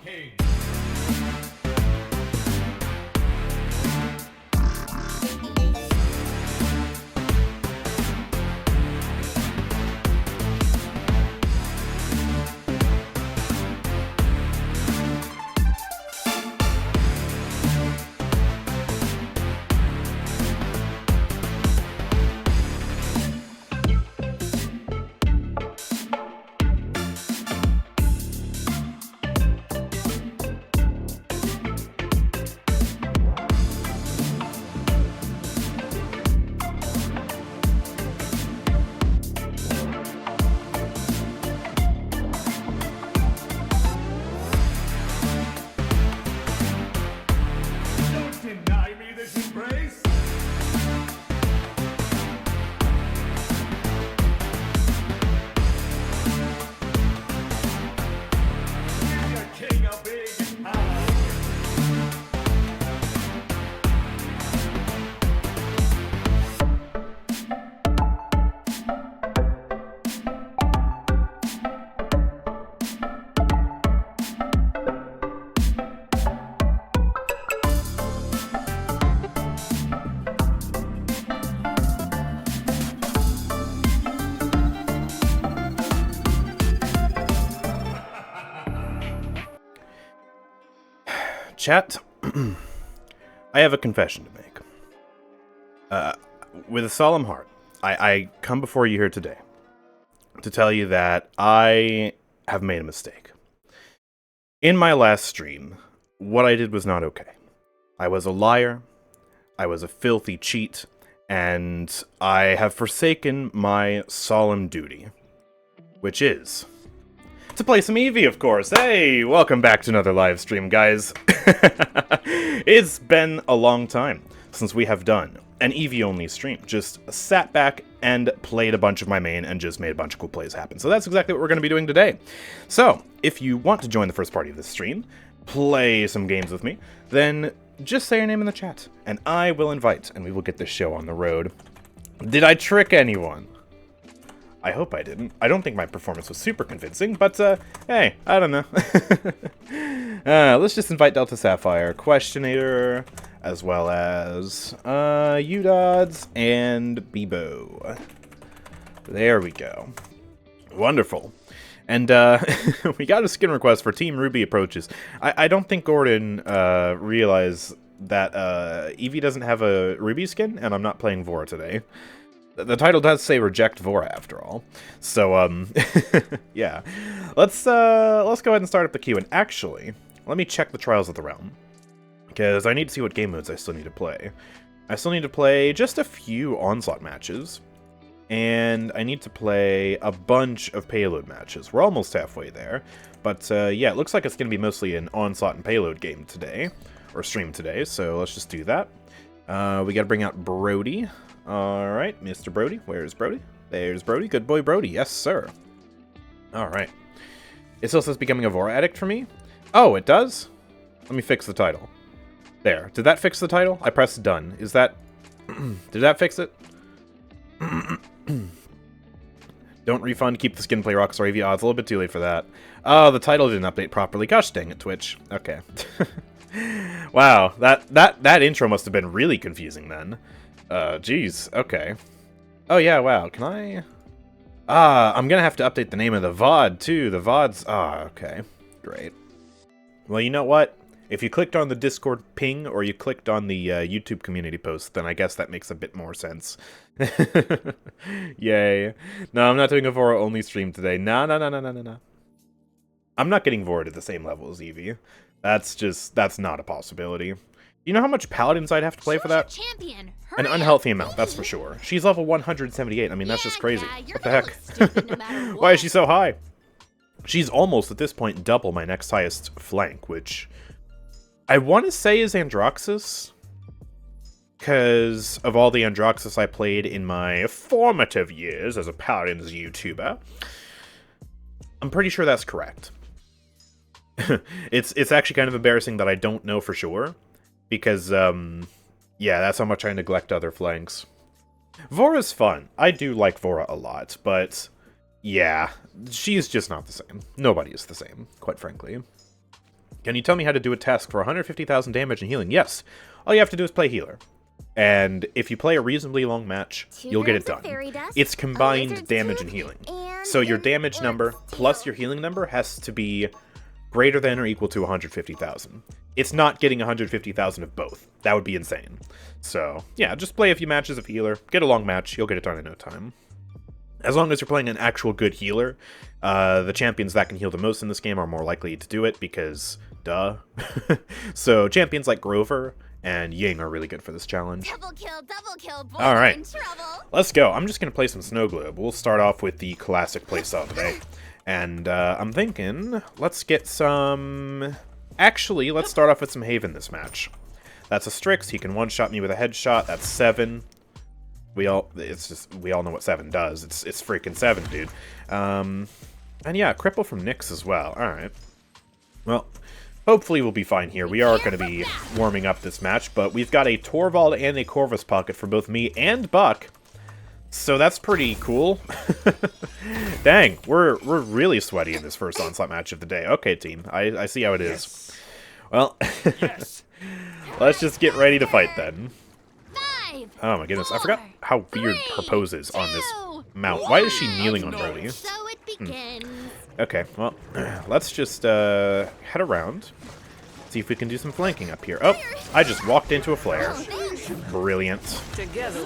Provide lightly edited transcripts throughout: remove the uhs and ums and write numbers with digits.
King. Deny me this embrace? Give your king a big house. Chat, I have a confession to make. With a solemn heart, I come before you here today to tell you that I have made a mistake. In my last stream, what I did was not okay. I was a liar, I was a filthy cheat, and I have forsaken my solemn duty, which is to play some Evie, of course. Hey, welcome back to another live stream, guys. It's been a long time since we have done an Evie-only stream. Just sat back and played a bunch of my main and just made a bunch of cool plays happen. So that's exactly what we're going to be doing today. So, if you want to join the first party of this stream, play some games with me, then just say your name in the chat, and I will invite, and we will get this show on the road. Did I trick anyone? I hope I didn't. I don't think my performance was super convincing, but, hey, I don't know. Let's just invite Delta Sapphire, Questionator, as well as, Udods, and Bebo. There we go. Wonderful. And, we got a skin request for Team Ruby Approaches. I don't think Gordon, realized that, Evie doesn't have a Ruby skin, and I'm not playing Vora today. The title does say reject Vora after all. So, yeah. Let's go ahead and start up the queue. And actually, let me check the Trials of the Realm, because I need to see what game modes I still need to play. I still need to play just a few Onslaught matches, and I need to play a bunch of Payload matches. We're almost halfway there, but yeah, it looks like it's going to be mostly an Onslaught and Payload game today, or stream today, so let's just do that. We got to bring out Brody. Alright, Mr. Brody. Where's Brody? There's Brody. Good boy, Brody. Yes, sir. Alright. It still says becoming a Vora addict for me? Oh, it does? Let me fix the title. There. Did that fix the title? I pressed done. Is that... Did that fix it? Don't refund, keep the skin, play Rockstar Evie. Oh, it's a little bit too late for that. Oh, the title didn't update properly. Gosh dang it, Twitch. Okay. Wow, that intro must have been really confusing then. Geez, okay. Oh yeah, wow, can I... I'm gonna have to update the name of the VOD, too. The VOD's... okay. Great. Well, you know what? If you clicked on the Discord ping, or you clicked on the YouTube community post, then I guess that makes a bit more sense. Yay. No, I'm not doing a Vora-only stream today. No. I'm not getting Vora to the same level as Evie. That's not a possibility. You know how much Paladins I'd have to play for that? An unhealthy amount, that's for sure. She's level 178. I mean, that's just crazy. What the heck? Why is she so high? She's almost, at this point, double my next highest flank, which I want to say is Androxus, because of all the Androxus I played in my formative years as a Paladins YouTuber. I'm pretty sure that's correct. It's actually kind of embarrassing that I don't know for sure. Because, yeah, that's how much I neglect other flanks. Vora's fun. I do like Vora a lot, but, yeah, she's just not the same. Nobody is the same, quite frankly. Can you tell me how to do a task for 150,000 damage and healing? Yes. All you have to do is play healer. And if you play a reasonably long match, you'll get it done. It's combined damage and healing. So your damage number plus your healing number has to be greater than or equal to 150,000. It's not getting 150,000 of both. That would be insane. So, yeah, just play a few matches of healer, get a long match, you'll get it done in no time. As long as you're playing an actual good healer, the champions that can heal the most in this game are more likely to do it because, duh. So, champions like Grover and Ying are really good for this challenge. Double kill, boy, alright, in trouble. Let's go. I'm just going to play some Snow Globe. We'll start off with the classic playstyle today. And I'm thinking, let's get some... Actually, let's start off with some Haven this match. That's a Strix. He can one-shot me with a headshot. That's 7. We all know what 7 does. It's freaking 7, dude. And yeah, cripple from Nyx as well. All right. Well, hopefully we'll be fine here. We are going to be warming up this match, but we've got a Torvald and a Corvus pocket for both me and Buck. So that's pretty cool. Dang, we're really sweaty in this first Onslaught match of the day. Okay, team, I see how it is. Well, let's just get ready to fight then. Oh my goodness, I forgot how weird her pose is on this mount. Why is she kneeling on Brody? Okay, well, let's just head around. See if we can do some flanking up here. Oh, I just walked into a flare. Brilliant.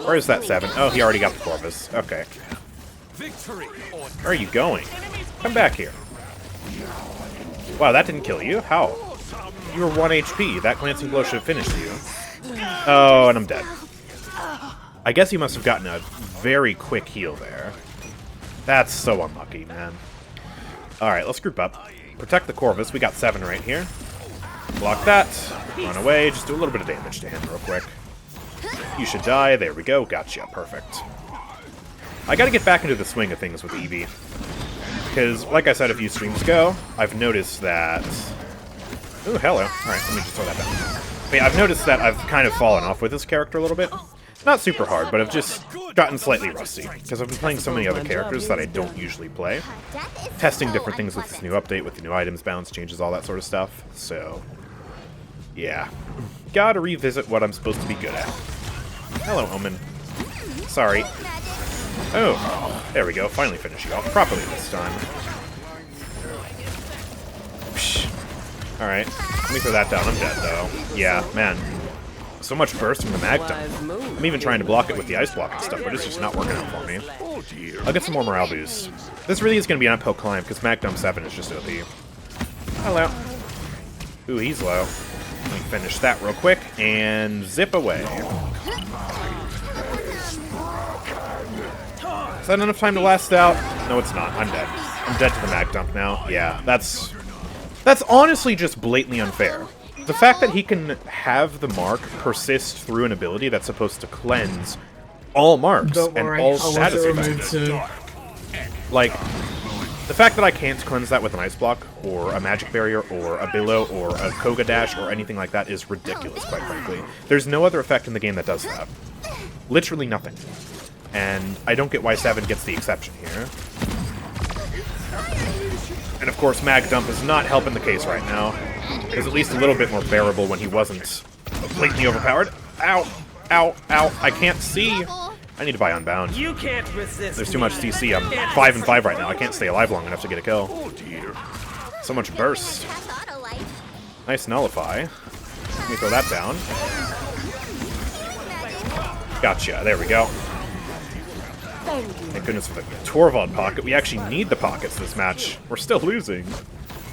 Where's that 7? Oh, he already got the Corvus. Okay. Where are you going? Come back here. Wow, that didn't kill you? How? You were 1 HP. That glancing blow should have finished you. Oh, and I'm dead. I guess he must have gotten a very quick heal there. That's so unlucky, man. Alright, let's group up. Protect the Corvus. We got 7 right here. Block that. Run away. Just do a little bit of damage to him real quick. You should die. There we go. Gotcha. Perfect. I gotta get back into the swing of things with Evie. Because, like I said a few streams ago, I've noticed that... Ooh, hello. Alright, let me just throw that down. I mean, I've noticed that I've kind of fallen off with this character a little bit. Not super hard, but I've just gotten slightly rusty. Because I've been playing so many other characters that I don't usually play. Testing different things with this new update, with the new items, balance changes, all that sort of stuff. So, yeah. Gotta revisit what I'm supposed to be good at. Hello, Omen. Sorry. Oh, there we go. Finally finish you off properly this time. Alright, let me throw that down. I'm dead, though. Yeah, man. So much burst from the mag dump. I'm even trying to block it with the ice block and stuff, but it's just not working out for me. I'll get some more morale boosts. This really is going to be an uphill climb, because mag dump 7 is just OP. Hello. Ooh, he's low. Let me finish that real quick, and zip away. Is that enough time to last out? No, it's not. I'm dead. I'm dead to the mag dump now. Yeah, that's honestly just blatantly unfair. The fact that he can have the mark persist through an ability that's supposed to cleanse all marks and all status effects. Like, the fact that I can't cleanse that with an ice block, or a magic barrier, or a billow, or a Koga dash, or anything like that is ridiculous, quite frankly. There's no other effect in the game that does that. Literally nothing. And I don't get why 7 gets the exception here. And of course, mag dump is not helping the case right now. It was at least a little bit more bearable when he wasn't blatantly overpowered. Ow! Ow! Ow! I can't see! I need to buy Unbound. You can't resist. There's too much CC. I'm 5 and 5 right now. I can't stay alive long enough to get a kill. Oh dear. So much burst. Nice nullify. Let me throw that down. Gotcha. There we go. Thank goodness for the Torvald pocket. We actually need the pockets this match. We're still losing.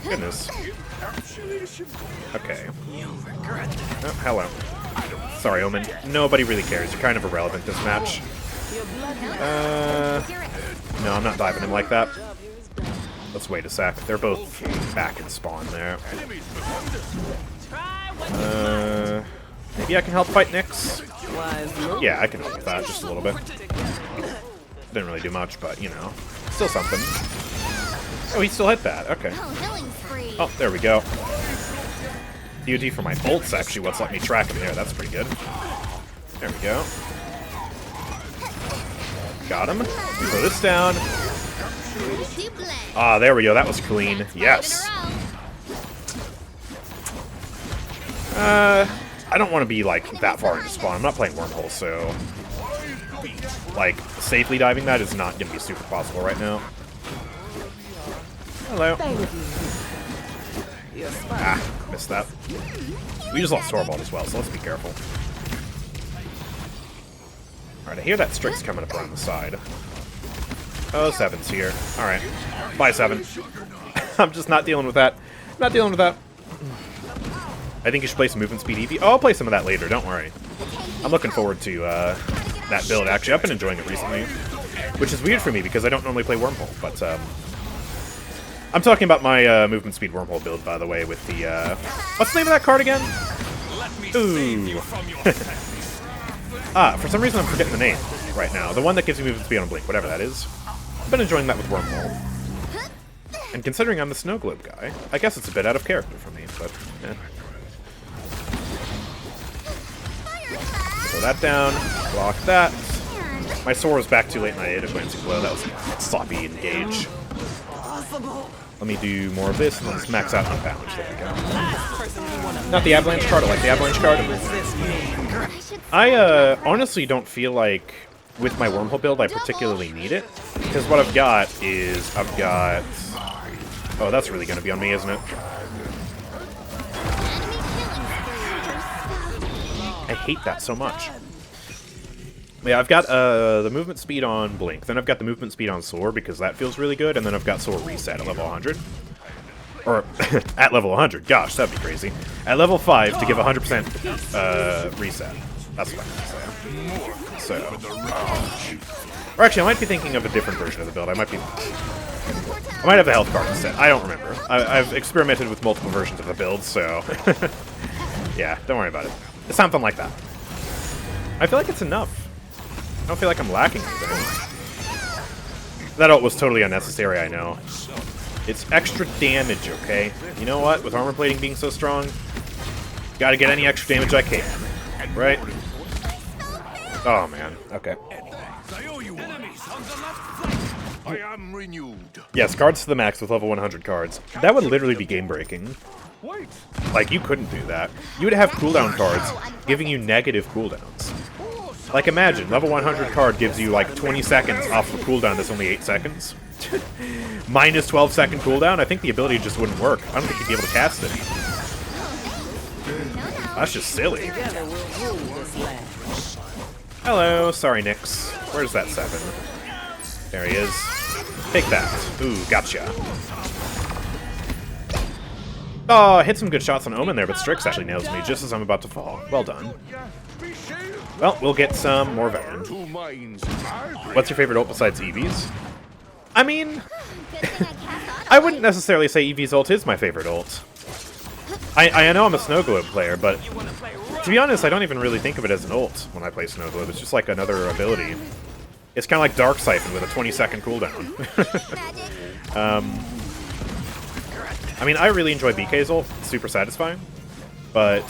Goodness. Okay. Oh, hello. Sorry, Omen. Nobody really cares. You're kind of irrelevant this match. No, I'm not diving him like that. Let's wait a sec. They're both back in spawn there. Maybe I can help fight Nyx? Yeah, I can help with that just a little bit. Didn't really do much, but, you know, still something. Oh, he still hit that. Okay. Oh, there we go. DOD for my bolts, actually, what's let me track him here. That's pretty good. There we go. Got him. We throw this down. Ah, there we go. That was clean. Yes. I don't want to be, like, that far into spawn. I'm not playing Wormhole, so... like, safely diving that is not going to be super possible right now. Hello. Ah, missed that. We just lost Torvald as well, so let's be careful. Alright, I hear that Strix coming up around the side. Oh, 7's here. Alright. Bye, 7. I'm just not dealing with that. Not dealing with that. I think you should play some movement speed Evie. Oh, I'll play some of that later, don't worry. I'm looking forward to that build, actually. I've been enjoying it recently. Which is weird for me, because I don't normally play Wormhole, but, I'm talking about my movement speed Wormhole build, by the way, with the, what's the name of that card again? Ooh. For some reason I'm forgetting the name right now. The one that gives you movement speed on Blink, whatever that is. I've been enjoying that with Wormhole. And considering I'm the Snow Globe guy, I guess it's a bit out of character for me, but, eh. Throw that down, block that. My Sora was back too late and I ate a glancing blow. That was sloppy engage. Let me do more of this and let's max out Unbound. There we go. Not the Avalanche card, I like the Avalanche card. I honestly don't feel like with my Wormhole build I particularly need it. Because what I've got is, oh, that's really going to be on me, isn't it? I hate that so much. Yeah, I've got the movement speed on Blink, then I've got the movement speed on Soar because that feels really good, and then I've got Soar Reset at level 100. Or at level 100. Gosh, that'd be crazy. At level 5 to give 100% reset. That's what I'm saying. So, or actually, I might be thinking of a different version of the build. I might have the health card instead. I don't remember. I've experimented with multiple versions of the build, so yeah, don't worry about it. It's something like that. I feel like it's enough. I don't feel like I'm lacking anything. That ult was totally unnecessary, I know. It's extra damage, okay? You know what? With armor plating being so strong, gotta get any extra damage I can, right? Oh man, okay. I am renewed. Yes, cards to the max with level 100 cards. That would literally be game-breaking. Like, you couldn't do that. You would have cooldown cards giving you negative cooldowns. Like, imagine, level 100 card gives you, like, 20 seconds off the cooldown that's only 8 seconds. Minus 12-second cooldown? I think the ability just wouldn't work. I don't think you'd be able to cast it. That's just silly. Hello, sorry, Nyx. Where's that 7? There he is. Take that. Ooh, gotcha. Oh, hit some good shots on Omen there, but Strix actually nails me just as I'm about to fall. Well done. Well, we'll get some more veteran. What's your favorite ult besides Evie's? I mean, I wouldn't necessarily say Evie's ult is my favorite ult. I know I'm a Snow Globe player, but to be honest, I don't even really think of it as an ult when I play Snow Globe. It's just like another ability. It's kind of like Dark Siphon with a 20-second cooldown. I mean, I really enjoy BK's ult. It's super satisfying. But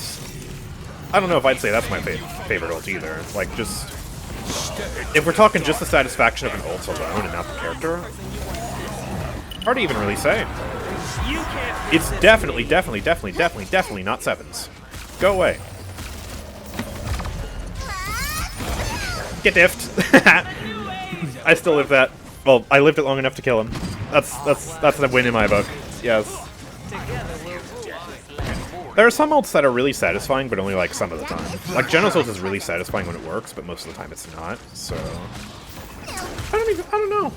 I don't know if I'd say that's my favorite ult either. Like, just... if we're talking just the satisfaction of an ult alone and not the character, hard to even really say. It's definitely not 7s. Go away. Get diffed. I still live that. Well, I lived it long enough to kill him. That's a win in my book. Yes. There are some ults that are really satisfying, but only like some of the time. Like Geno's ult is really satisfying when it works, but most of the time it's not. So I don't know.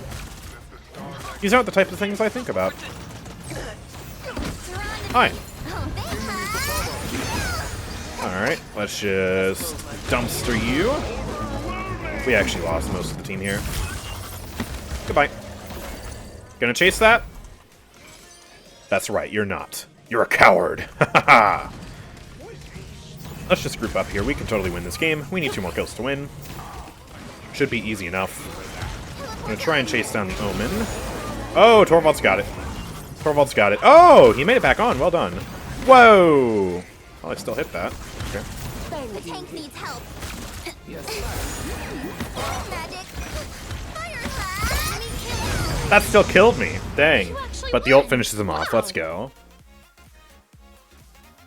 These aren't the types of things I think about. Hi. Alright, let's just dumpster you. We actually lost most of the team here. Goodbye. Gonna chase that? That's right, you're not. You're a coward. Let's just group up here. We can totally win this game. We need 2 more kills to win. Should be easy enough. I'm gonna try and chase down the Omen. Oh, Torvald's got it. Torvald's got it. Oh, he made it back on. Well done. Whoa. Well, I still hit that. Okay. The tank needs help. That still killed me. Dang. But the ult finishes him off. Let's go.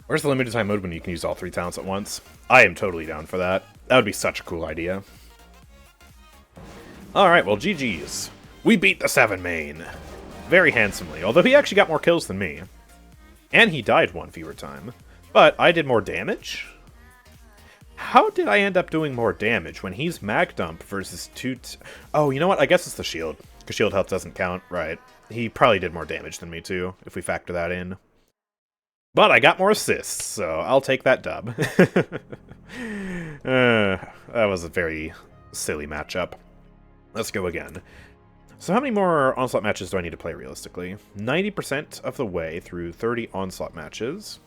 Where's the limited time mode when you can use all 3 talents at once? I am totally down for that. That would be such a cool idea. Alright, well, GG's. We beat the 7 main. Very handsomely, although he actually got more kills than me. And he died 1 fewer time. But I did more damage? How did I end up doing more damage when he's mag dump versus 2... Oh, you know what? I guess it's the shield. Because shield health doesn't count. Right. He probably did more damage than me, too, if we factor that in. But I got more assists, so I'll take that dub. That was a very silly matchup. Let's go again. So how many more Onslaught matches do I need to play realistically? 90% of the way through 30 Onslaught matches.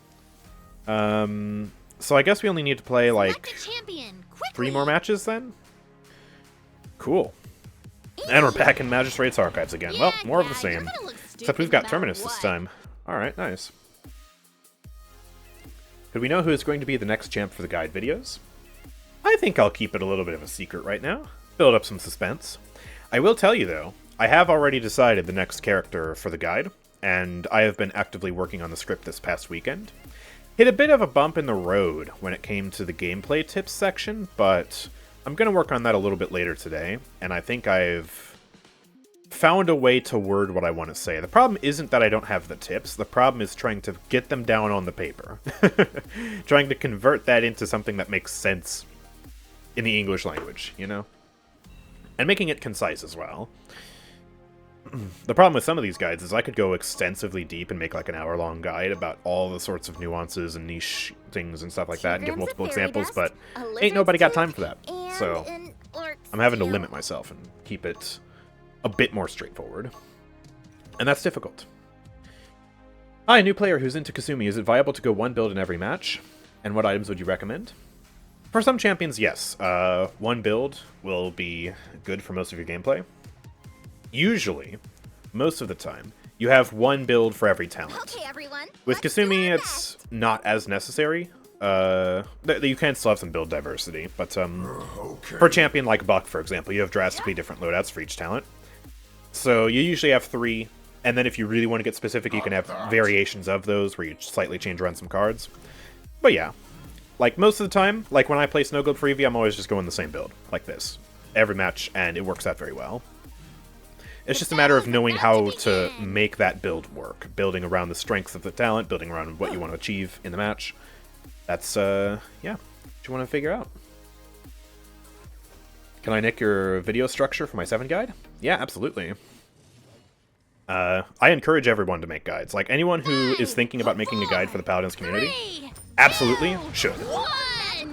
So I guess we only need to play, like, 3 more matches then? Cool. And we're back in Magistrate's Archives again. Well, more of the same. Except we've got Terminus this time. Alright, nice. Could we know who is going to be the next champ for the guide videos? I think I'll keep it a little bit of a secret right now. Build up some suspense. I will tell you, though, I have already decided the next character for the guide, and I have been actively working on the script this past weekend. Hit a bit of a bump in the road when it came to the gameplay tips section, but I'm going to work on that a little bit later today, and I think I've found a way to word what I want to say. The problem isn't that I don't have the tips, the problem is trying to get them down on the paper. Trying to convert that into something that makes sense in the English language, you know? And making it concise as well. the problem with some of these guides is I could go extensively deep and make like an hour-long guide about all the sorts of nuances and niche things and stuff like that and give multiple examples, but ain't nobody got time for that. So I'm having to limit myself and keep it a bit more straightforward. And that's difficult. Hi, a new player who's into Kasumi. Is it viable to go one build in every match? And what items would you recommend? For some champions, yes. One build will be good for most of your gameplay. Usually, most of the time, you have one build for every talent. Okay, everyone. With Kasumi, it's not as necessary. You can still have some build diversity, but for a champion like Buck, for example, you have drastically different loadouts for each talent. So you usually have 3, and then if you really want to get specific, you can have variations of those where you slightly change around some cards. But yeah, like most of the time, like when I play Snow Globe for Evie, I'm always just going the same build, like this, every match, and it works out very well. It's just a matter of knowing how to make that build work, building around the strengths of the talent, building around what you want to achieve in the match. That's, yeah, what you want to figure out. Can I nick your video structure for my 7 guide? Yeah, absolutely. I encourage everyone to make guides. Like, anyone who is thinking about making a guide for the Paladins community, absolutely should.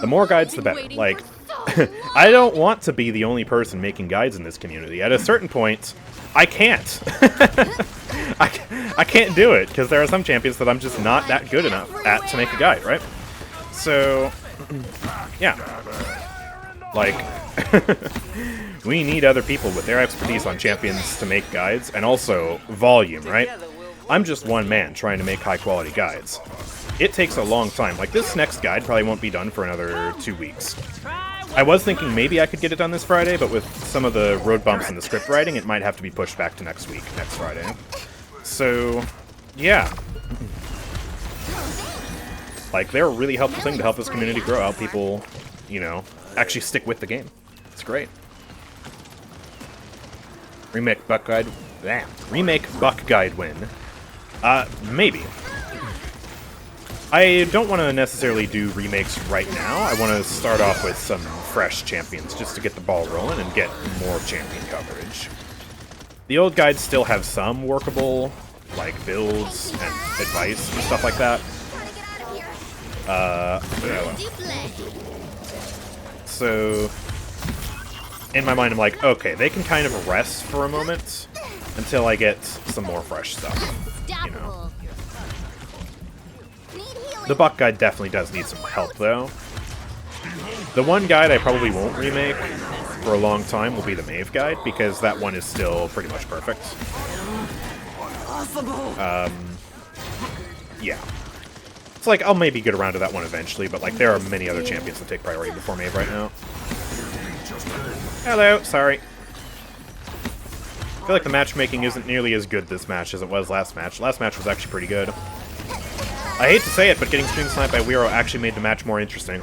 The more guides, the better. Like, I don't want to be the only person making guides in this community. At a certain point, I can't. I can't do it, because there are some champions that I'm just not that good enough at to make a guide, right? So, yeah. Like, we need other people with their expertise on champions to make guides, and also volume, right? I'm just one man trying to make high-quality guides. It takes a long time. Like, this next guide probably won't be done for another 2 weeks. I was thinking maybe I could get it done this Friday, but with some of the road bumps in the script writing, it might have to be pushed back to next week, next Friday. So, yeah. Like, they're a really helpful thing to help this community grow, help people, you know, actually stick with the game. It's great. Remake Buck Guide... Damn. Remake Buck Guide win. Maybe. I don't want to necessarily do remakes right now. I want to start off with some fresh champions just to get the ball rolling and get more champion coverage. The old guides still have some workable, like, builds and advice and stuff like that. So, in my mind, I'm like, okay, they can kind of rest for a moment until I get some more fresh stuff, you know. The Buck guide definitely does need some help, though. The one guide I probably won't remake for a long time will be the Mave guide, because that one is still pretty much perfect. Yeah. It's like, I'll maybe get around to that one eventually, but like, there are many other champions that take priority before Mave right now. Hello, sorry. I feel like the matchmaking isn't nearly as good this match as it was last match. Last match was actually pretty good. I hate to say it, but getting stream sniped by Wero actually made the match more interesting.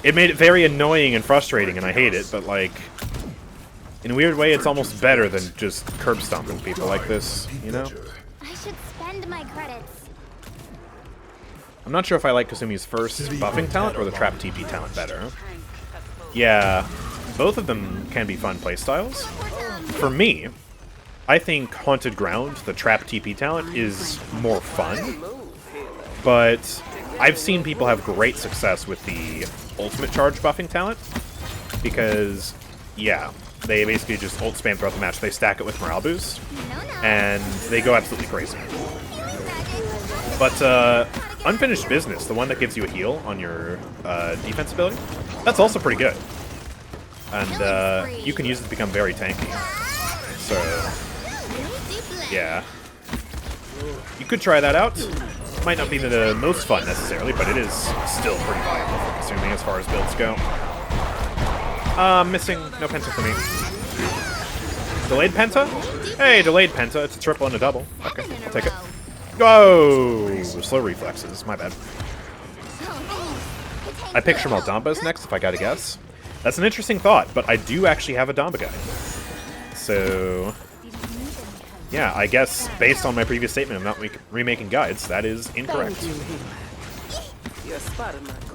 It made it very annoying and frustrating, and I hate it, but like, in a weird way, it's almost better than just curb stomping people like this, you know? I should spend my credits. I'm not sure if I like Kasumi's first buffing talent or the trap TP talent better. Yeah, both of them can be fun playstyles. For me, I think Haunted Ground, the trap TP talent, is more fun, but I've seen people have great success with the ultimate charge buffing talent, because, yeah, they basically just ult spam throughout the match. They stack it with morale boost, and they go absolutely crazy. But Unfinished Business, the one that gives you a heal on your defense ability, that's also pretty good. And you can use it to become very tanky. So, yeah. You could try that out. Might not be the most fun necessarily, but it is still pretty viable for consuming as far as builds go. Missing. No penta for me. Delayed penta? Hey, delayed penta. It's a triple and a double. Okay, I'll take it. Whoa! Slow reflexes. My bad. I picture Maldamba's next, if I gotta guess. That's an interesting thought, but I do actually have a Damba guy. So, yeah, I guess based on my previous statement of not remaking guides, that is incorrect.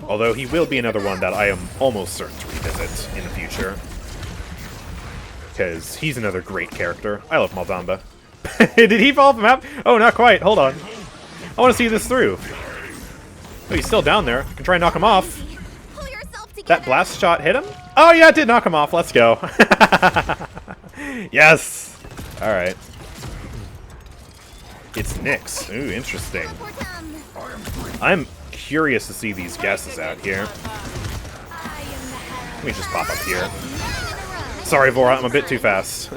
Although he will be another one that I am almost certain to revisit in the future. because he's another great character. I love Maldamba. Did he fall off the map? Oh, not quite. Hold on. I want to see this through. Oh, he's still down there. I can try and knock him off. Pull yourself together. That blast shot hit him? Oh, yeah, it did knock him off. Let's go. Yes. All right. It's Nyx. Ooh, interesting. I'm curious to see these guesses out here. Let me just pop up here. Sorry, Vora, I'm a bit too fast.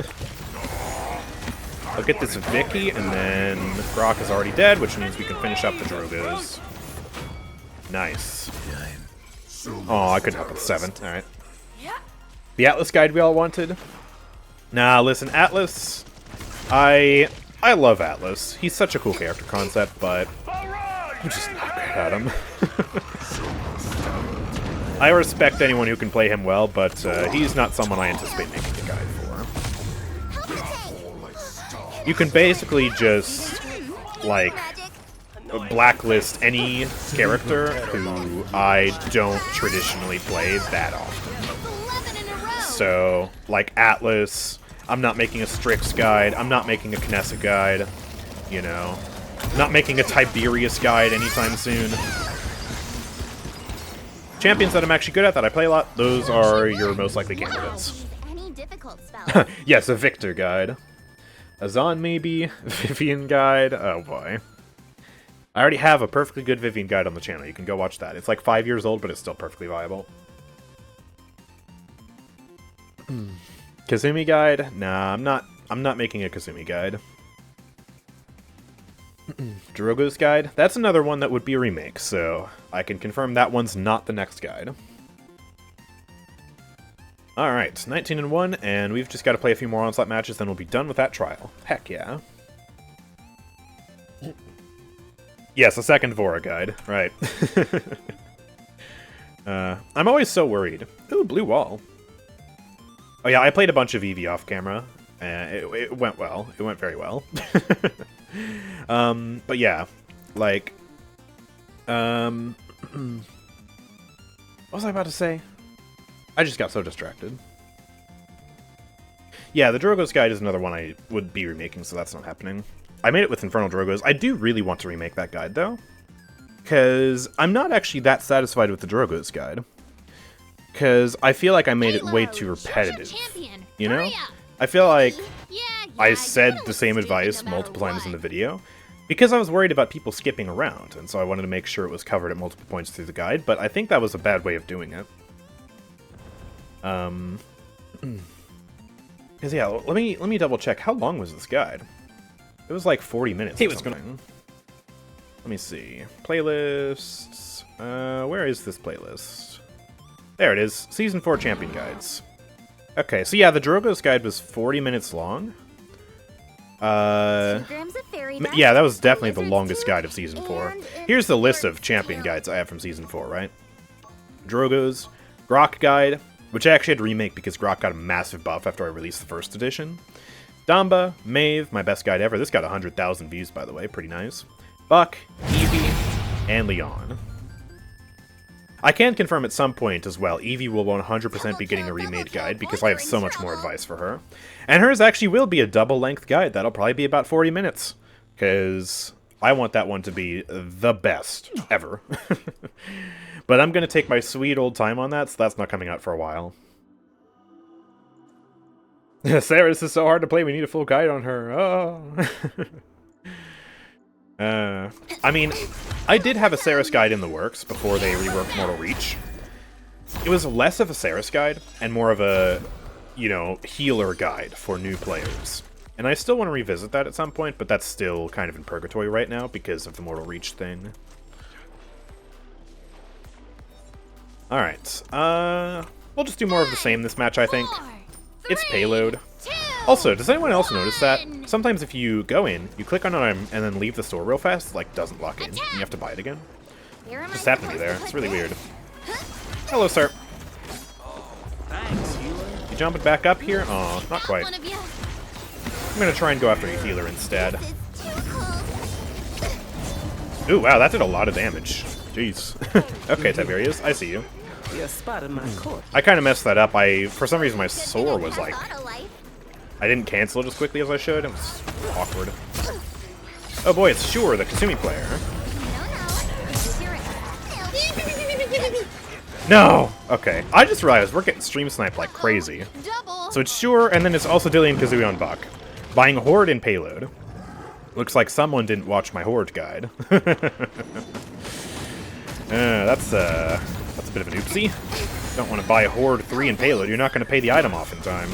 I'll get this Vicky, and then Grok is already dead, which means we can finish up the Drogos. Nice. Oh, I couldn't help with 7. Alright. The Atlas guide we all wanted? Nah, listen, Atlas... I love Atlas. He's such a cool character concept, but I'm just not good at him. I respect anyone who can play him well, but he's not someone I anticipate making a guide for. You can basically just, like, blacklist any character who I don't traditionally play that often. So, like Atlas, I'm not making a Strix guide, I'm not making a Kinessa guide, you know. I'm not making a Tiberius guide anytime soon. Champions that I'm actually good at, that I play a lot, those are your most likely candidates. Yes, a Victor guide. A Zon maybe? Vivian guide? Oh boy. I already have a perfectly good Vivian guide on the channel, you can go watch that. It's like 5 years old, but it's still perfectly viable. Kazumi guide? Nah, I'm not making a Kazumi guide. Drogo's guide? That's another one that would be a remake, so I can confirm that one's not the next guide. Alright, 19-1, and we've just got to play a few more Onslaught matches, then we'll be done with that trial. Heck yeah. Yes, a second Vora guide. Right. I'm always so worried. Ooh, blue wall. Oh yeah, I played a bunch of Evie off camera. It went well. It went very well. But yeah, like, what was I about to say? I just got so distracted. Yeah, the Drogo's guide is another one I would be remaking, so that's not happening. I made it with Infernal Drogos. I do really want to remake that guide, though, because I'm not actually that satisfied with the Drogo's guide. Because I feel like I made it way too repetitive, you know? I feel like I said the same advice multiple times in the video, because I was worried about people skipping around, and so I wanted to make sure it was covered at multiple points through the guide, but I think that was a bad way of doing it. Because yeah, let me double check. How long was this guide? It was like 40 minutes or something. Let me see. Playlists. Where is this playlist? There it is. Season 4 Champion Guides. Okay, so yeah, the Drogo's guide was 40 minutes long. Yeah, that was definitely the longest guide of Season 4. Here's the list of Champion Guides I have from Season 4, right? Drogo's, Grok Guide, which I actually had to remake because Grok got a massive buff after I released the first edition. Damba, Maeve, my best guide ever. This got 100,000 views, by the way. Pretty nice. Buck, Evie, and Leon. I can confirm at some point as well, Evie will 100% be getting a remade guide because I have so much more advice for her. And hers actually will be a double-length guide. That'll probably be about 40 minutes. Because I want that one to be the best ever. But I'm going to take my sweet old time on that, so that's not coming out for a while. Sarah, this is so hard to play. We need a full guide on her. Oh. I mean, I did have a Saris guide in the works before they reworked Mortal Reach. It was less of a Saris guide and more of a, you know, healer guide for new players. And I still want to revisit that at some point, but that's still kind of in purgatory right now because of the Mortal Reach thing. Alright, we'll just do more of the same this match, I think. It's Payload. Also, does anyone else notice that? Sometimes if you go in, you click on an item, and then leave the store real fast, it, like, doesn't lock in. And you have to buy it again. It just happened to me there. It's really weird. Hello, sir. You jumping back up here? Aw, not quite. I'm gonna try and go after a healer instead. Ooh, wow, that did a lot of damage. Jeez. Okay, Tiberius, I see you. I kind of messed that up. For some reason, my soar was like I didn't cancel it as quickly as I should. It was awkward. Oh boy, it's Sure, the Kasumi player. No! Okay. I just realized we're getting stream sniped like crazy. So it's Sure, and then it's also Dilly and Kazooie on Buck. Buying Horde and Payload. Looks like someone didn't watch my Horde guide. That's a bit of an oopsie. Don't want to buy Horde 3 and Payload. You're not going to pay the item off in time.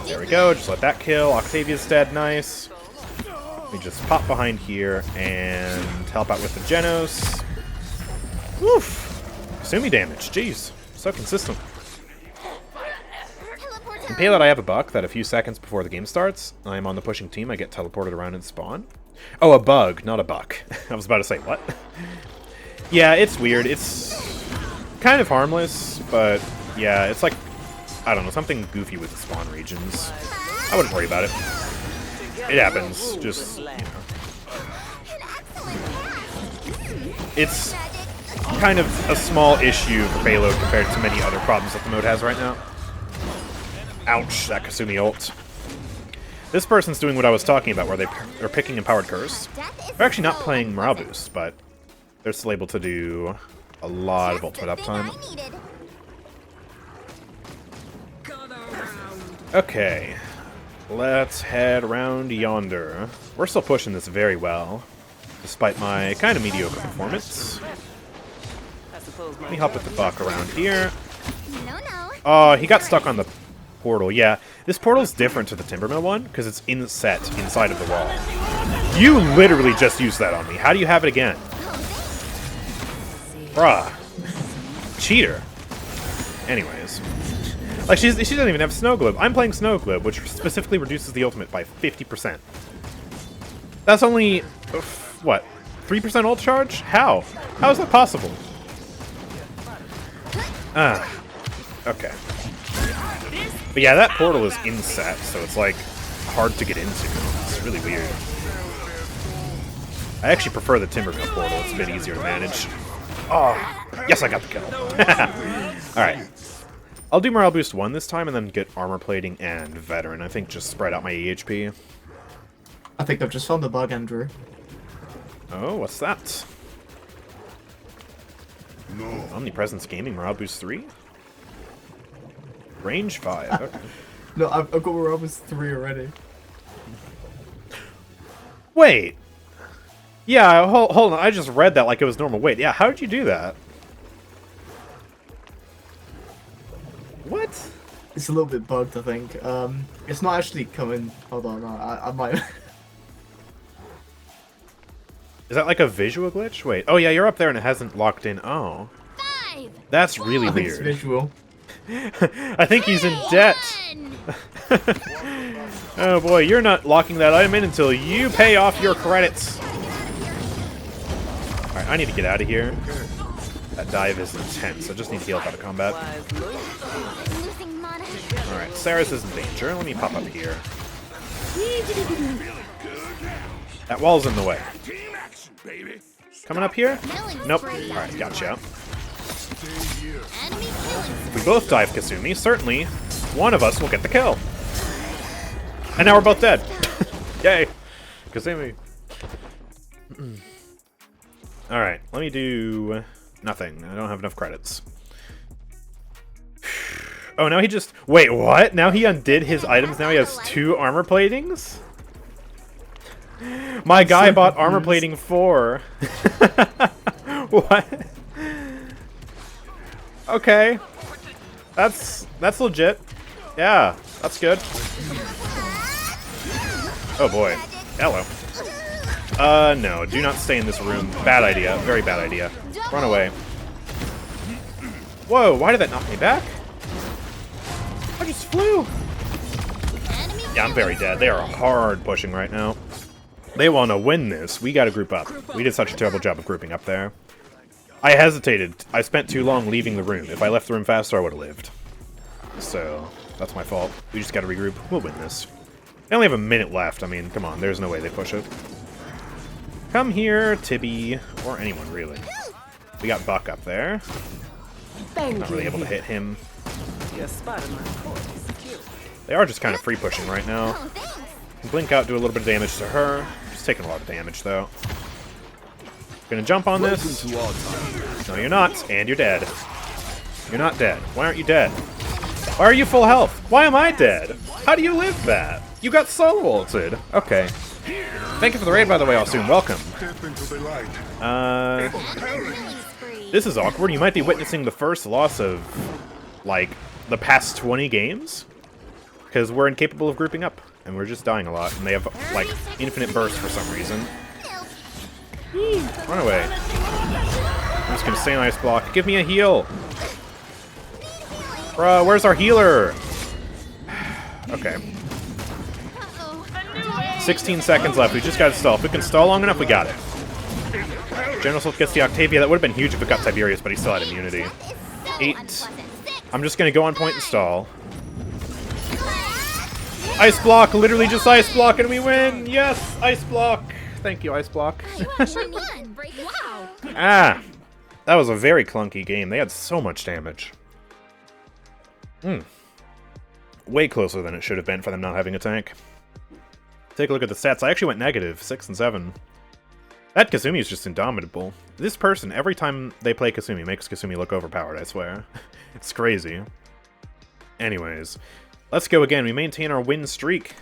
There we go. Just let that kill. Octavia's dead. Nice. We just pop behind here and help out with the Genos. Woof! Kasumi damage. Jeez. So consistent. In Payload, I have a buck that a few seconds before the game starts, I'm on the pushing team, I get teleported around and spawn. Oh, a bug, not a buck. I was about to say, what? Yeah, it's weird. It's kind of harmless, but yeah, it's like, I don't know, something goofy with the spawn regions. I wouldn't worry about it. It happens, just, you know. It's kind of a small issue for Payload compared to many other problems that the mode has right now. Ouch, that Kasumi ult. This person's doing what I was talking about, where they're picking Empowered Curse. They're actually not playing Morale Boost, but they're still able to do a lot of ultimate uptime. Okay, let's head around yonder. We're still pushing this very well, despite my kind of mediocre performance. Let me hop with the buck around here. Oh, he got stuck on the portal. Yeah, this portal's different to the Timbermill one because it's inset inside of the wall. You literally just used that on me. How do you have it again? Bruh. Cheater. Anyways. Like, she doesn't even have Snow Globe. I'm playing Snow Globe, which specifically reduces the ultimate by 50%. That's only, what, 3% ult charge? How? How is that possible? Okay. But yeah, that portal is inset, so it's like hard to get into. It's really weird. I actually prefer the Timbermill portal. It's a bit easier to manage. Oh, yes, I got the kill. Alright. I'll do Morale Boost 1 this time and then get Armor Plating and Veteran. I think just spread out my EHP. I think I've just found the bug, Andrew. Oh, what's that? No. Omnipresence Gaming Morale Boost 3? Range 5, okay. No, I've got Morale Boost 3 already. Wait! Yeah, hold on, I just read that like it was normal. Wait, yeah, how did you do that? What? It's a little bit bugged, I think. It's not actually coming. Hold on, no, I might. Is that like a visual glitch? Wait, oh yeah, you're up there and it hasn't locked in. Oh. That's really I think it's weird. visual. I think he's in debt. Oh boy, you're not locking that item in until you pay off your credits. Alright, I need to get out of here. That dive is intense. I just need to heal out of combat. Alright, Saris is in danger. Let me pop up here. That wall's in the way. Coming up here? Nope. Alright, gotcha. If we both dive Kasumi, certainly one of us will get the kill. And now we're both dead. Yay. Kasumi. Alright, let me do nothing. I don't have enough credits. Oh, now he just... Wait, what? Now he undid his items? Now he has 2 armor platings? My guy bought armor plating 4. What? Okay. That's legit. Yeah, that's good. Oh boy. Hello. No, do not stay in this room. Bad idea. Very bad idea. Run away. Whoa, why did that knock me back? I just flew. Yeah, I'm very dead. They are hard pushing right now. They want to win this. We got to group up. We did such a terrible job of grouping up there. I hesitated. I spent too long leaving the room. If I left the room faster, I would have lived. So, that's my fault. We just got to regroup. We'll win this. They only have a minute left. I mean, come on. There's no way they push it. Come here, Tibby. Or anyone, really. We got Buck up there. Not really able to hit him. They are just kind of free pushing right now. Oh, thanks. Blink out, do a little bit of damage to her. She's taking a lot of damage, though. Gonna jump on this. No, you're not. And you're dead. You're not dead. Why aren't you dead? Why are you full health? Why am I dead? How do you live that? You got solo ulted. Okay. Thank you for the raid, by the way, Alsoon. Welcome. This is awkward. You might be witnessing the first loss of, like, the past 20 games. Because we're incapable of grouping up. And we're just dying a lot. And they have, like, infinite burst for some reason. Run away. I'm just gonna stay on ice block. Give me a heal. Bruh, where's our healer? Okay. 16 seconds left. We just gotta stall. If we can stall long enough, we got it. General Sult gets the Octavia. That would have been huge if it got Tiberius, but he still had immunity. 8. I'm just gonna go on point and stall. Ice block! Literally just ice block and we win! Yes! Ice block! Thank you, ice block. Ah! That was a very clunky game. They had so much damage. Way closer than it should have been for them not having a tank. Take a look at the stats. I actually went negative, 6 and 7. That Kasumi is just indomitable. This person, every time they play Kasumi, makes Kasumi look overpowered, I swear. It's crazy. Anyways, let's go again. We maintain our win streak.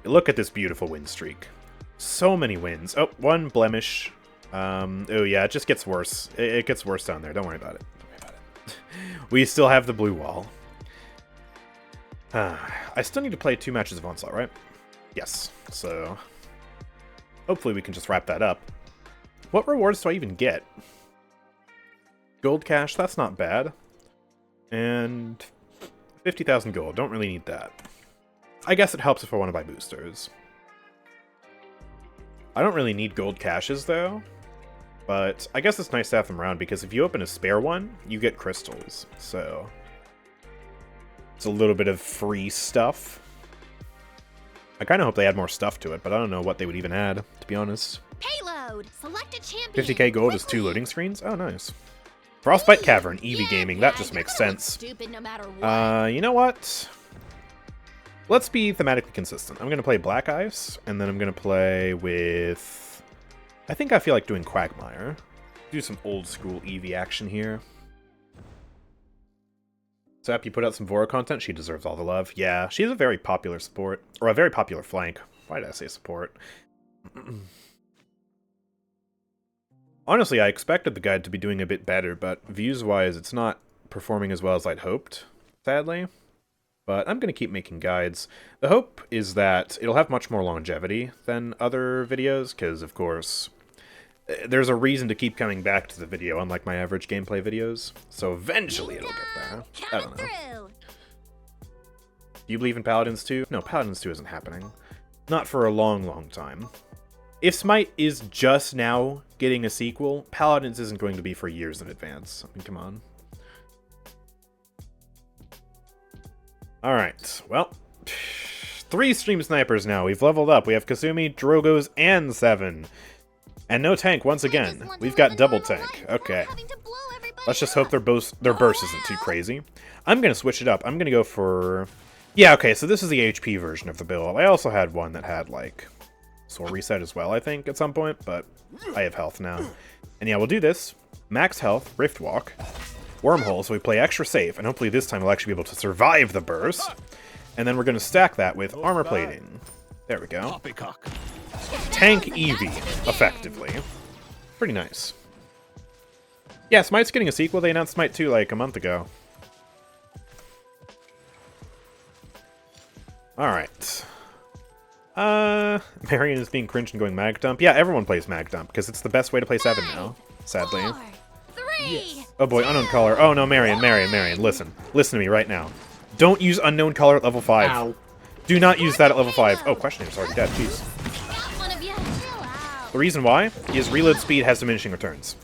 Look at this beautiful win streak. So many wins. Oh, one blemish. Oh yeah, it just gets worse. It gets worse down there. Don't worry about it. Don't worry about it. We still have the blue wall. I still need to play 2 matches of Onslaught, right? Yes. So hopefully we can just wrap that up. What rewards do I even get? Gold cash, that's not bad. And 50,000 gold. Don't really need that. I guess it helps if I want to buy boosters. I don't really need gold caches, though. But I guess it's nice to have them around, because if you open a spare one, you get crystals. So it's a little bit of free stuff. I kind of hope they add more stuff to it, but I don't know what they would even add, to be honest. Payload. Select a champion. 50k gold is 2 loading screens? Oh, nice. Frostbite Cavern, Evie Gaming, that just makes sense. You know what? Let's be thematically consistent. I'm going to play Black Ice, and then I'm going to play with... I think I feel like doing Quagmire. Do some old school Evie action here. Zap, you put out some Vora content. She deserves all the love. Yeah, she's a very popular support. Or a very popular flank. Why did I say support? Honestly, I expected the guide to be doing a bit better, but views-wise, it's not performing as well as I'd hoped, sadly. But I'm going to keep making guides. The hope is that it'll have much more longevity than other videos, because, of course, there's a reason to keep coming back to the video, unlike my average gameplay videos. So eventually it'll get there. I don't know. Do you believe in Paladins 2? No, Paladins 2 isn't happening. Not for a long, long time. If Smite is just now getting a sequel, Paladins isn't going to be for years in advance. I mean, come on. Alright, well, 3 stream snipers now. We've leveled up. We have Kasumi, Drogos, and 7. And no tank once again. We've got double tank. Okay. Let's just hope their burst isn't too crazy. I'm going to switch it up. I'm going to go for... Yeah, okay, so this is the HP version of the build. I also had one that had, like, Soul Reset as well, I think, at some point, but I have health now. And yeah, we'll do this. Max health, Rift Walk, Wormhole, so we play extra safe, and hopefully this time we'll actually be able to survive the burst. And then we're going to stack that with Armor Plating. There we go. Tank Evie, effectively. Pretty nice. Yeah, Smite's getting a sequel. They announced Smite 2 like a month ago. Alright. Marion is being cringe and going Mag Dump. Yeah, everyone plays Mag Dump, because it's the best way to play 7 now, sadly. 4, 3, Oh boy, unknown caller. Oh no, Marion, listen. Listen to me right now. Don't use unknown caller at level 5. Ow. Do not use that at level 5. Oh, Questionator's already dead, jeez. one of you. Chill out. The reason why is reload speed has diminishing returns.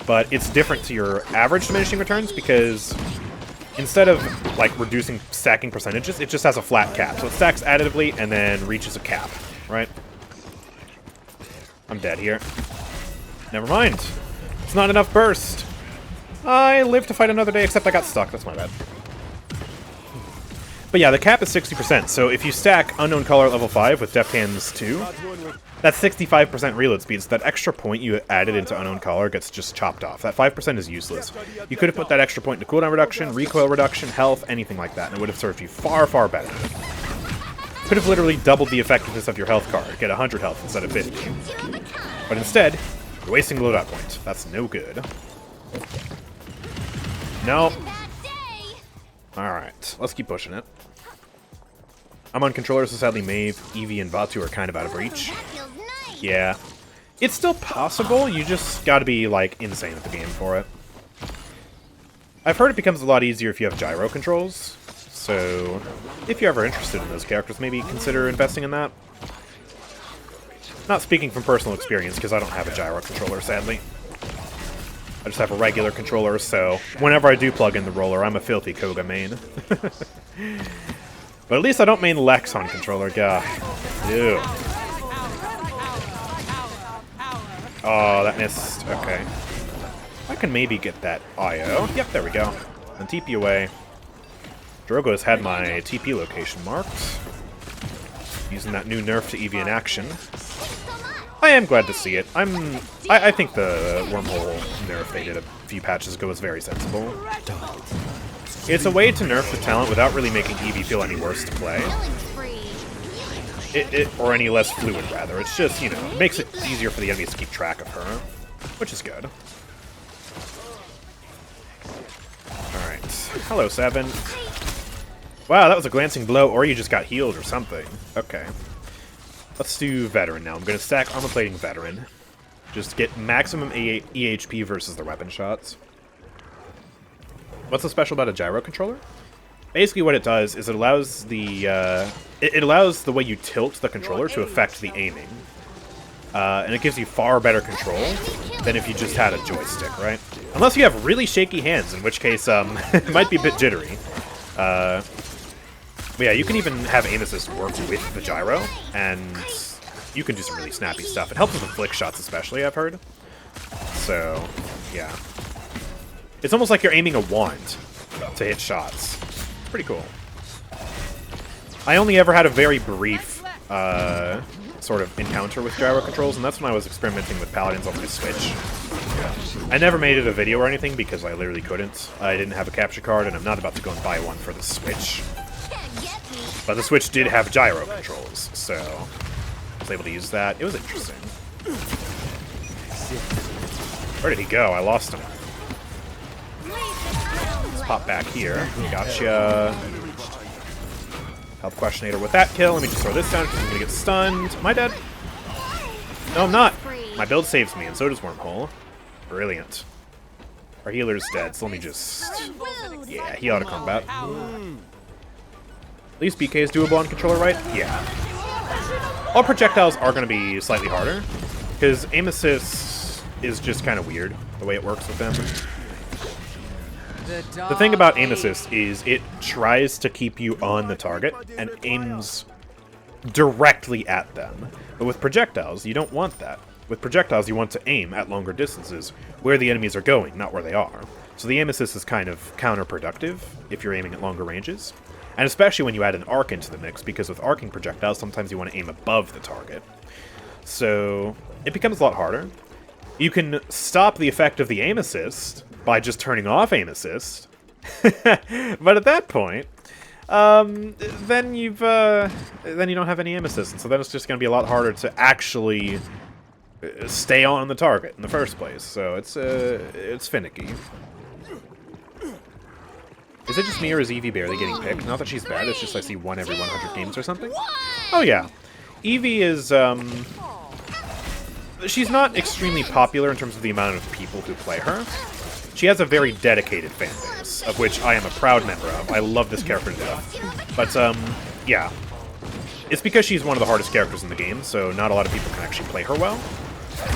But it's different to your average diminishing returns because instead of like reducing stacking percentages, it just has a flat cap. So it stacks additively and then reaches a cap, right? I'm dead here. Never mind. It's not enough burst. I live to fight another day, except I got stuck. That's my bad. But yeah, the cap is 60%, so if you stack Unknown Color at level 5 with Deft Hands 2, that's 65% reload speed, so that extra point you added into Unknown Color gets just chopped off. That 5% is useless. You could have put that extra point into cooldown reduction, recoil reduction, health, anything like that, and it would have served you far, far better. Could have literally doubled the effectiveness of your health card, get 100 health instead of 50. But instead, you're wasting loadout point. That's no good. No. Alright, let's keep pushing it. I'm on controller, so sadly Maeve, Evie, and Batu are kind of out of reach. Yeah. It's still possible, you just gotta be, like, insane at the game for it. I've heard it becomes a lot easier if you have gyro controls, so if you're ever interested in those characters, maybe consider investing in that. Not speaking from personal experience, because I don't have a gyro controller, sadly. I just have a regular controller, so whenever I do plug in the roller, I'm a filthy Koga main. But at least I don't main Lex on controller, gah. Ew. Oh, that missed. Okay. I can maybe get that IO. Yep, there we go. And TP away. Drogo's had my TP location marked. Using that new nerf to Evie in action. I am glad to see it. I think the wormhole nerf they did a few patches ago was very sensible. It's a way to nerf the talent without really making Evie feel any worse to play. Or any less fluid, rather. It's just, you know, it makes it easier for the enemies to keep track of her, which is good. Alright. Hello, Seven. Wow, that was a glancing blow, or you just got healed or something. Okay. Let's do Veteran now. I'm going to stack Armor Plating Veteran. Just get maximum EHP versus the weapon shots. What's so special about a gyro controller? Basically what it does is it allows the it allows the way you tilt the controller to affect the aiming. And it gives you far better control than if you just had a joystick, right? Unless you have really shaky hands, in which case it might be a bit jittery. But yeah, you can even have aim assist work with the gyro, and you can do some really snappy stuff. It helps with the flick shots especially, I've heard. So, yeah. It's almost like you're aiming a wand to hit shots. Pretty cool. I only ever had a very brief sort of encounter with gyro controls, and that's when I was experimenting with Paladins on my Switch. I never made it a video or anything because I literally couldn't. I didn't have a capture card, and I'm not about to go and buy one for the Switch. But the Switch did have gyro controls, so I was able to use that. It was interesting. Where did he go? I lost him. Let's pop back here. Gotcha. Health Questionator with that kill. Let me just throw this down because I'm going to get stunned. Am I dead? No, I'm not. My build saves me, and so does Wormhole. Brilliant. Our healer's dead, so let me just... Yeah, he ought to combat. At least BK is doable on controller, right? Yeah. All projectiles are going to be slightly harder, because aim assist is just kind of weird, the way it works with them. The thing about aim assist is it tries to keep you on the target and aims directly at them. But with projectiles, you don't want that. With projectiles, you want to aim at longer distances, where the enemies are going, not where they are. So the aim assist is kind of counterproductive if you're aiming at longer ranges. And especially when you add an arc into the mix, because with arcing projectiles, sometimes you want to aim above the target. So it becomes a lot harder. You can stop the effect of the aim assist by just turning off aim assist. But at that point, then you don't have any aim assist, and so then it's just going to be a lot harder to actually stay on the target in the first place. So it's finicky. Is it just me, or is Evie barely getting picked? Not that she's bad, it's just I see one every 100 games or something. Oh yeah. Evie is, she's not extremely popular in terms of the amount of people who play her. She has a very dedicated fan base, of which I am a proud member of. I love this character to death. But, yeah. It's because she's one of the hardest characters in the game, so not a lot of people can actually play her well.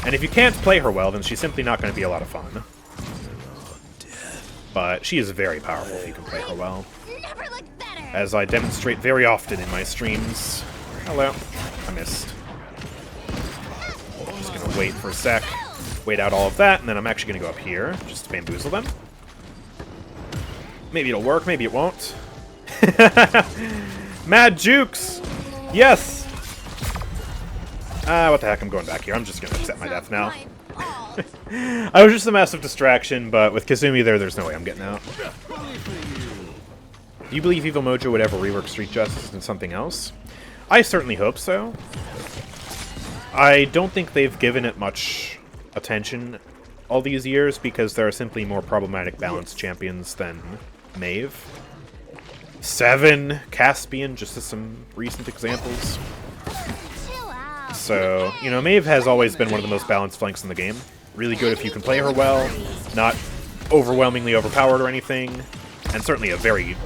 And if you can't play her well, then she's simply not going to be a lot of fun. But she is very powerful if you can play her well. As I demonstrate very often in my streams. Hello. I missed. Just gonna wait for a sec. Wait out all of that, and then I'm actually gonna go up here, just to bamboozle them. Maybe it'll work, maybe it won't. Mad Jukes! Yes! What the heck, I'm going back here. I'm just gonna accept my death now. I was just a massive distraction, but with Kasumi there's no way I'm getting out. Do you believe Evil Mojo would ever rework Street Justice into something else? I certainly hope so. I don't think they've given it much attention all these years because there are simply more problematic balanced champions than Maeve. 7, Caspian, just as some recent examples. So, you know, Maeve has always been one of the most balanced flanks in the game. Really good if you can play her well, not overwhelmingly overpowered or anything, and certainly a very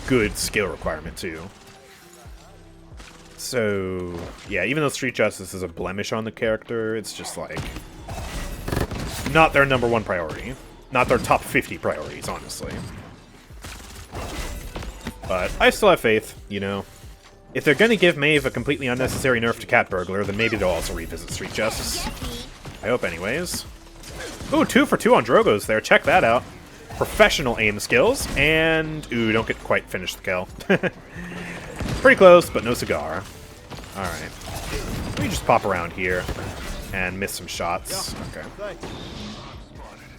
good skill requirement too. So, yeah, even though Street Justice is a blemish on the character, it's just like not their #1 priority. Not their top 50 priorities, honestly. But I still have faith, you know. If they're gonna give Maeve a completely unnecessary nerf to Cat Burglar, then maybe they'll also revisit Street Justice. I hope anyways. Ooh, 2 for 2 on Drogo's there. Check that out. Professional aim skills. And, ooh, don't get quite finished the kill. Pretty close, but no cigar. Alright. Let me just pop around here and miss some shots. Okay.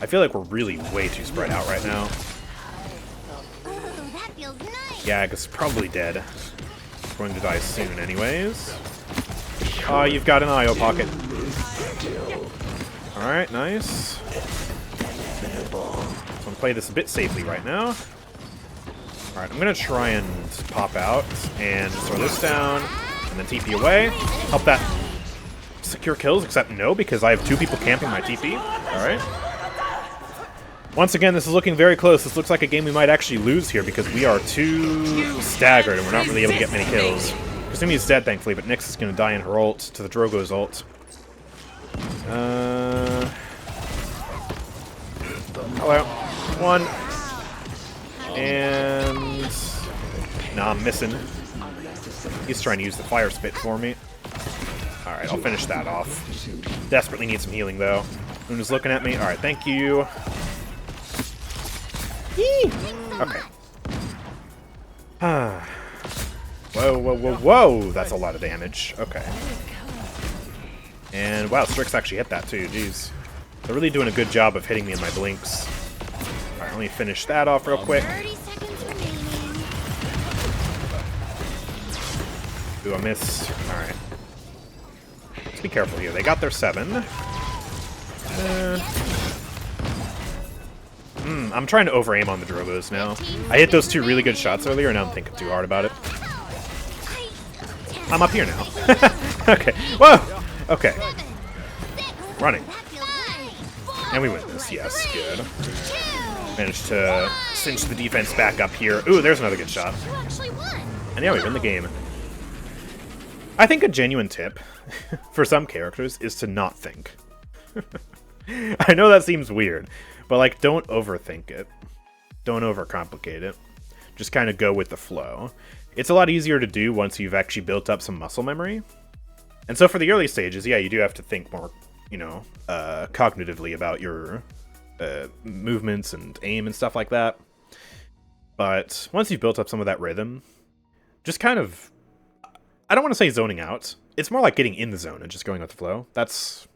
I feel like we're really way too spread out right now. Yeah, I guess probably dead. Going to die soon anyways. Oh, you've got an IO pocket. Alright, nice. So I'm going to play this a bit safely right now. Alright, I'm going to try and pop out and just throw this down and then TP away. Help that secure kills, except no, because I have 2 people camping my TP. Alright. Once again, this is looking very close. This looks like a game we might actually lose here because we are too staggered and we're not really able to get many kills. Kasumi's dead, thankfully, but Nyx is going to die in her ult to the Drogo's ult. Hello. 1. And... Nah, I'm missing. He's trying to use the fire spit for me. Alright, I'll finish that off. Desperately need some healing, though. Luna's looking at me. Alright, thank you. Okay. Whoa, whoa, whoa, whoa! That's a lot of damage. Okay. And wow, Strix actually hit that too. Jeez. They're really doing a good job of hitting me in my blinks. Alright, let me finish that off real quick. Ooh, I missed. Alright. Let's be careful here. They got their 7. I'm trying to over-aim on the Drogos now. I hit those 2 really good shots earlier, and now I'm thinking too hard about it. I'm up here now. Okay. Whoa! Okay. Running. And we win this. Yes, good. Managed to cinch the defense back up here. Ooh, there's another good shot. And yeah, we win the game. I think a genuine tip for some characters is to not think. I know that seems weird, but like, don't overthink it. Don't overcomplicate it. Just kind of go with the flow. It's a lot easier to do once you've actually built up some muscle memory. And so for the early stages, yeah, you do have to think more, you know, cognitively about your movements and aim and stuff like that. But once you've built up some of that rhythm, just kind of, I don't want to say zoning out. It's more like getting in the zone and just going with the flow. That's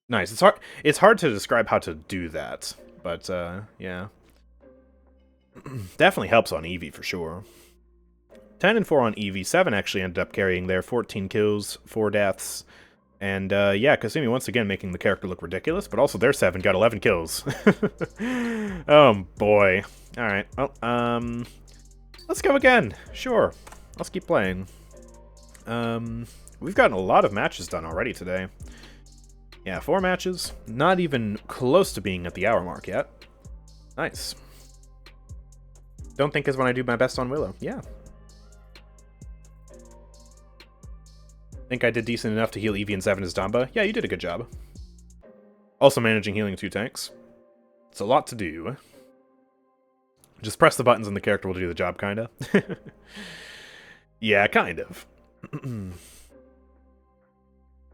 nice. It's hard to describe how to do that, but yeah. Definitely helps on Evie for sure. 10 and 4 on Evie. 7 actually ended up carrying there. 14 kills, 4 deaths. And yeah, Kasumi once again making the character look ridiculous, but also their 7 got 11 kills. Oh boy. Alright, well, let's go again. Sure. Let's keep playing. We've gotten a lot of matches done already today. Yeah, 4 matches. Not even close to being at the hour mark yet. Nice. Don't think is when I do my best on Willow. Yeah. Think I did decent enough to heal Evie and 7 as Damba? Yeah, you did a good job. Also managing healing 2 tanks. It's a lot to do. Just press the buttons and the character will do the job, kinda. Yeah, kind of.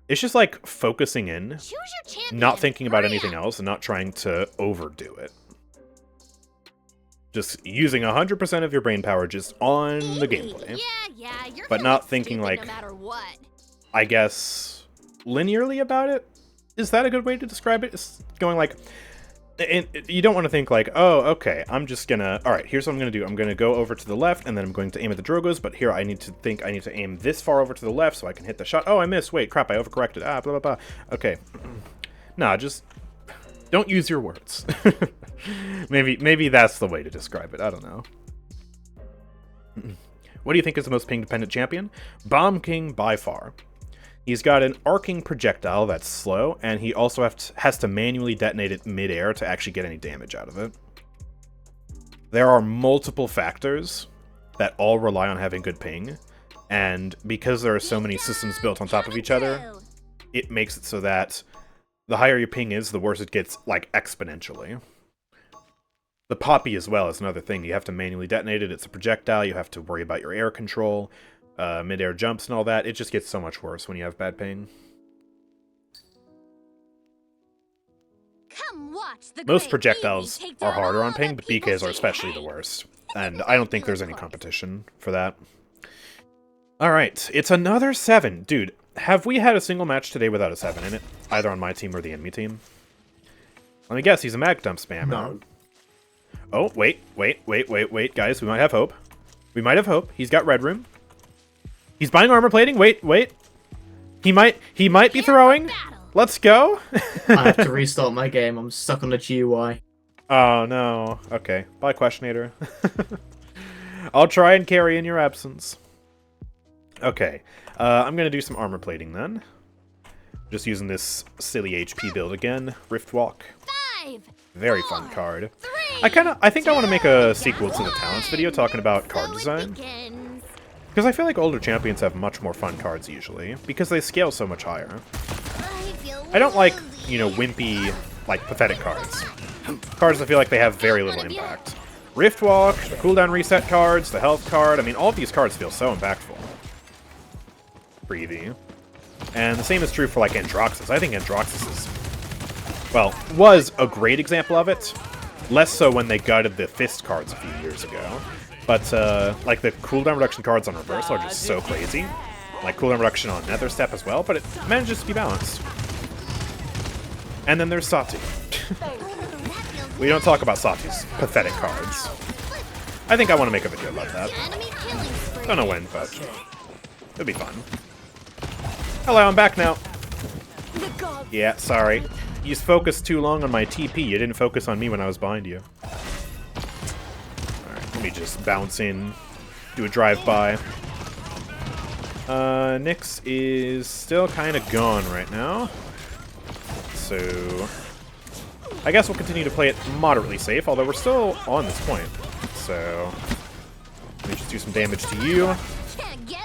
It's just like focusing in, not thinking about anything else, and not trying to overdo it. Just using 100% of your brain power just on the Evie. gameplay. Yeah, you're But gonna not look thinking, stupid like, no matter what. I guess, linearly about it? Is that a good way to describe it? It's going like... And you don't want to think like, oh, okay, I'm just gonna... Alright, here's what I'm gonna do. I'm gonna go over to the left, and then I'm going to aim at the Drogos, but here I need to aim this far over to the left so I can hit the shot. Oh, I missed. Wait, crap, I overcorrected. Ah, blah, blah, blah. Okay. Nah, just... Don't use your words. Maybe that's the way to describe it. I don't know. What do you think is the most ping-dependent champion? Bomb King by far. He's got an arcing projectile that's slow, and he also has to manually detonate it mid-air to actually get any damage out of it. There are multiple factors that all rely on having good ping, and because there are so many systems built on top of each other, it makes it so that the higher your ping is, the worse it gets, like, exponentially. The Poppy as well is another thing. You have to manually detonate it. It's a projectile. You have to worry about your air control. Mid-air jumps and all that. It just gets so much worse when you have bad ping. Come watch the Most great projectiles Evie take are down harder all on ping, the but people BKs are she especially the hates. worst. And I don't think there's any competition for that. Alright, it's another 7. Dude, have we had a single match today without a 7 in it? Either on my team or the enemy team? Let me guess, he's a mag dump spammer. No. Oh, wait, guys, we might have hope. We might have hope. He's got red room. He's buying armor plating. Wait. He might be throwing. Let's go. I have to restart my game. I'm stuck on the GUI. Oh, no. Okay. Bye, Questionator. I'll try and carry in your absence. Okay. I'm going to do some armor plating then. Just using this silly HP build again. Rift Walk. 5, Very 4, fun card. 3, I think I want to make a sequel to the talents video talking about card design. Because I feel like older champions have much more fun cards usually, because they scale so much higher. I don't like, you know, wimpy, like, pathetic cards. Cards that feel like they have very little impact. Rift Walk, the cooldown reset cards, the health card, I mean, all of these cards feel so impactful. For Evie. And the same is true for, like, Androxus. I think Androxus is, well, was a great example of it. Less so when they gutted the fist cards a few years ago. But, like, the cooldown reduction cards on reverse are just so crazy. Like, cooldown reduction on Nether Step as well, but it manages to be balanced. And then there's Sati. We don't talk about Sati's pathetic cards. I think I want to make a video about that. Don't know when, but it'll be fun. Hello, I'm back now. Yeah, sorry. You focused too long on my TP. You didn't focus on me when I was behind you. Alright, let me just bounce in, do a drive-by. Nyx is still kind of gone right now. So I guess we'll continue to play it moderately safe, although we're still on this point. So let me just do some damage to you.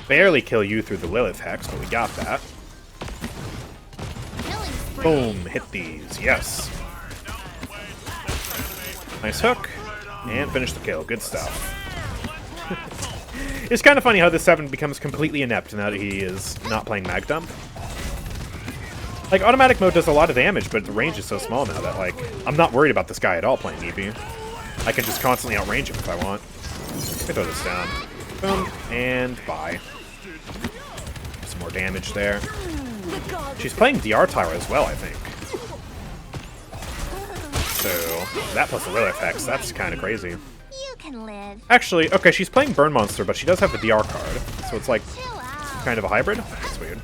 Barely kill you through the Lilith Hex, but we got that. Boom, hit these, yes. Nice hook, and finish the kill, good stuff. It's kind of funny how this 7 becomes completely inept now that he is not playing Mag Dump. Like, automatic mode does a lot of damage, but the range is so small now that, like, I'm not worried about this guy at all playing Evie. I can just constantly outrange him if I want. Let me throw this down. Boom, and bye. Some more damage there. She's playing DR Tower as well, I think. So, that plus the Lilith Hex, that's kind of crazy. You can live. Actually, okay, she's playing Burn Monster, but she does have the DR card, so it's like Chill out. kind of a hybrid. That's weird.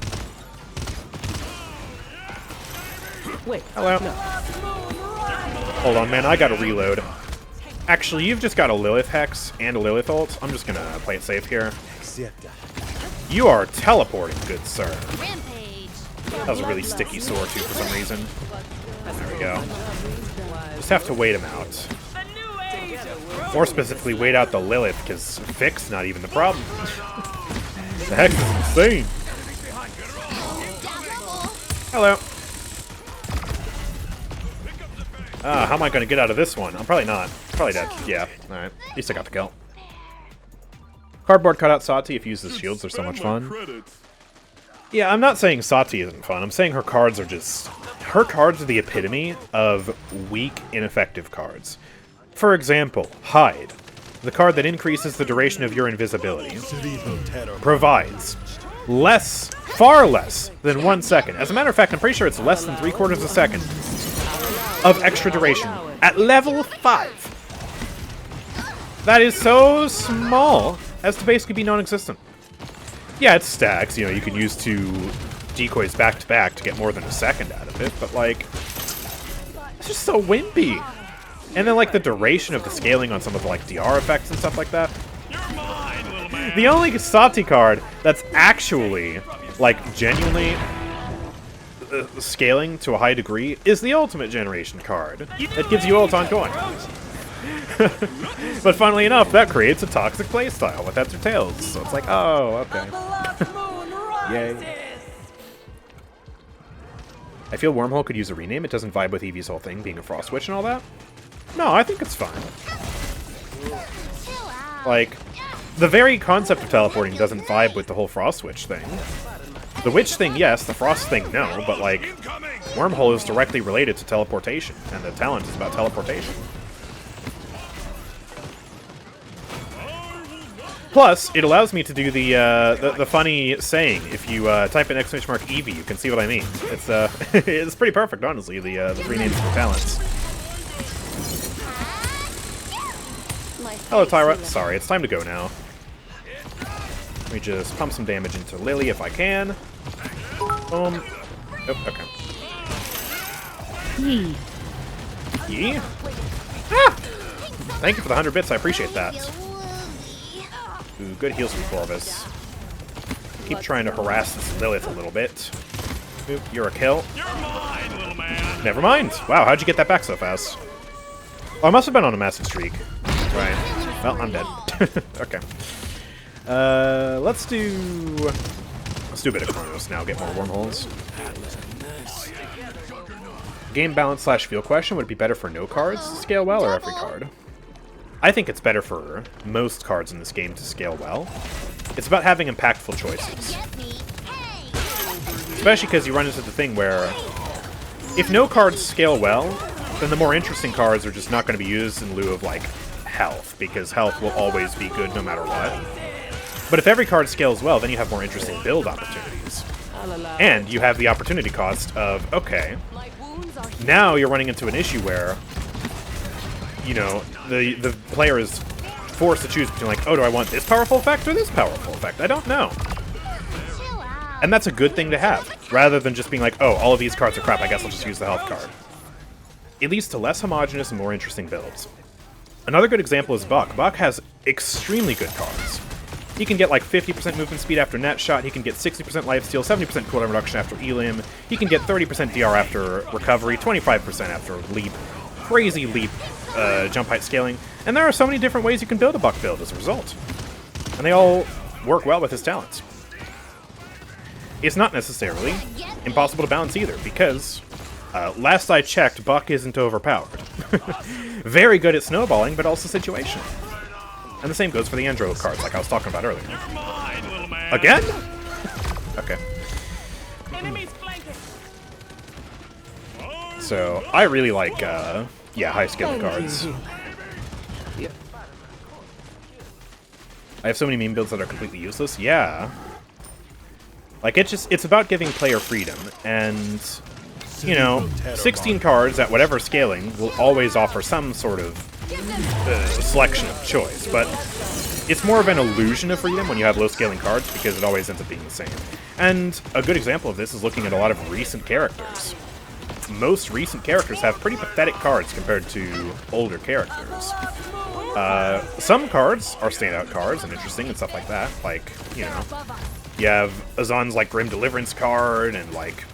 Wait. Hello. No. Hold on, man, I gotta reload. Actually, you've just got a Lilith Hex and a Lilith ult. I'm just gonna play it safe here. You are teleporting, good sir. Rampage. That was a really sticky sword, too, for some reason. There we go. Just have to wait him out. More specifically, wait out the Lilith, because Vic's not even the problem. The heck is insane. Hello. How am I going to get out of this one? I'm probably not. Probably dead. Yeah. Alright. At least I got the kill. Cardboard cutout Sati, if you use the shields, they're so much fun. Yeah, I'm not saying Sati isn't fun. I'm saying her cards are just... Her cards are the epitome of weak, ineffective cards. For example, Hide, the card that increases the duration of your invisibility, provides far less than 1 second. As a matter of fact, I'm pretty sure it's less than 3/4 of a second of extra duration at level 5. That is so small as to basically be non-existent. Yeah, it's stacks, you know, you can use 2 decoys back to back to get more than a second out of it, but like, it's just so wimpy. And then like the duration of the scaling on some of the like DR effects and stuff like that. The only Sati card that's actually like genuinely scaling to a high degree is the Ultimate Generation card. That gives you ult on coin. But funnily enough, that creates a toxic playstyle with heads or tails. So it's like, oh, okay. Yay. I feel Wormhole could use a rename. It doesn't vibe with Evie's whole thing, being a frost witch and all that. No, I think it's fine. Like, the very concept of teleporting doesn't vibe with the whole frost witch thing. The witch thing, yes. The frost thing, no. But, like, Wormhole is directly related to teleportation, and the talent is about teleportation. Plus, it allows me to do the funny saying. If you type in !mark Evie, you can see what I mean. It's it's pretty perfect, honestly. The 3 names for talents. Hello, Tyra. Sorry, it's time to go now. Let me just pump some damage into Lily if I can. Boom. Oh, okay. Yee. Ah! Thank you for the 100 bits. I appreciate that. Ooh, good heals from Corvus. Keep trying to harass this Lilith a little bit. Oop, you're a kill. You're mine, little man. Never mind. Wow, how'd you get that back so fast? Oh, I must have been on a massive streak. Right. Well, I'm dead. Okay. Let's do a bit of Chronos now, get more wormholes. Game balance / field question, would it be better for no cards to scale well or every card? I think it's better for most cards in this game to scale well. It's about having impactful choices. Especially because you run into the thing where if no cards scale well, then the more interesting cards are just not going to be used in lieu of, like, health, because health will always be good no matter what. But if every card scales well, then you have more interesting build opportunities. And you have the opportunity cost of, okay, now you're running into an issue where, you know, the player is forced to choose between, like, oh, do I want this powerful effect or this powerful effect? I don't know. And that's a good thing to have, rather than just being like, oh, all of these cards are crap, I guess I'll just use the health card. It leads to less homogeneous and more interesting builds. Another good example is Buck. Buck has extremely good cards. He can get like 50% movement speed after net shot, he can get 60% lifesteal, 70% cooldown reduction after elim, he can get 30% DR after recovery, 25% after leap, crazy leap jump height scaling, and there are so many different ways you can build a Buck build as a result. And they all work well with his talents. It's not necessarily impossible to balance either, because last I checked, Buck isn't overpowered. Very good at snowballing, but also situational. And the same goes for the Andro cards, like I was talking about earlier. You're mine, little man. Again? Okay. Enemies flanking. So, I really like, yeah, high-skill cards. I have so many meme builds that are completely useless. Yeah. Like, it's about giving player freedom, and, you know, 16 cards at whatever scaling will always offer some sort of selection of choice, but it's more of an illusion of freedom when you have low-scaling cards, because it always ends up being the same. And a good example of this is looking at a lot of recent characters. Most recent characters have pretty pathetic cards compared to older characters. Some cards are standout cards and interesting and stuff like that, like, you know, you have Azan's, like, Grim Deliverance card and, like,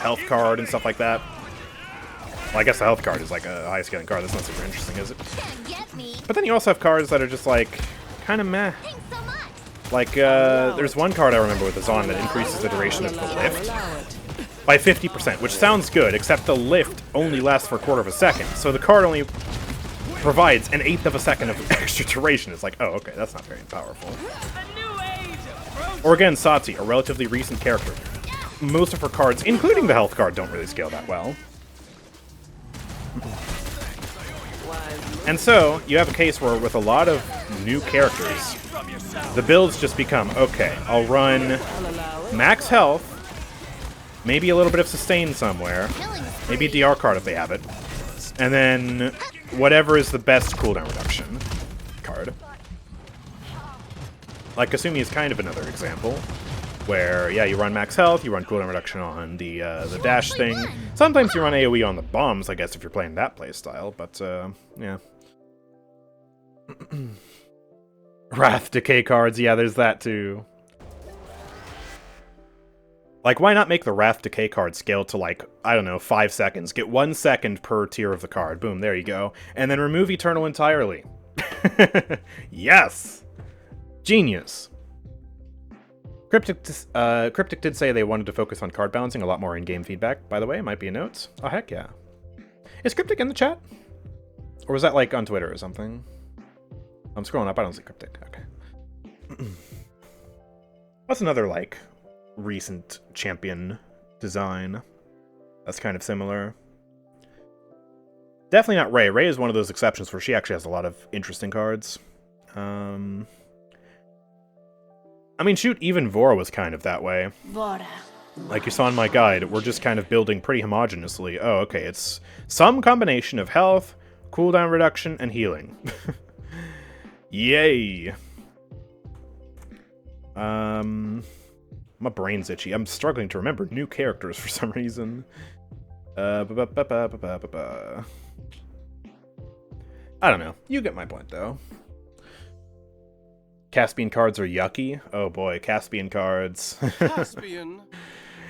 health card and stuff like that. Well, I guess the health card is, like, a high-scaling card. That's not super interesting, is it? But then you also have cards that are just, like, kind of meh. Like, there's one card I remember with Azan that increases the duration of the lift by 50%, which sounds good, except the lift only lasts for a quarter of a second. So the card only provides an eighth of a second of extra duration. It's like, oh, okay, that's not very powerful. Or again, Satsi, a relatively recent character. Most of her cards, including the health card, don't really scale that well. And so, you have a case where with a lot of new characters, the builds just become, okay, I'll run max health, maybe a little bit of sustain somewhere, maybe a DR card if they have it, and then whatever is the best cooldown reduction card. Like, Kasumi is kind of another example, where, yeah, you run max health, you run cooldown reduction on the dash thing. Sometimes you run AoE on the bombs, I guess, if you're playing that playstyle, but, yeah. Wrath Decay cards, yeah, there's that too. Like, why not make the Wrath Decay card scale to, like, I don't know, 5 seconds. Get 1 second per tier of the card. Boom, there you go. And then remove Eternal entirely. Yes! Genius. Cryptic did say they wanted to focus on card balancing, a lot more in-game feedback, by the way. Might be in notes. Oh, heck yeah. Is Cryptic in the chat? Or was that, like, on Twitter or something? I'm scrolling up, I don't see Cryptic. Okay. What's another, like, recent champion design that's kind of similar? Definitely not Ray. Ray is one of those exceptions where she actually has a lot of interesting cards. I mean, shoot, even Vora was kind of that way. Vora. Like you saw in my guide, we're just kind of building pretty homogeneously. Oh, okay, it's some combination of health, cooldown reduction, and healing. Yay! My brain's itchy. I'm struggling to remember new characters for some reason. I don't know. You get my point, though. Caspian cards are yucky. Oh boy, Caspian cards. Caspian.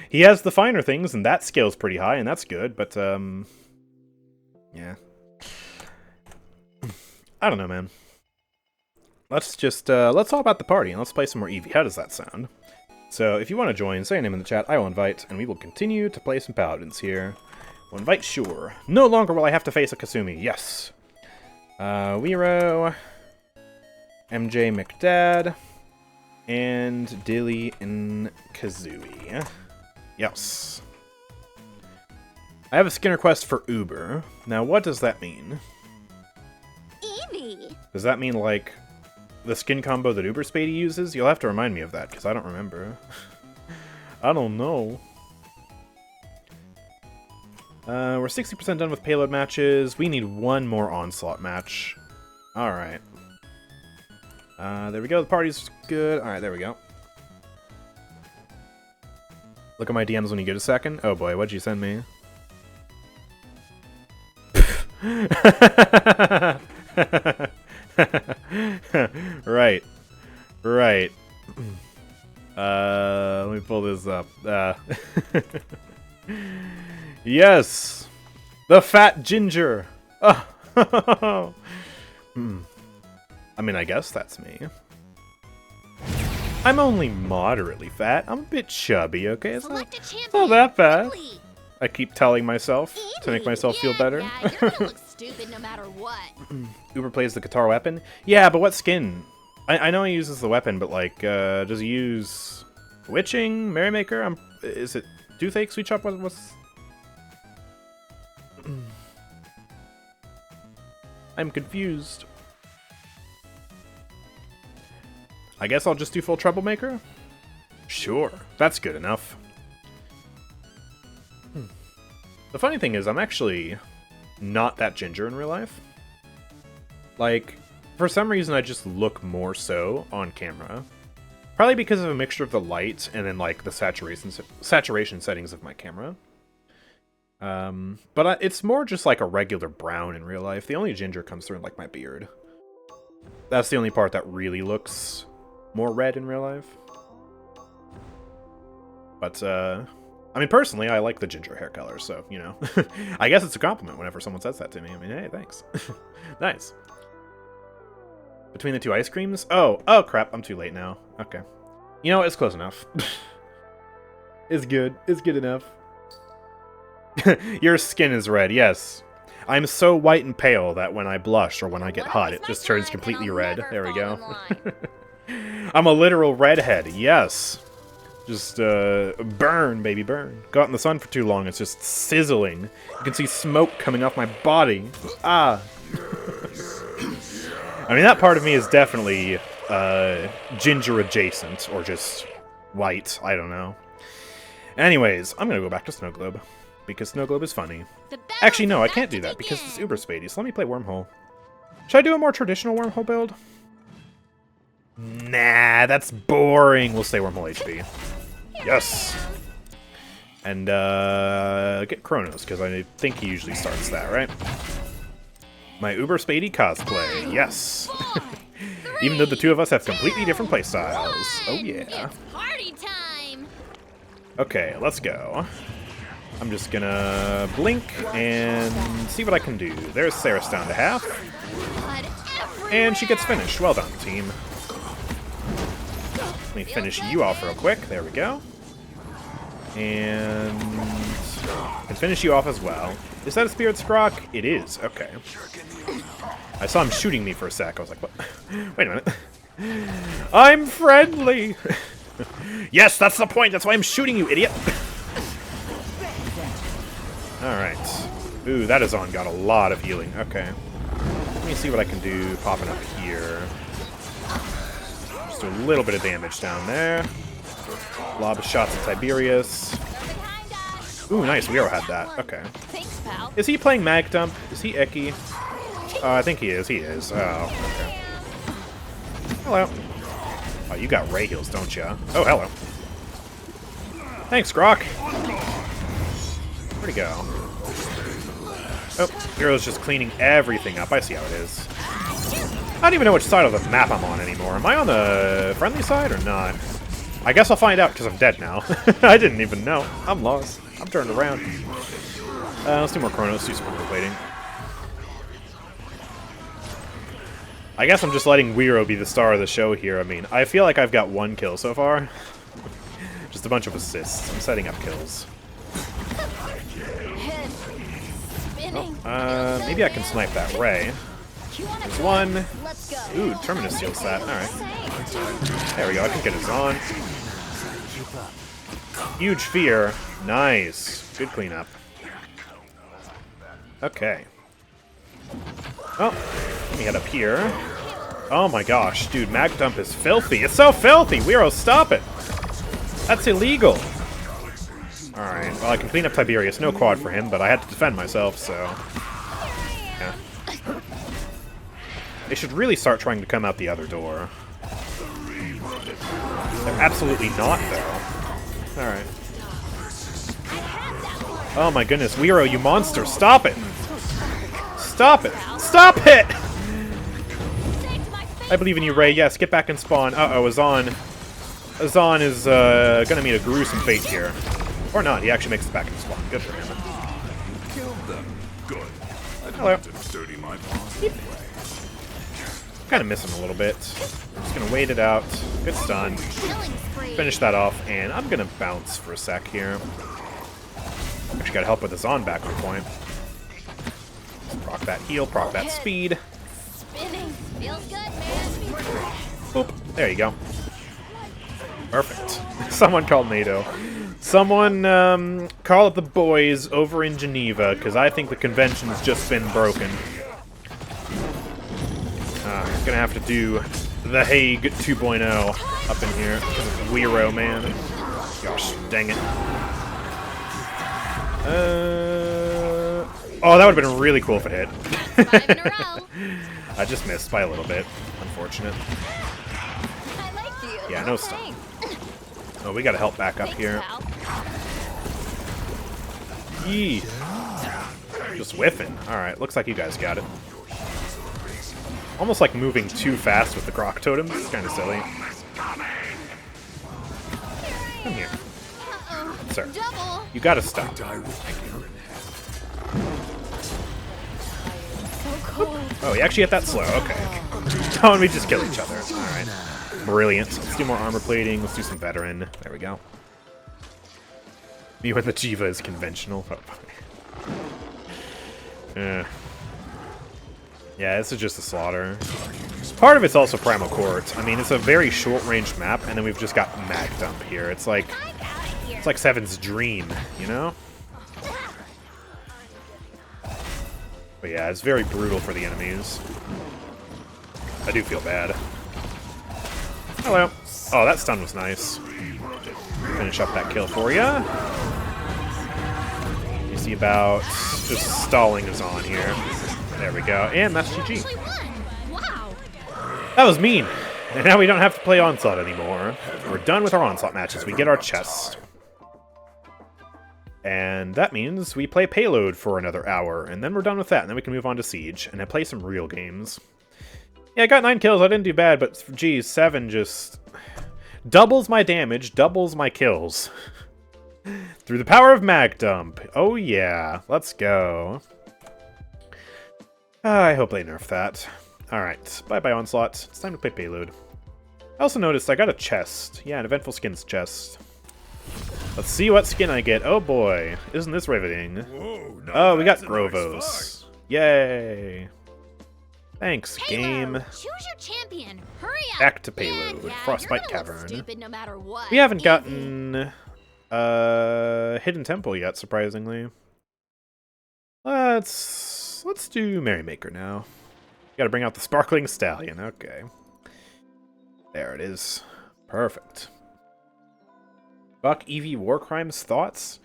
He has the finer things, and that scale's pretty high, and that's good, but, yeah. I don't know, man. Let's just, let's talk about the party, and let's play some more Evie. How does that sound? So, if you want to join, say a name in the chat, I will invite, and we will continue to play some Paladins here. We'll invite, sure. No longer will I have to face a Kasumi, yes. Weiro, MJ McDad, and Dilly and Kazooie. Yes. I have a skin request for Uber. Now, what does that mean? Evie. Does that mean, like, the skin combo that Uber Spady uses? You'll have to remind me of that, because I don't remember. I don't know. We're 60% done with Payload matches. We need one more Onslaught match. Alright. There we go. The party's good. Alright, there we go. Look at my DMs when you get a second. Oh boy, what'd you send me? Right. Right. Let me pull this up. Yes! The fat ginger! Oh. I mean, I guess that's me. I'm only moderately fat. I'm a bit chubby, okay? It's not that bad. Quickly. I keep telling myself to make myself feel better. Yeah, you're gonna look stupid no matter what. Uber plays the guitar weapon? Yeah, but what skin? I know he uses the weapon, but like, does he use Witching, Merrymaker? Is it Toothache, Sweet Shop? What's... I'm confused. I guess I'll just do full Troublemaker? Sure, that's good enough. The funny thing is, I'm actually not that ginger in real life. Like, for some reason I just look more so on camera. Probably because of a mixture of the light and then, like, the saturation settings of my camera. But it's more just like a regular brown in real life. The only ginger comes through in, like, my beard. That's the only part that really looks more red in real life. But, I mean, personally, I like the ginger hair color, so, you know. I guess it's a compliment whenever someone says that to me. I mean, hey, thanks. Nice. Between the two ice creams? Oh, crap, I'm too late now. Okay. You know what, it's close enough. It's good. It's good enough. Your skin is red, yes. I'm so white and pale that when I blush or when I get hot, it just turns completely red. There we go. I'm a literal redhead, yes. Just, burn, baby, burn. Go out in the sun for too long, it's just sizzling. You can see smoke coming off my body. Ah. I mean, that part of me is definitely ginger adjacent, or just white. I don't know. Anyways, I'm gonna go back to Snow Globe because Snow Globe is funny. Actually, no, I can't do that because it's Uber Spady. So let me play Wormhole. Should I do a more traditional Wormhole build? Nah, that's boring. We'll stay Wormhole HP. Yes. And get Kronos because I think he usually starts that, right? My Uber Spady cosplay. Yes. Even though the two of us have completely different playstyles. Oh yeah. Party time. Okay, let's go. I'm just gonna blink and see what I can do. There's Saris down to half. And she gets finished. Well done, team. Let me finish you off real quick. There we go. And I can finish you off as well. Is that a Spirit Scrock? It is. Okay. I saw him shooting me for a sec. I was like, what? Wait a minute. I'm friendly! Yes, that's the point! That's why I'm shooting you, idiot! Alright. Ooh, that is on. Got a lot of healing. Okay. Let me see what I can do popping up here. Just do a little bit of damage down there. Lob of shots at Tiberius. Ooh, nice. Vora had that. Okay. Thanks, pal. Is he playing Mag Dump? Is he icky? I think he is. He is. Oh, okay. Hello. Oh, you got Ray heals, don't you? Oh, hello. Thanks, Grok. Where'd he go? Oh, Hero's just cleaning everything up. I see how it is. I don't even know which side of the map I'm on anymore. Am I on the friendly side or not? I guess I'll find out because I'm dead now. I didn't even know. I'm lost. I'm turned around. Let's do more Chronos. Do some plating. I guess I'm just letting Weiro be the star of the show here. I mean, I feel like I've got 1 kill so far. Just a bunch of assists. I'm setting up kills. Oh, maybe I can snipe that Ray. There's one. Ooh, Terminus steals that. Alright. There we go. I can get his on. Huge fear. Nice. Good cleanup. Okay. Oh, let me head up here. Oh my gosh, dude, Mag Dump is filthy. It's so filthy! Weiro, stop it! That's illegal! Alright, well I can clean up Tiberius. No quad for him, but I had to defend myself, so... yeah. They should really start trying to come out the other door. They're absolutely not, though. Alright. Oh my goodness, Weiro, you monster, stop it! Stop it! Stop it! I believe in you, Ray. Yes, get back and spawn. Uh-oh, Azan. Azan is gonna meet a gruesome fate here. Or not, he actually makes it back and spawn. Good for him. Hello. Kind of miss him a little bit. I'm just gonna wait it out. Good stun. Finish that off, and I'm gonna bounce for a sec here. Actually gotta help with Azan back on point. Proc that heal, proc that speed. Spinning. Feels good, man. Boop. There you go. Perfect. Someone called NATO. Someone call it the boys over in Geneva, because I think the convention's just been broken. Gonna have to do the Hague 2.0 up in here because of Weiro, man. Gosh, dang it. Oh, that would have been really cool if it hit. 5 in a row. I just missed by a little bit. Unfortunate. I like you. Yeah, no stun. Oh, we gotta help back up here. Yee. Just whiffing. Alright, looks like you guys got it. Almost like moving too fast with the Grok Totem. It's kind of silly. Come here. Sir. You gotta stop. Oh, he actually hit that slow. Okay. Oh, and we just kill each other. Alright. Brilliant. Let's do more armor plating. Let's do some veteran. There we go. Me with the Jiva is conventional. Yeah, this is just a slaughter. Part of it's also Primal Court. I mean, it's a very short-range map, and then we've just got Mag Dump here. It's like Seven's dream, you know? But yeah, it's very brutal for the enemies. I do feel bad. Hello. Oh, that stun was nice. Finish up that kill for ya. You see about just stalling is on here. There we go. And that's GG. Actually won. Wow. That was mean. And now we don't have to play Onslaught anymore. We're done with our Onslaught matches. We get our chest. And that means we play Payload for another hour. And then we're done with that. And then we can move on to Siege. And then play some real games. Yeah, I got 9 kills. I didn't do bad. But, geez, 7 just doubles my damage, doubles my kills. Through the power of Mag Dump. Oh, yeah. Let's go. I hope they nerf that. Alright, bye-bye Onslaught. It's time to play Payload. I also noticed I got a chest. Yeah, an Eventful Skins chest. Let's see what skin I get. Oh boy, isn't this riveting? Whoa, now Oh, we got that's a nice Grovos. Yay. Thanks, game. Payload. Choose your champion. Hurry up. Back to Payload. Yeah, Frostbite you're gonna look Cavern. stupid no matter what. We haven't Easy. gotten Hidden Temple yet, surprisingly. Let's do Merrymaker now. Gotta bring out the Sparkling Stallion. Okay. There it is. Perfect. Buck Evie War Crimes thoughts?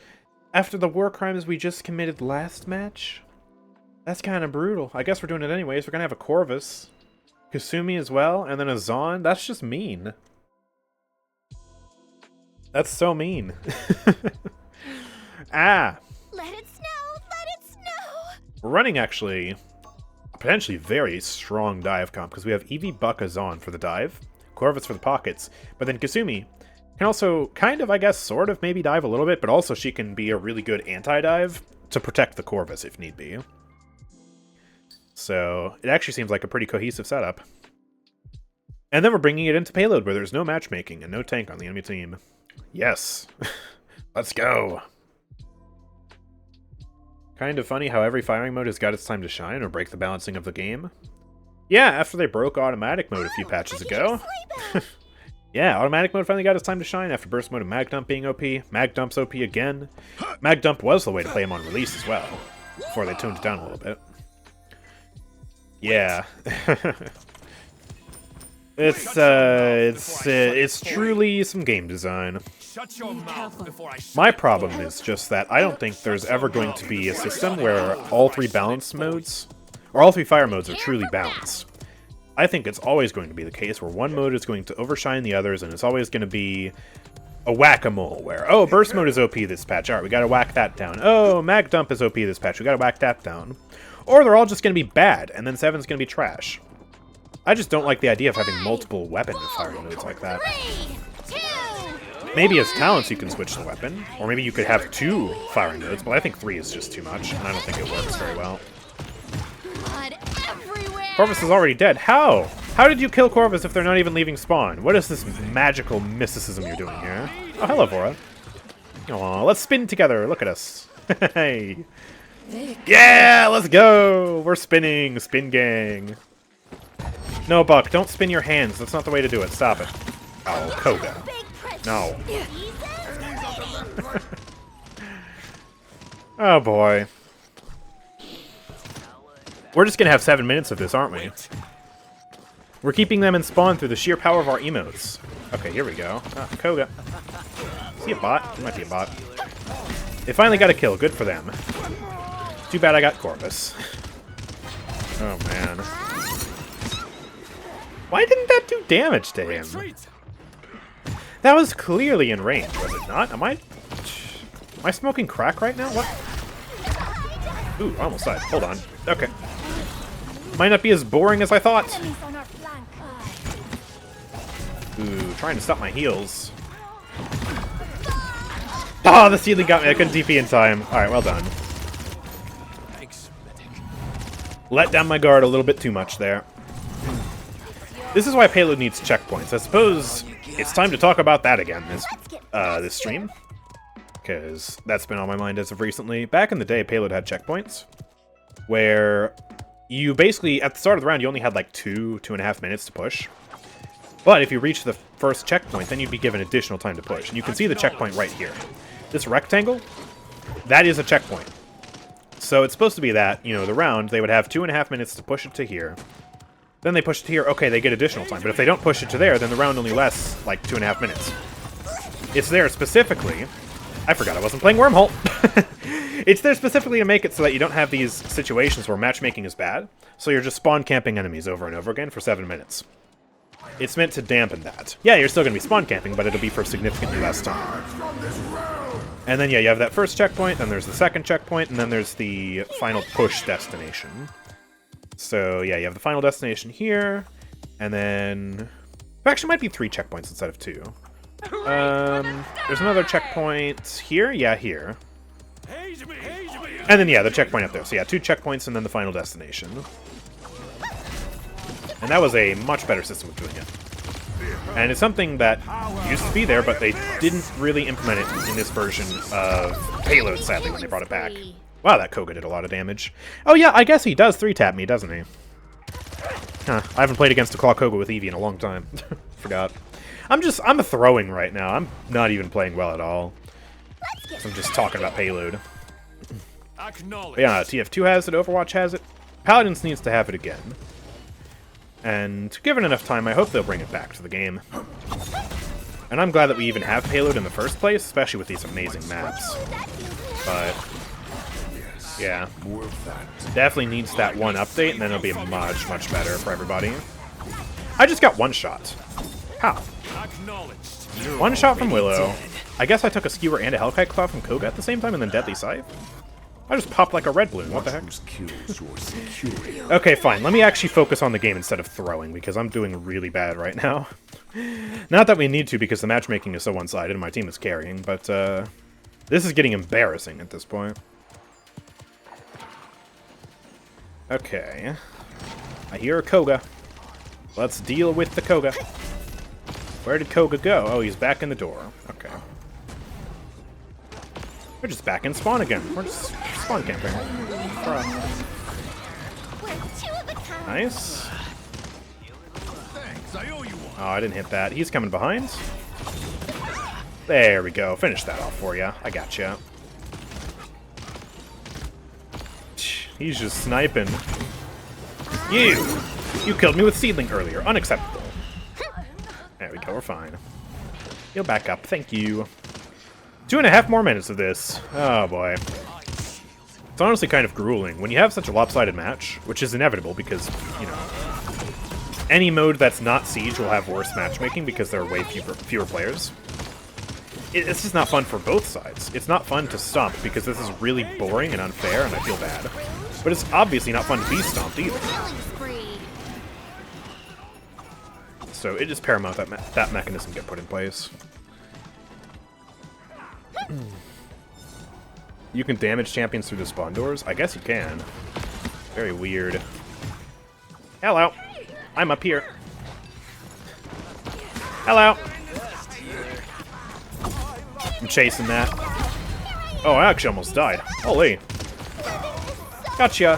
After the war crimes we just committed last match? That's kind of brutal. I guess we're doing it anyways. We're gonna have a Corvus. Kasumi as well, and then a Zon. That's just mean. That's so mean. Ah! Let it snow. Let it snow. We're running actually a potentially very strong dive comp because we have Evie, Buck, Zon for the dive, Corvus for the pockets, but then Kasumi can also kind of, I guess, sort of maybe dive a little bit, but also she can be a really good anti-dive to protect the Corvus if need be. So it actually seems like a pretty cohesive setup. And then we're bringing it into Payload where there's no matchmaking and no tank on the enemy team. Yes. Let's go. Kind of funny how every firing mode has got its time to shine or break the balancing of the game. Yeah, after they broke automatic mode a few patches ago. Yeah, automatic mode finally got its time to shine after burst mode and Mag Dump being OP. Mag Dump's OP again. Mag Dump was the way to play him on release as well, before they tuned it down a little bit. Yeah. It's truly some game design. Shut your mouth before I My problem is just that I don't think there's ever going to be a system where all 3 balance modes, or all 3 fire modes are truly balanced. I think it's always going to be the case where one mode is going to overshine the others, and it's always going to be a whack-a-mole where, oh, burst mode is OP this patch, alright, we gotta whack that down. Oh, Mag Dump is OP this patch, we gotta whack that down. Or they're all just going to be bad, and then 7's going to be trash. I just don't like the idea of having multiple weapon firing modes like that. 3, 2. Maybe as talents you can switch the weapon, or maybe you could have 2 firing modes, but I think 3 is just too much, and I don't think it works very well. Blood everywhere. Corvus is already dead. How? How did you kill Corvus if they're not even leaving spawn? What is this magical mysticism you're doing here? Oh, hello, Vora. Aw, let's spin together. Look at us. Hey. Yeah, let's go. We're spinning. Spin gang. No, Buck, don't spin your hands. That's not the way to do it. Stop it. Oh, Koga. No. Oh, boy. We're just gonna have 7 minutes of this, aren't we? We're keeping them in spawn through the sheer power of our emotes. Okay, here we go. Ah, Koga. Is he a bot? He might be a bot. They finally got a kill. Good for them. Too bad I got Corvus. Oh, man. Why didn't that do damage to him? That was clearly in range, was it not? Am I smoking crack right now? What? Ooh, I almost died. Hold on. Okay. Might not be as boring as I thought. Ooh, trying to stop my heals. Ah, the ceiling got me. I couldn't TP in time. Alright, well done. Let down my guard a little bit too much there. This is why Payload needs checkpoints. I suppose it's time to talk about that again this stream. Because that's been on my mind as of recently. Back in the day, Payload had checkpoints. Where you basically, at the start of the round, you only had like 2.5 minutes to push. But if you reach the first checkpoint, then you'd be given additional time to push. And you can see the checkpoint right here. This rectangle, that is a checkpoint. So it's supposed to be that, you know, the round, they would have 2.5 minutes to push it to here. Then they push it here. Okay, they get additional time. But if they don't push it to there, then the round only lasts like 2.5 minutes. It's there specifically. I forgot I wasn't playing Wormhole. It's there specifically to make it so that you don't have these situations where matchmaking is bad. So you're just spawn camping enemies over and over again for 7 minutes. It's meant to dampen that. Yeah, you're still going to be spawn camping, but it'll be for significantly less time. And then, yeah, you have that first checkpoint, then there's the second checkpoint, and then there's the final push destination. So, yeah, you have the final destination here, and then... There actually might be 3 checkpoints instead of 2. There's another checkpoint here? Yeah, here. And then, yeah, the checkpoint up there. So, yeah, 2 checkpoints and then the final destination. And that was a much better system of doing it. And it's something that used to be there, but they didn't really implement it in this version of Payload, sadly, when they brought it back. Wow, that Koga did a lot of damage. Oh, yeah, I guess he does 3-tap me, doesn't he? Huh, I haven't played against a Claw Koga with Evie in a long time. Forgot. I'm throwing right now. I'm not even playing well at all. So I'm just talking about Payload. But yeah, TF2 has it, Overwatch has it. Paladins needs to have it again. And given enough time, I hope they'll bring it back to the game. And I'm glad that we even have Payload in the first place, especially with these amazing maps. But, yeah. Definitely needs that one update, and then it'll be much, much better for everybody. I just got one shot. How? One shot from Willow. I guess I took a Skewer and a Hellkite Claw from Koga at the same time, and then Deadly Scythe. I just popped like a red balloon. What the heck? Okay, fine. Let me actually focus on the game instead of throwing, because I'm doing really bad right now. Not that we need to, because the matchmaking is so one-sided and my team is carrying, but this is getting embarrassing at this point. Okay. I hear a Koga. Let's deal with the Koga. Where did Koga go? Oh, he's back in the door. Okay. We're just back in spawn again. We're just spawn camping. Nice. Oh, I didn't hit that. He's coming behind. There we go. Finish that off for you. I gotcha. He's just sniping. You killed me with Seedling earlier. Unacceptable. There we go. We're fine. He'll back up. Thank you. 2.5 more minutes of this. Oh, boy. It's honestly kind of grueling. When you have such a lopsided match, which is inevitable because, you know, any mode that's not Siege will have worse matchmaking because there are way fewer players. It's just not fun for both sides. It's not fun to stomp because this is really boring and unfair and I feel bad. But it's obviously not fun to be stomped either. So it is paramount that that mechanism get put in place. You can damage champions through the spawn doors? I guess you can. Very weird. Hello. I'm up here. Hello. I'm chasing that. Oh, I actually almost died. Holy. Gotcha.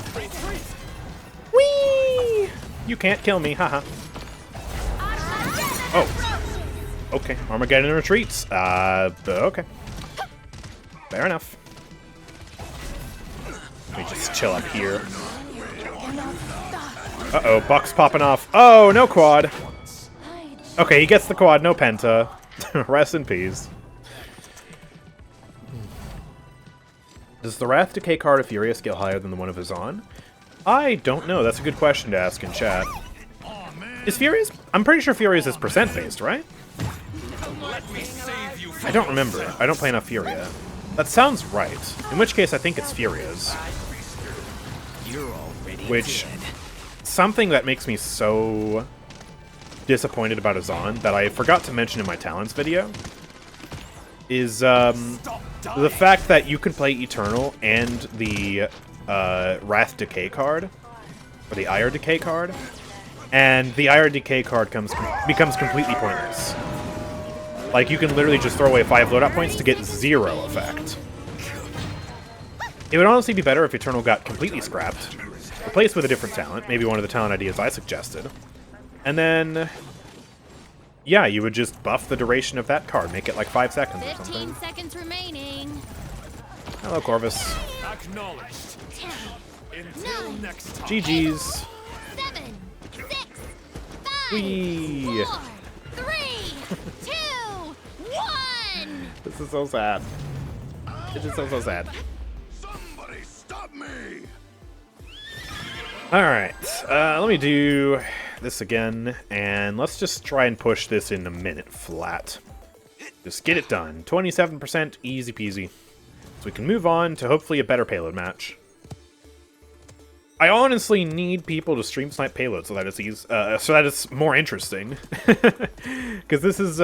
Whee! You can't kill me, haha. Oh. Okay, Armageddon retreats. Okay. Fair enough. Let me just chill up here. Uh-oh, Buck's popping off. Oh, no quad. Okay, he gets the quad, no penta. Rest in peace. Does the Wrath Decay card of Furia scale higher than the one of Azan? I don't know. That's a good question to ask in chat. Is Furia's? I'm pretty sure Furia's is percent-based, right? I don't remember it. I don't play enough Furia. That sounds right. In which case, I think it's Furia's. Which, something that makes me so disappointed about Azan that I forgot to mention in my talents video is the fact that you can play Eternal and the Wrath Decay card, or the Ire Decay card, and the Ire Decay card becomes completely pointless. Like, you can literally just throw away 5 loadout points to get 0 effect. It would honestly be better if Eternal got completely scrapped, replaced with a different talent, maybe one of the talent ideas I suggested, and then, yeah, you would just buff the duration of that card, make it like 5 seconds or something. 15 seconds remaining. Hello, Corvus. Acknowledged. 10, Until 9, next time. GG's. 7, 6, Whee! 4, 3, 2, 1. This is so sad. It's just so sad. Somebody stop me! Alright, let me do this again, and let's just try and push this in a minute flat. Just get it done. 27%, easy peasy. So we can move on to hopefully a better payload match. I honestly need people to stream snipe payload so that it's more interesting. Because this is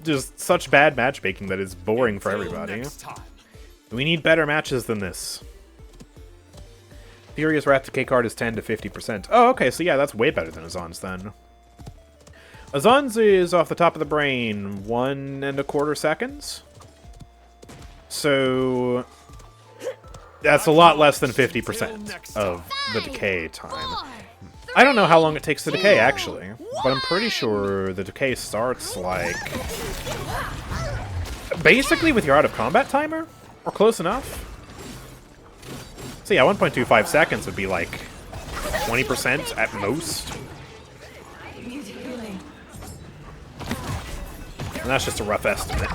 just such bad matchmaking that is boring for everybody. Next time. We need better matches than this. Furious Wrath Decay card is 10 to 50%. Oh, okay, so yeah, that's way better than Azan's then. Azan's is off the top of the brain 1¼ seconds. So that's a lot less than 50% of the decay time. I don't know how long it takes to decay, actually, but I'm pretty sure the decay starts, like, basically with your out-of-combat timer, or close enough. So yeah, 1.25 seconds would be, like, 20% at most. And that's just a rough estimate.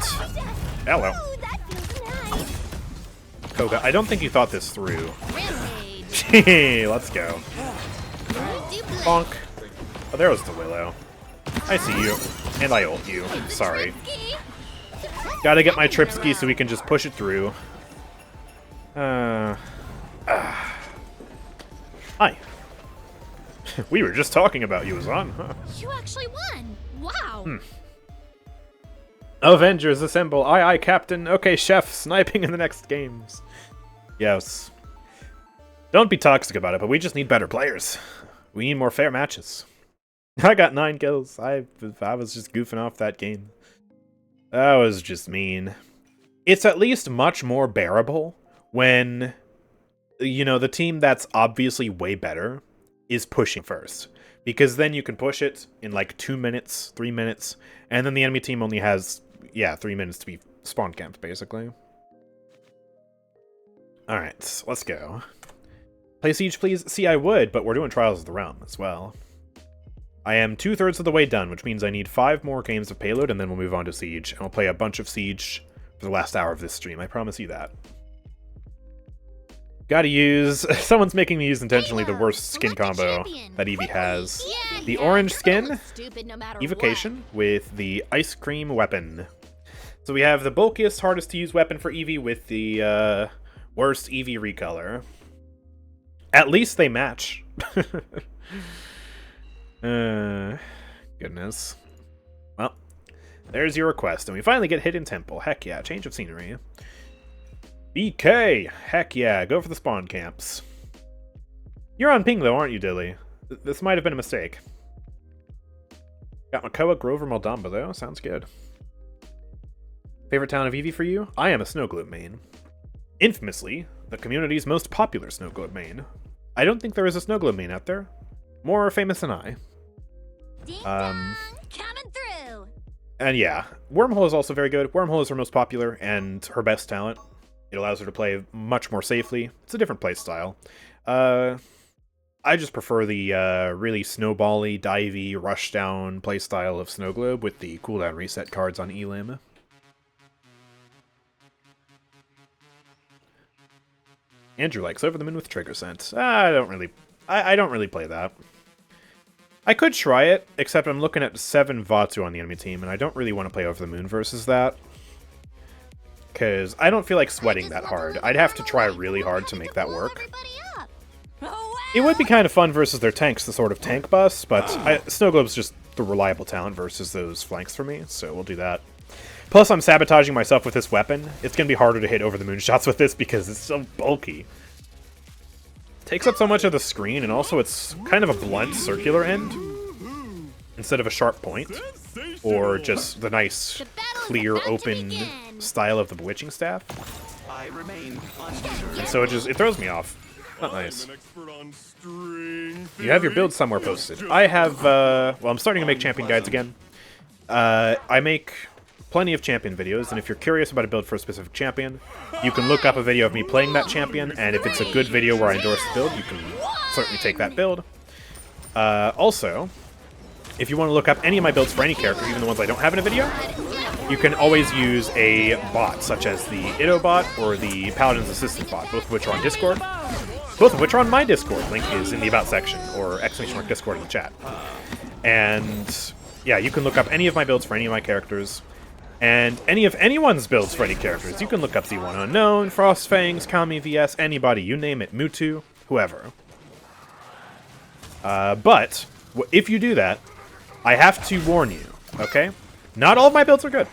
Hello. Ooh, that feels nice. Koga, I don't think you thought this through. Rampage. Let's go. Duplicate. Bonk. Oh, there was the Willow. I see you. And I ult you. Sorry. Ski. Gotta get my trip ski so we can just push it through. Hi. We were just talking about you, Azan. Huh. You actually won. Wow. Avengers assemble. Aye, aye, Captain. Okay, Chef. Sniping in the next games. Yes. Don't be toxic about it, but we just need better players. We need more fair matches. I got 9 kills. I was just goofing off that game. That was just mean. It's at least much more bearable when, you know, the team that's obviously way better is pushing first. Because then you can push it in like 2 minutes, 3 minutes, and then the enemy team only has, 3 minutes to be spawn camped, basically. Alright, let's go. Play Siege, please? See, I would, but we're doing Trials of the Realm as well. I am 2/3 of the way done, which means I need 5 more games of Payload, and then we'll move on to Siege. And we'll play a bunch of Siege for the last hour of this stream, I promise you that. Gotta use... Someone's making me use intentionally the worst skin combo that Evie has. The orange skin, Evocation, with the Ice Cream weapon. So we have the bulkiest, hardest to use weapon for Evie with the worst Evie recolor. At least they match. Goodness. Well, there's your request, and we finally get Hidden Temple. Heck yeah, change of scenery. BK! Heck yeah, go for the spawn camps. You're on ping though, aren't you, Dilly? This might have been a mistake. Got Makoa, Grover, Moldamba though, sounds good. Favorite town of Evie for you? I am a Snow Globe main. Infamously, the community's most popular Snow Globe main. I don't think there is a Snow Globe main out there. More famous than I. Ding dong, coming through. And yeah, Wormhole is also very good. Wormhole is her most popular and her best talent. It allows her to play much more safely. It's a different play style. I just prefer the really snowbally, divey, rushdown playstyle of Snow Globe with the cooldown reset cards on Elim. Andrew likes Over the Moon with Trigger Scent. I don't really play that. I could try it, except I'm looking at 7 Vatu on the enemy team, and I don't really want to play Over the Moon versus that. Because I don't feel like sweating that hard. I'd have to try really hard to make that work. It would be kind of fun versus their tanks, the sort of tank bus, but Snow Globe's just the reliable talent versus those flanks for me, so we'll do that. Plus, I'm sabotaging myself with this weapon. It's going to be harder to hit Over the Moon shots with this because it's so bulky. Takes up so much of the screen, and also it's kind of a blunt circular end instead of a sharp point, or just the nice, clear, open style of the Bewitching Staff. And so it throws me off. Not nice. You have your build somewhere posted. I have, well, I'm starting to make champion guides again. I make plenty of champion videos, and if you're curious about a build for a specific champion, you can look up a video of me playing that champion, and if it's a good video where I endorse the build, you can certainly take that build. Also, if you want to look up any of my builds for any character, even the ones I don't have in a video, you can always use a bot, such as the Itto bot or the Paladins Assistant bot, both of which are on Discord. Both of which are on my Discord. Link is in the About section, or ! Discord in the chat. And yeah, you can look up any of my builds for any of my characters. And any of anyone's builds for any characters. You can look up Z1 Unknown, Frostfangs, Kami VS, anybody, you name it, Mutu, whoever. But if you do that, I have to warn you, okay? Not all of my builds are good.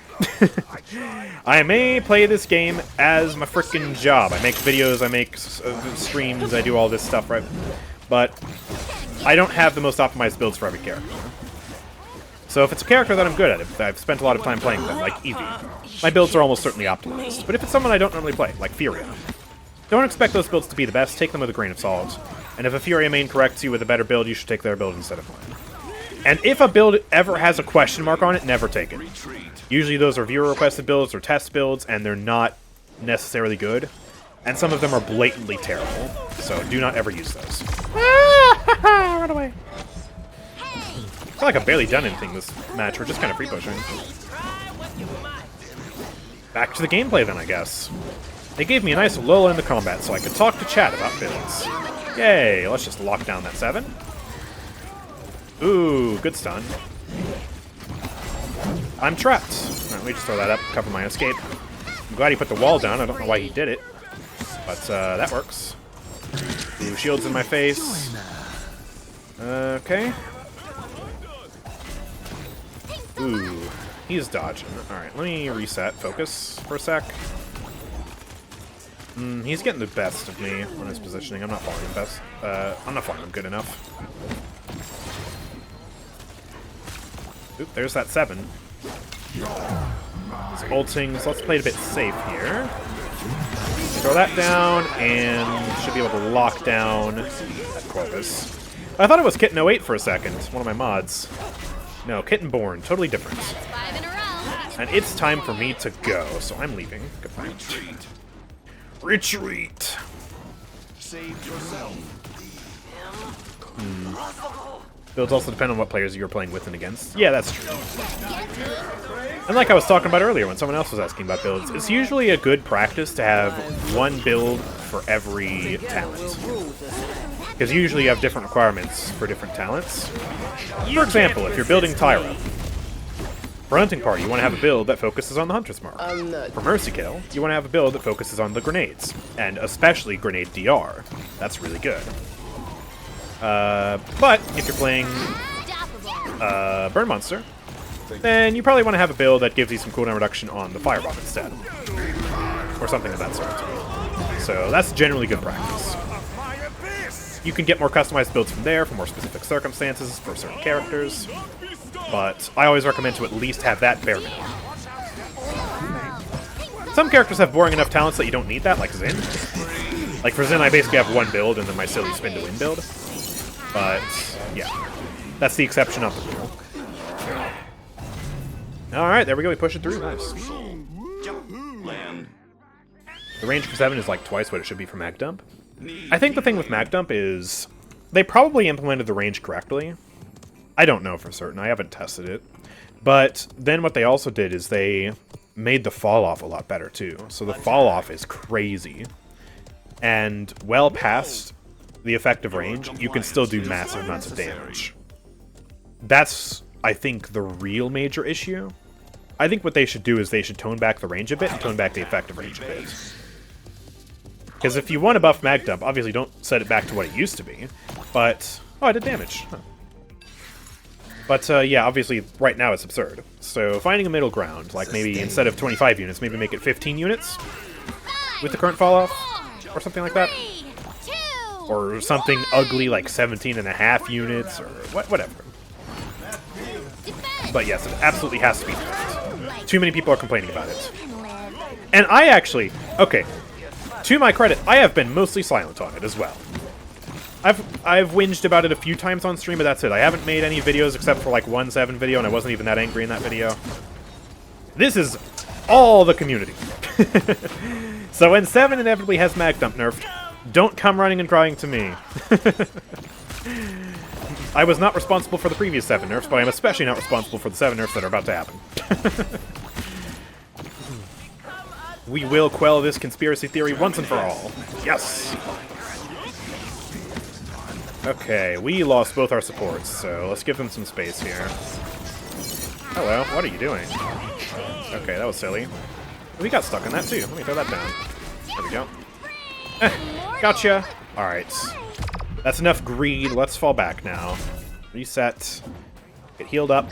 I may play this game as my frickin' job. I make videos, I make streams, I do all this stuff, right? But I don't have the most optimized builds for every character. So if it's a character that I'm good at, if I've spent a lot of time playing them, like Evie, my builds are almost certainly optimized. But if it's someone I don't normally play, like Furia, don't expect those builds to be the best, take them with a grain of salt. And if a Furia main corrects you with a better build, you should take their build instead of mine. And if a build ever has a question mark on it, never take it. Usually those are viewer-requested builds or test builds, and they're not necessarily good. And some of them are blatantly terrible, so do not ever use those. Run away. I feel like I've barely done anything this match. We're just kind of free-pushing. Back to the gameplay then, I guess. They gave me a nice lull in the combat so I could talk to chat about builds. Yay, let's just lock down that 7. Ooh, good stun. I'm trapped. Alright, let me just throw that up, cover my escape. I'm glad he put the wall down. I don't know why he did it. But that works. Ooh, shields in my face. Okay. Ooh, he's dodging. Alright, let me reset. Focus for a sec. He's getting the best of me on his positioning. I'm not following him best. I'm not following him good enough. Oop, there's that 7. He's ulting, so let's play it a bit safe here. Throw that down, and should be able to lock down that Corvus. I thought it was Kitten 08 for a second, one of my mods. No, Kitten Born, totally different. 5 in a row. And it's time for me to go, so I'm leaving. Goodbye. Retreat! Save yourself. Builds also depend on what players you're playing with and against. Yeah, that's true. And like I was talking about earlier when someone else was asking about builds, it's usually a good practice to have one build for every talent. Because usually you have different requirements for different talents. For example, if you're building Tyra, for Hunting Party, you want to have a build that focuses on the Hunter's Mark. For Mercy Kill, you want to have a build that focuses on the grenades, and especially Grenade DR. That's really good. But if you're playing Burn Monster, then you probably want to have a build that gives you some cooldown reduction on the Firebomb instead. Or something of that sort. So that's generally good practice. You can get more customized builds from there for more specific circumstances for certain characters. But I always recommend to at least have that bare minimum. Some characters have boring enough talents that you don't need that, like Xin. Like for Xin, I basically have one build and then my silly spin to win build. But, yeah. That's the exception, not the rule. Alright, there we go. We push it through. Nice. Land. The range for 7 is like twice what it should be for Mag Dump. I think the thing with Mag Dump is they probably implemented the range correctly. I don't know for certain. I haven't tested it. But then what they also did is they made the fall off a lot better too. So the fall off is crazy. And well past the effective range, you can still do massive amounts of damage. That's, I think, the real major issue. I think what they should do is they should tone back the range a bit and tone back the effective range a bit. Because if you want to buff Mag Dump, obviously don't set it back to what it used to be. But, oh, I did damage. Huh. But, yeah, obviously, right now it's absurd. So finding a middle ground, like maybe instead of 25 units, maybe make it 15 units with the current fall-off, or something like that. 3, 2, Or something ugly like 17.5 units, or whatever. But yes, it absolutely has to be fixed. Too many people are complaining about it. And I actually, okay, to my credit, I have been mostly silent on it as well. I've whinged about it a few times on stream, but that's it. I haven't made any videos except for like one 7 video, and I wasn't even that angry in that video. This is all the community. So when 7 inevitably has Mag Dump nerfed, don't come running and crying to me. I was not responsible for the previous 7 nerfs, but I'm especially not responsible for the 7 nerfs that are about to happen. We will quell this conspiracy theory once and for all. Yes! Okay, we lost both our supports, so let's give them some space here. Hello, what are you doing? Okay, that was silly. We got stuck in that too. Let me throw that down. There we go. Gotcha! Alright. That's enough greed. Let's fall back now. Reset. Get healed up.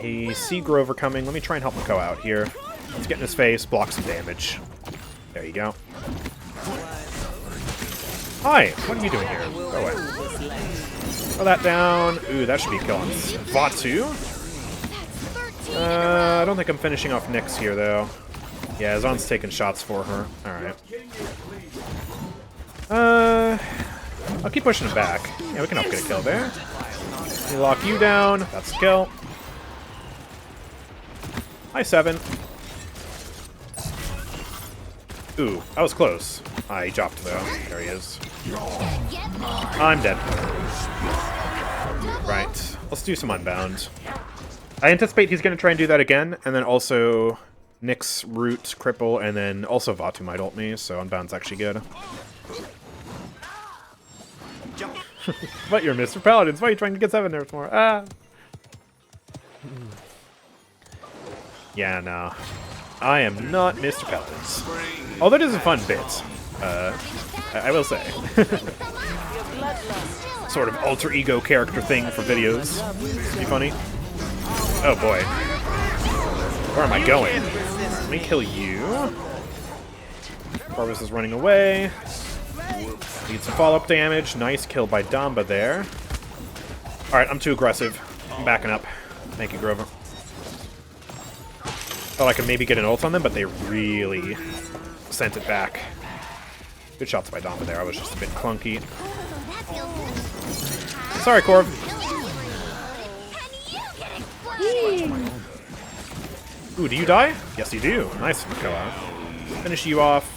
A Sea Grover coming. Let me try and help Mako out here. Let's get in his face, block some damage. There you go. Hi, what are you doing here? Go away. Throw that down. Ooh, that should be killing Vatu. I don't think I'm finishing off Nyx here, though. Yeah, Zon's taking shots for her. Alright. I'll keep pushing him back. Yeah, we can help get a kill there. Let me lock you down. That's a kill. Hi, 7. Ooh, that was close. He dropped, though. There he is. I'm dead. Right. Let's do some Unbound. I anticipate he's going to try and do that again, and then also Nyx, Root, Cripple, and then also Vatu might ult me, so Unbound's actually good. But you're Mr. Paladins. Why are you trying to get 7 nerfs more? Ah! Yeah, no. I am not Mr. Paladins. Although it is a fun bit. I will say. Sort of alter ego character thing for videos. Be funny. Oh boy. Where am I going? Let me kill you. Corvus is running away. Need some follow-up damage. Nice kill by Damba there. Alright, I'm too aggressive. I'm backing up. Thank you, Grover. Thought I could maybe get an ult on them, but they really sent it back. Good shots by Damba there. I was just a bit clunky. Sorry, Corv. Ooh, do you die? Yes, you do. Nice, Makoa. Finish you off.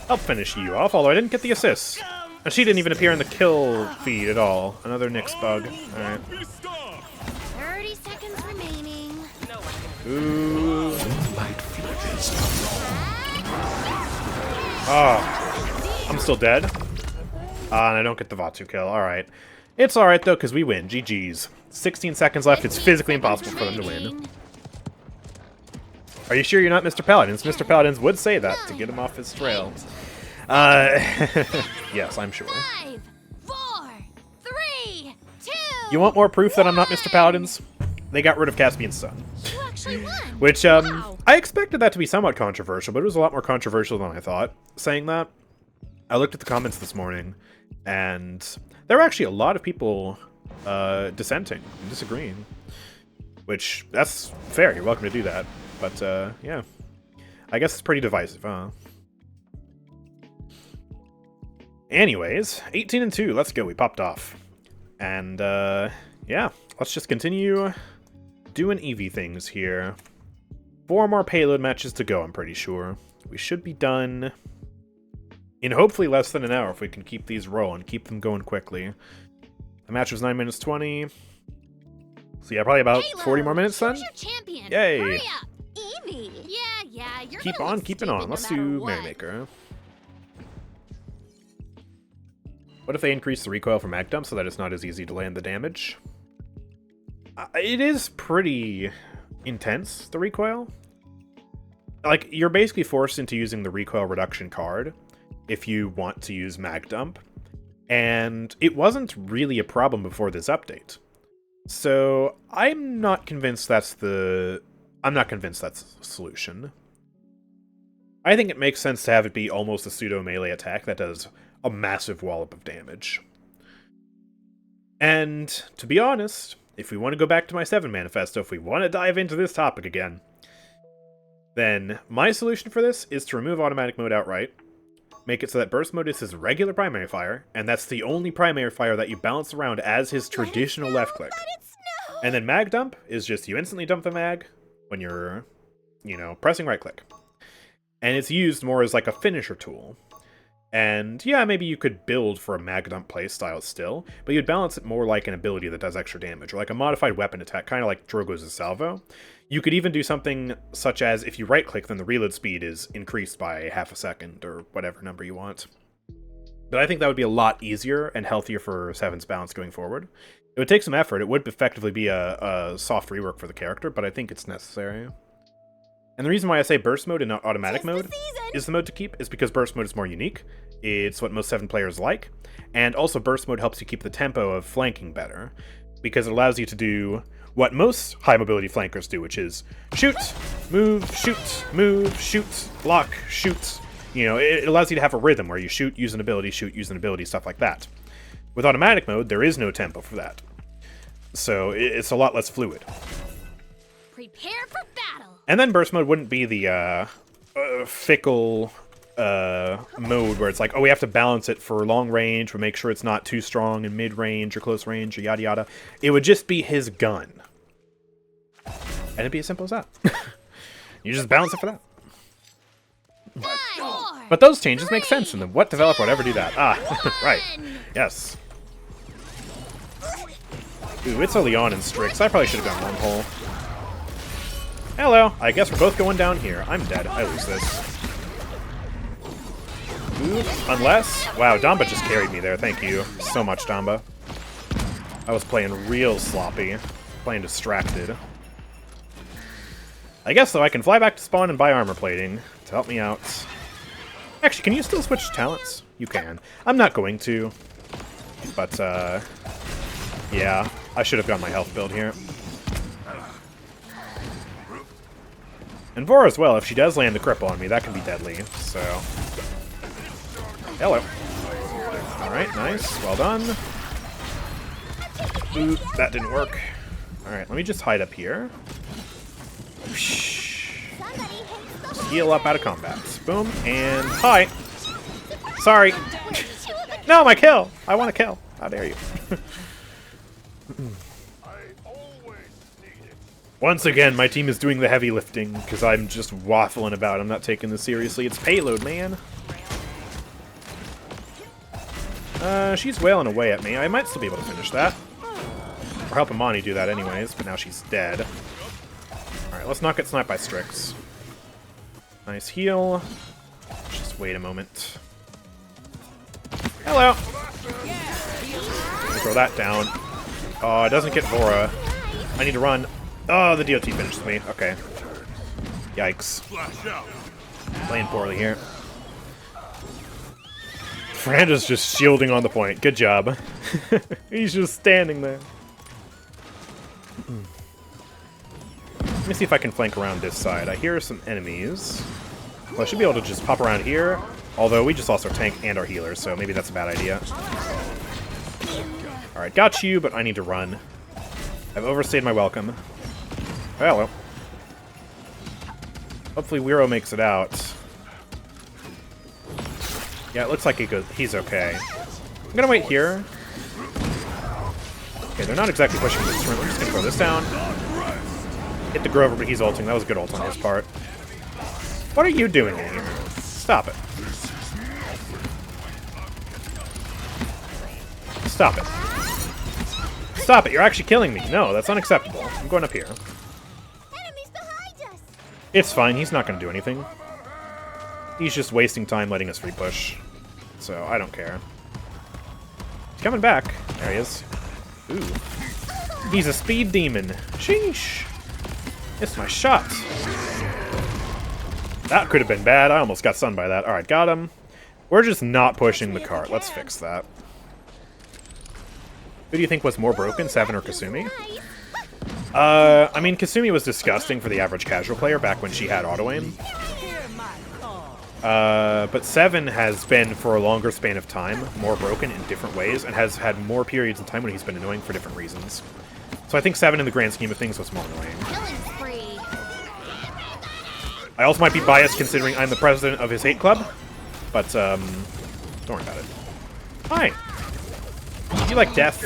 Help finish you off, although I didn't get the assist. And she didn't even appear in the kill feed at all. Another Nyx bug. Alright. 30 seconds remaining. Ooh. Ah. I'm still dead. And I don't get the Vatu kill. Alright. It's alright, though, because we win. GG's. 16 seconds left. It's physically impossible for them to win. Are you sure you're not Mr. Paladins? Mr. Paladins would say that to get him off his trail. Yes, I'm sure. 5, 4, 3, 2. You want more proof that I'm not Mr. Paladins? They got rid of Caspian's Sun. You actually won. Which, I expected that to be somewhat controversial, but it was a lot more controversial than I thought, saying that. I looked at the comments this morning, and there were actually a lot of people dissenting and disagreeing. Which, that's fair, you're welcome to do that. But, yeah. I guess it's pretty divisive, huh? Anyways, 18-2, let's go, we popped off. And, yeah, let's just continue doing Evie things here. 4 more Payload matches to go, I'm pretty sure. We should be done in hopefully less than an hour if we can keep these rolling, keep them going quickly. The match was 9 minutes 20. So yeah, probably about 40 more minutes then. Yay! Hurry up. Evie. Yeah, you're Keep on keeping on. Let's do Merrymaker. What if they increase the recoil for Mag Dump so that it's not as easy to land the damage? It is pretty intense, the recoil. Like, you're basically forced into using the recoil reduction card if you want to use Mag Dump. And it wasn't really a problem before this update. So, I'm not convinced that's the solution. I think it makes sense to have it be almost a pseudo-melee attack that does a massive wallop of damage. And, to be honest, if we want to go back to my 7 manifesto, if we want to dive into this topic again, then my solution for this is to remove automatic mode outright, make it so that burst mode is his regular primary fire, and that's the only primary fire that you bounce around as his traditional left click. And then mag dump is just you instantly dump the mag when you're, pressing right click. And it's used more as like a finisher tool. And yeah, maybe you could build for a mag dump playstyle still, but you'd balance it more like an ability that does extra damage, or like a modified weapon attack, kind of like Drogo's salvo. You could even do something such as, if you right-click, then the reload speed is increased by half a second, or whatever number you want. But I think that would be a lot easier and healthier for Seven's balance going forward. It would take some effort. It would effectively be a soft rework for the character, but I think it's necessary. And the reason why I say burst mode and not automatic mode is the mode to keep is because burst mode is more unique. It's what most 7 players like. And also burst mode helps you keep the tempo of flanking better, because it allows you to do what most high mobility flankers do, which is shoot, move, shoot, block, shoot. You know, it allows you to have a rhythm where you shoot, use an ability, stuff like that. With automatic mode, there is no tempo for that. So it's a lot less fluid. Prepare for battle. And then burst mode wouldn't be the fickle mode where it's like, oh, we have to balance it for long range, we make sure it's not too strong in mid range or close range or yada yada. It would just be his gun. And it'd be as simple as that. You just balance it for that. 5, But those changes make sense in them. What developer would ever do that? Ah, right. Yes. Ooh, it's early on in Strix. I probably should have gone wormhole. Hello. I guess we're both going down here. I'm dead. I lose this. Ooh, unless... Wow, Damba just carried me there. Thank you so much, Damba. I was playing real sloppy. Playing distracted. I guess, though, I can fly back to spawn and buy armor plating to help me out. Actually, can you still switch talents? You can. I'm not going to. But, yeah. I should have got my health build here. And Vora as well, if she does land the cripple on me, that can be deadly, so... Hello. Alright, nice. Well done. Ooh, that didn't work. Alright, let me just hide up here. Just heal up out of combat. Boom, and hi! Sorry! No, my kill! I want to kill! How dare you. Once again, my team is doing the heavy lifting, because I'm just waffling about. I'm not taking this seriously. It's Payload, man! She's wailing away at me. I might still be able to finish that. We're helping Monty do that anyways, but now she's dead. Alright, let's not get sniped by Strix. Nice heal. Just wait a moment. Hello! Throw that down. Oh, it doesn't get Vora. I need to run. Oh, the DOT finished me. Okay. Yikes. Playing poorly here. Franda's just shielding on the point. Good job. He's just standing there. Let me see if I can flank around this side. I hear some enemies. Well, I should be able to just pop around here. Although we just lost our tank and our healer, so maybe that's a bad idea. Alright, got you, but I need to run. I've overstayed my welcome. Hello. Hopefully Wiro makes it out. Yeah, it looks like he's okay. I'm gonna wait here. Okay, they're not exactly pushing this room. I'm just gonna throw this down. Hit the Grover, but he's ulting. That was a good ult on his part. What are you doing in here? Stop it. Stop it. Stop it, you're actually killing me. No, that's unacceptable. I'm going up here. Enemies behind us. It's fine, he's not going to do anything. He's just wasting time letting us free push. So, I don't care. He's coming back. There he is. Ooh. He's a speed demon. Sheesh. Missed my shot. That could have been bad. I almost got stunned by that. Alright, got him. We're just not pushing the cart. Let's fix that. Who do you think was more broken, Seven or Kasumi? I mean, Kasumi was disgusting for the average casual player back when she had auto-aim. But Seven has been, for a longer span of time, more broken in different ways, and has had more periods in time when he's been annoying for different reasons. So I think Seven, in the grand scheme of things, was more annoying. Killing spree. I also might be biased considering I'm the president of his hate club, but, don't worry about it. Hi! Do you like death?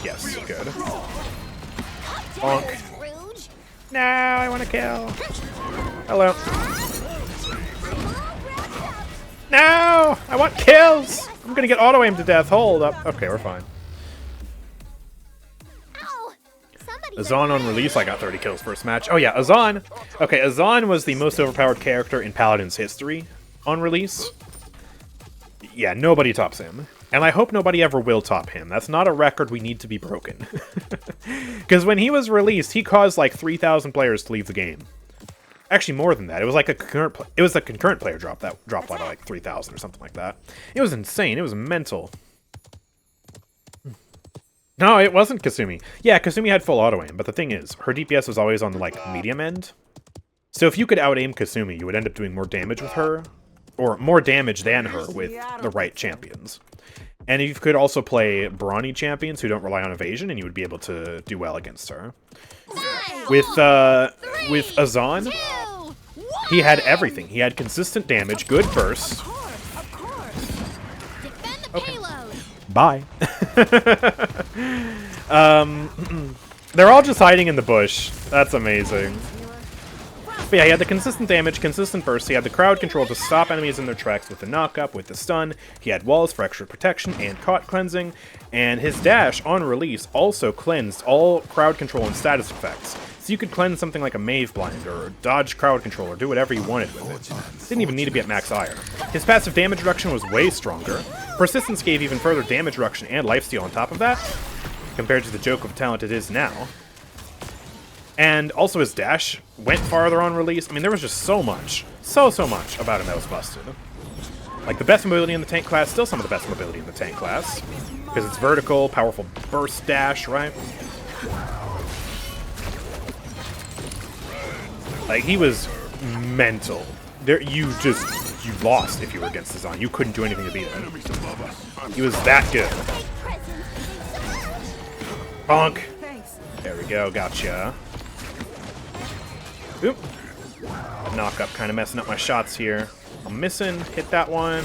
Yes, good. Bonk. No, I want to kill. Hello. No! I want kills! I'm gonna get auto-aimed to death. Hold up. Okay, we're fine. Ow! Somebody Azan on release, I got 30 kills first match. Oh yeah, Azan. Okay, Azan was the most overpowered character in Paladins history on release. Yeah, nobody tops him. And I hope nobody ever will top him. That's not a record we need to be broken. Because when he was released, he caused like 3,000 players to leave the game. Actually, more than that. It was like a concurrent player drop that dropped by like 3,000 or something like that. It was insane. It was mental. No, it wasn't Kasumi. Yeah, Kasumi had full auto-aim, but the thing is, her DPS was always on the, like, medium end. So if you could out-aim Kasumi, you would end up doing more damage with her, or more damage than her with the right champions. And you could also play brawny champions who don't rely on evasion, and you would be able to do well against her. With Azan, he had everything. He had consistent damage, good burst. defend the payload. Bye. They're all just hiding in the bush. That's amazing. But yeah, he had the consistent damage, consistent burst. He had the crowd control to stop enemies in their tracks with the knock-up, with the stun. He had walls for extra protection and caught cleansing. And his dash, on release, also cleansed all crowd control and status effects. So you could cleanse something like a Mave Blind, or dodge crowd control, or do whatever you wanted with it. Didn't even need to be at max ire. His passive damage reduction was way stronger. Persistence gave even further damage reduction and lifesteal on top of that, compared to the joke of talent it is now. And also his dash went farther on release. I mean, there was just so much much about him that was busted. Like, the best mobility in the tank class, still some of the best mobility in the tank class. Because it's vertical, powerful burst dash, right? Like, he was mental. You lost if you were against Azan. You couldn't do anything to beat him. He was that good. Bonk. There we go, gotcha. Oop. Knock up, kind of messing up my shots here. I'm missing. Hit that one.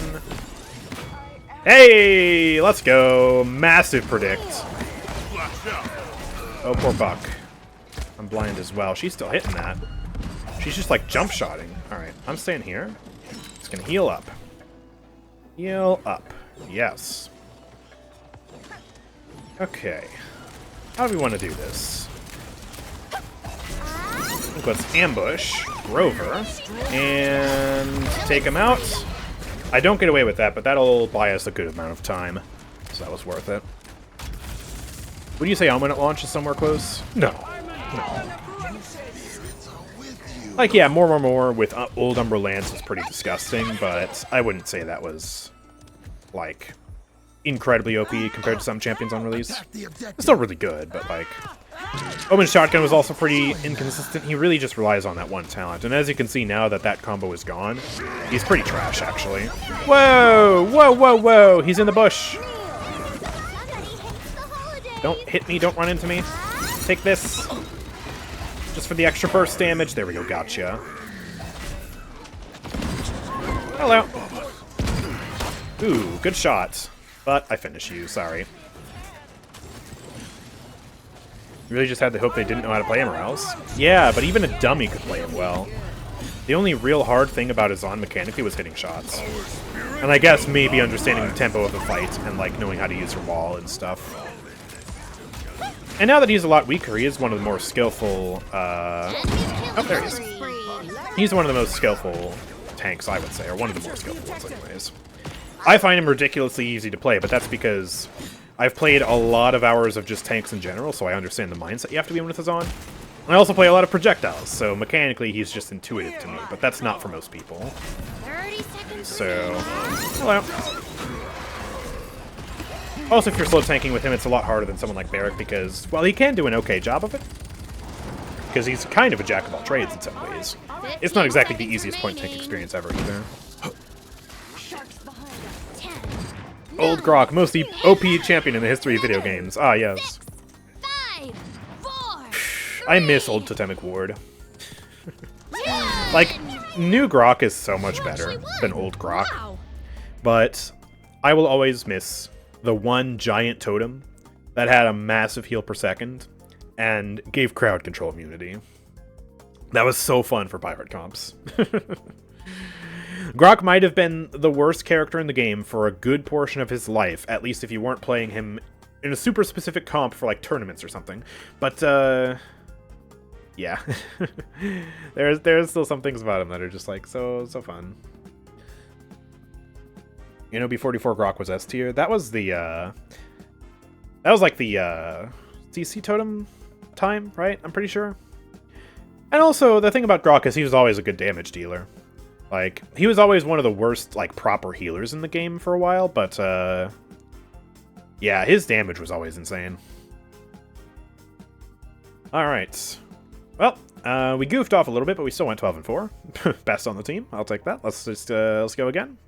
Hey, let's go. Massive predict. Oh, poor Buck. I'm blind as well. She's still hitting that. She's just like jump shotting. Alright, I'm staying here. Just gonna heal up. Heal up. Yes. Okay. How do we want to do this? I think let's ambush Grover and take him out. I don't get away with that, but that'll buy us a good amount of time. So that was worth it. Would you say Almond launch is somewhere close? No. No. Like, yeah, more with old Umbra Lance was pretty disgusting, but I wouldn't say that was, like, incredibly OP compared to some champions on release. It's still really good, but, like, Omen's shotgun was also pretty inconsistent. He really just relies on that one talent, and as you can see now that that combo is gone, he's pretty trash, actually. Whoa! Whoa, whoa, whoa! He's in the bush! Don't hit me, don't run into me. Take this. Just for the extra burst damage. There we go, gotcha. Hello. Ooh, good shot. But I finish you, sorry. Really just had to hope they didn't know how to play him or else. Yeah, but even a dummy could play him well. The only real hard thing about Azan mechanically was hitting shots. And I guess maybe understanding the tempo of the fight and like knowing how to use your wall and stuff. And now that he's a lot weaker, he is one of the more skillful, oh, there he is. He's one of the most skillful tanks, I would say, or one of the more skillful ones anyways. I find him ridiculously easy to play, but that's because I've played a lot of hours of just tanks in general, so I understand the mindset you have to be in with Azan. I also play a lot of projectiles, so mechanically he's just intuitive to me, but that's not for most people. 30 seconds. So, well. Also, if you're slow tanking with him, it's a lot harder than someone like Barrack because, well, he can do an okay job of it. Because he's kind of a jack of all trades in some ways. It's not exactly the easiest point tank experience ever either. Old Grok, most OP champion in the history of video games. Ah, yes. 5, 4, I miss old Totemic Ward. Like, new Grok is so much better than old Grok. But I will always miss the one giant totem that had a massive heal per second and gave crowd control immunity. That was so fun for pirate comps. Grok might have been the worst character in the game for a good portion of his life, at least if you weren't playing him in a super specific comp for, like, tournaments or something. But, yeah. there's still some things about him that are just, like, so fun. You know, B44 Grok was S tier. That was the, that was, like, the, CC totem time, right? I'm pretty sure. And also, the thing about Grok is he was always a good damage dealer. Like, he was always one of the worst, like, proper healers in the game for a while, but, yeah, his damage was always insane. Alright. Well, we goofed off a little bit, but we still went 12-4. Best on the team. I'll take that. Let's just, let's go again.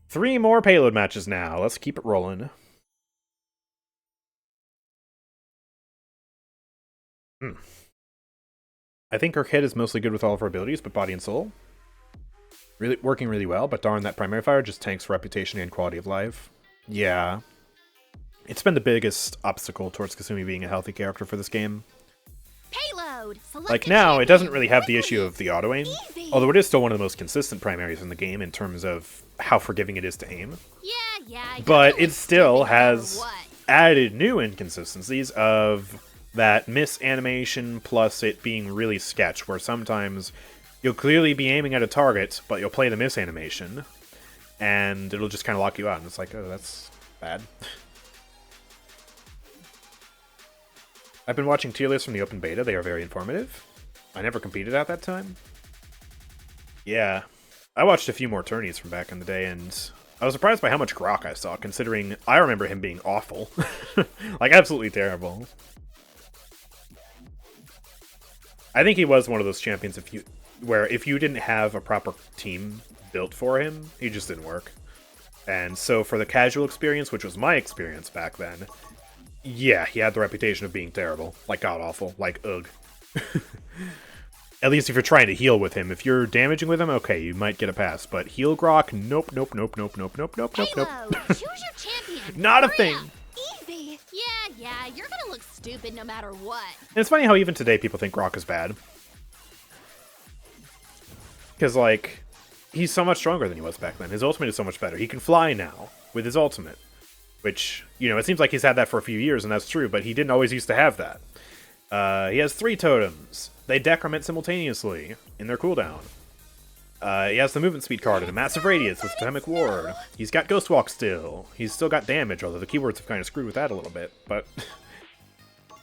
3 more payload matches now. Let's keep it rolling. I think her kit is mostly good with all of her abilities, but body and soul. Really working really well, but darn, that primary fire just tanks reputation and quality of life. Yeah. It's been the biggest obstacle towards Kasumi being a healthy character for this game. Payload. Like now, it doesn't really have the issue of the auto-aim, although it is still one of the most consistent primaries in the game in terms of how forgiving it is to aim. Yeah. But it still has added new inconsistencies of that miss animation plus it being really sketch, where sometimes you'll clearly be aiming at a target, but you'll play the miss animation, and it'll just kind of lock you out, and it's like, oh, that's bad. I've been watching tier lists from the open beta. They are very informative. I never competed at that time. Yeah. I watched a few more tourneys from back in the day, and I was surprised by how much Grok I saw, considering I remember him being awful. Like, absolutely terrible. I think he was one of those champions where if you didn't have a proper team built for him, he just didn't work. And so for the casual experience, which was my experience back then, yeah, he had the reputation of being terrible. Like, god-awful. Like, ugh. At least if you're trying to heal with him. If you're damaging with him, okay, you might get a pass. But heal Grok, nope. Choose your champion. Not a thing. Evie. Yeah, you're gonna look stupid no matter what. And it's funny how even today people think Grok is bad. Because, like, he's so much stronger than he was back then. His ultimate is so much better. He can fly now with his ultimate. Which, you know, it seems like he's had that for a few years, and that's true, but he didn't always used to have that. He has 3 totems. They decrement simultaneously in their cooldown. He has the movement speed card and a massive radius with Totemic Ward. He's got Ghost Walk still. He's still got damage, although the keywords have kind of screwed with that a little bit. But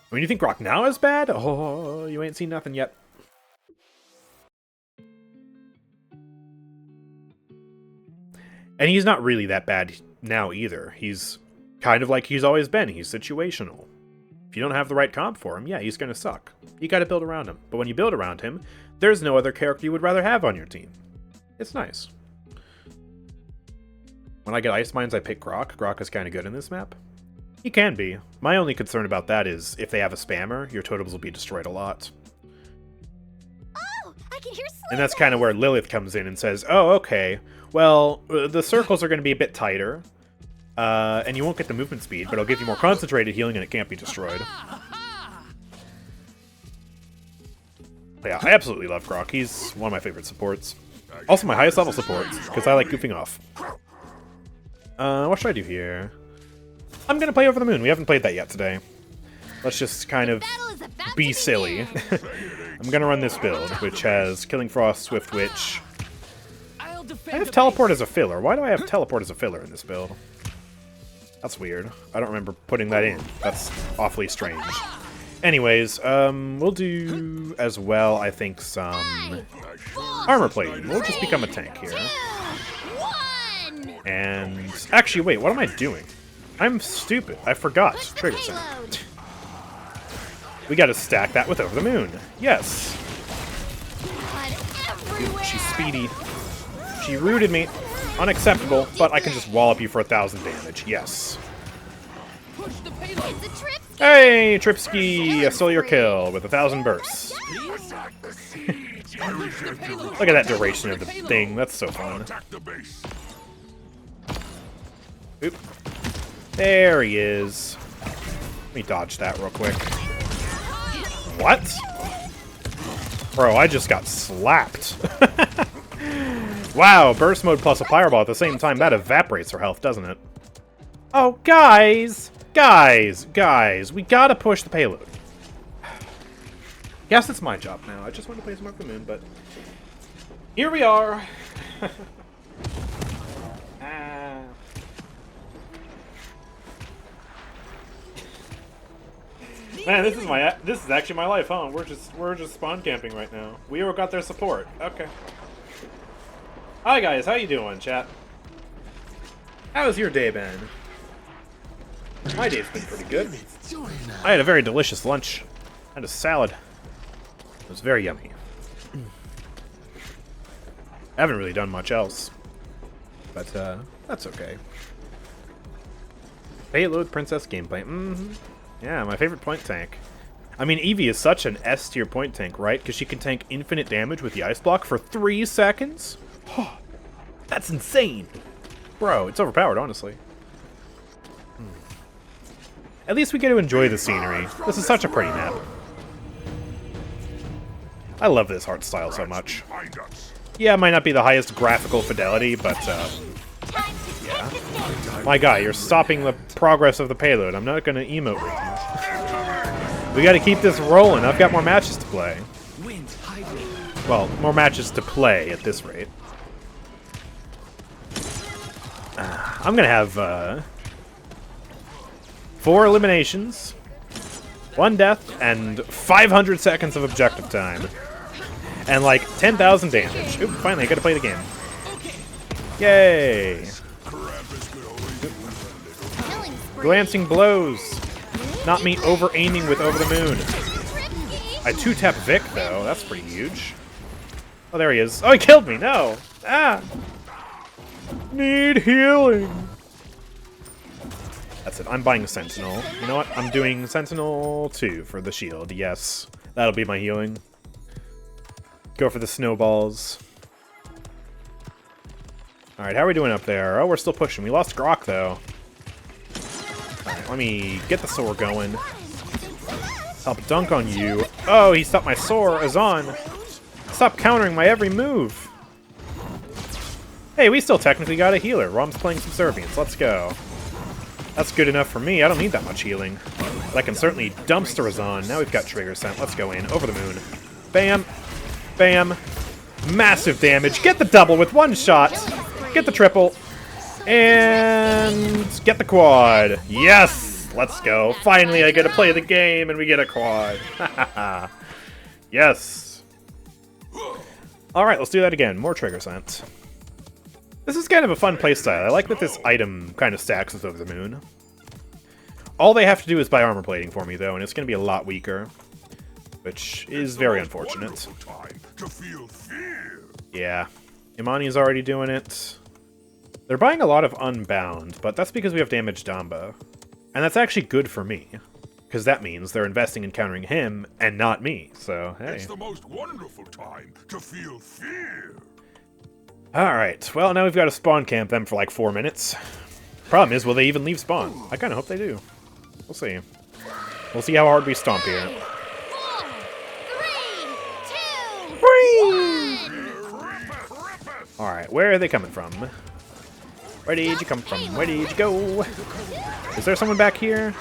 when you think Grok now is bad, oh, you ain't seen nothing yet. And he's not really that bad now either. He's kind of like he's always been. He's situational. If you don't have the right comp for him, yeah, he's going to suck. You got to build around him. But when you build around him, there's no other character you would rather have on your team. It's nice. When I get Ice Mines, I pick Grok. Grok is kind of good in this map. He can be. My only concern about that is if they have a spammer, your totems will be destroyed a lot. Oh, I can hear And that's kind of where Lilith comes in and says, oh, okay, well, the circles are going to be a bit tighter, and you won't get the movement speed, but it'll give you more concentrated healing and it can't be destroyed. But yeah, I absolutely love Grok. He's one of my favorite supports. Also my highest level supports, because I like goofing off. What should I do here? I'm going to play Over the Moon. We haven't played that yet today. Let's just kind of be silly. I'm going to run this build, which has Killing Frost, Swift Witch. I have Teleport as a filler. Why do I have Teleport as a filler in this build? That's weird. I don't remember putting that in. That's awfully strange. Anyways, we'll do as well, I think, some armor plating. We'll just become a tank here. And actually, wait, what am I doing? I'm stupid. I forgot. Trigger Center. We gotta stack that with Over the Moon. Yes. She's speedy. She rooted me. Unacceptable, but I can just wallop you for 1,000 damage. Yes. Hey, Tripsky! I stole your kill with 1,000 bursts. Look at that duration of the thing. That's so fun. Oop. There he is. Let me dodge that real quick. What? Bro, I just got slapped. Wow, burst mode plus a fireball at the same time. That evaporates her health, doesn't it? Oh, guys! Guys, we gotta push the payload. Guess it's my job now. I just want to play some Mark the Moon, but here we are. Man, this is actually my life, huh? We're just spawn camping right now. We all got their support. Okay. Hi guys, how you doing, chat? How's your day been? My day's been pretty good. I had a very delicious lunch. I had a salad. It was very yummy. I haven't really done much else. But, that's okay. Payload Princess gameplay. Yeah, my favorite point tank. I mean, Evie is such an S-tier point tank, right? Because she can tank infinite damage with the ice block for 3 seconds? That's insane! Bro, it's overpowered, honestly. At least we get to enjoy the scenery. This is such a pretty map. I love this art style so much. Yeah, it might not be the highest graphical fidelity, but, yeah. My guy, you're stopping the progress of the payload. I'm not gonna emote with you. We gotta keep this rolling. I've got more matches to play. Well, more matches to play at this rate. I'm gonna have, 4 eliminations, 1 death, and 500 seconds of objective time. And like 10,000 damage. Oop, finally I gotta play the game. Yay! Glancing blows. Not me over-aiming with Over the Moon. I 2-tap Vic, though. That's pretty huge. Oh, there he is. Oh, he killed me! No! Ah! Need healing! That's it. I'm buying a Sentinel. You know what? I'm doing Sentinel 2 for the shield. Yes. That'll be my healing. Go for the snowballs. Alright, how are we doing up there? Oh, we're still pushing. We lost Grok, though. Alright, let me get the Soar going. Help dunk on you. Oh, he stopped my Soar. Azan. Stop countering my every move. Hey, we still technically got a healer. Rom's playing Subservience. Let's go. That's good enough for me. I don't need that much healing. But I can certainly dumpster Azan. Now we've got Trigger Sent. Let's go in. Over the Moon. Bam. Bam. Massive damage. Get the double with 1 shot. Get the triple. And get the quad. Yes! Let's go. Finally, I get to play the game and we get a quad. Yes. Alright, let's do that again. More Trigger Sent. This is kind of a fun playstyle. I like that this item kind of stacks with Over the Moon. All they have to do is buy armor plating for me, though, and it's going to be a lot weaker. Which is very unfortunate. Yeah. Imani's already doing it. They're buying a lot of Unbound, but that's because we have damaged Damba. And that's actually good for me. Because that means they're investing in countering him, and not me. So, hey. It's the most wonderful time to feel fear. Alright, well, now we've got to spawn camp them for like 4 minutes. Problem is, will they even leave spawn? I kind of hope they do. We'll see. We'll see how hard we stomp here. 4, 3, 2, 1. Alright, where are they coming from? Where did you come from? Where did you go? Is there someone back here?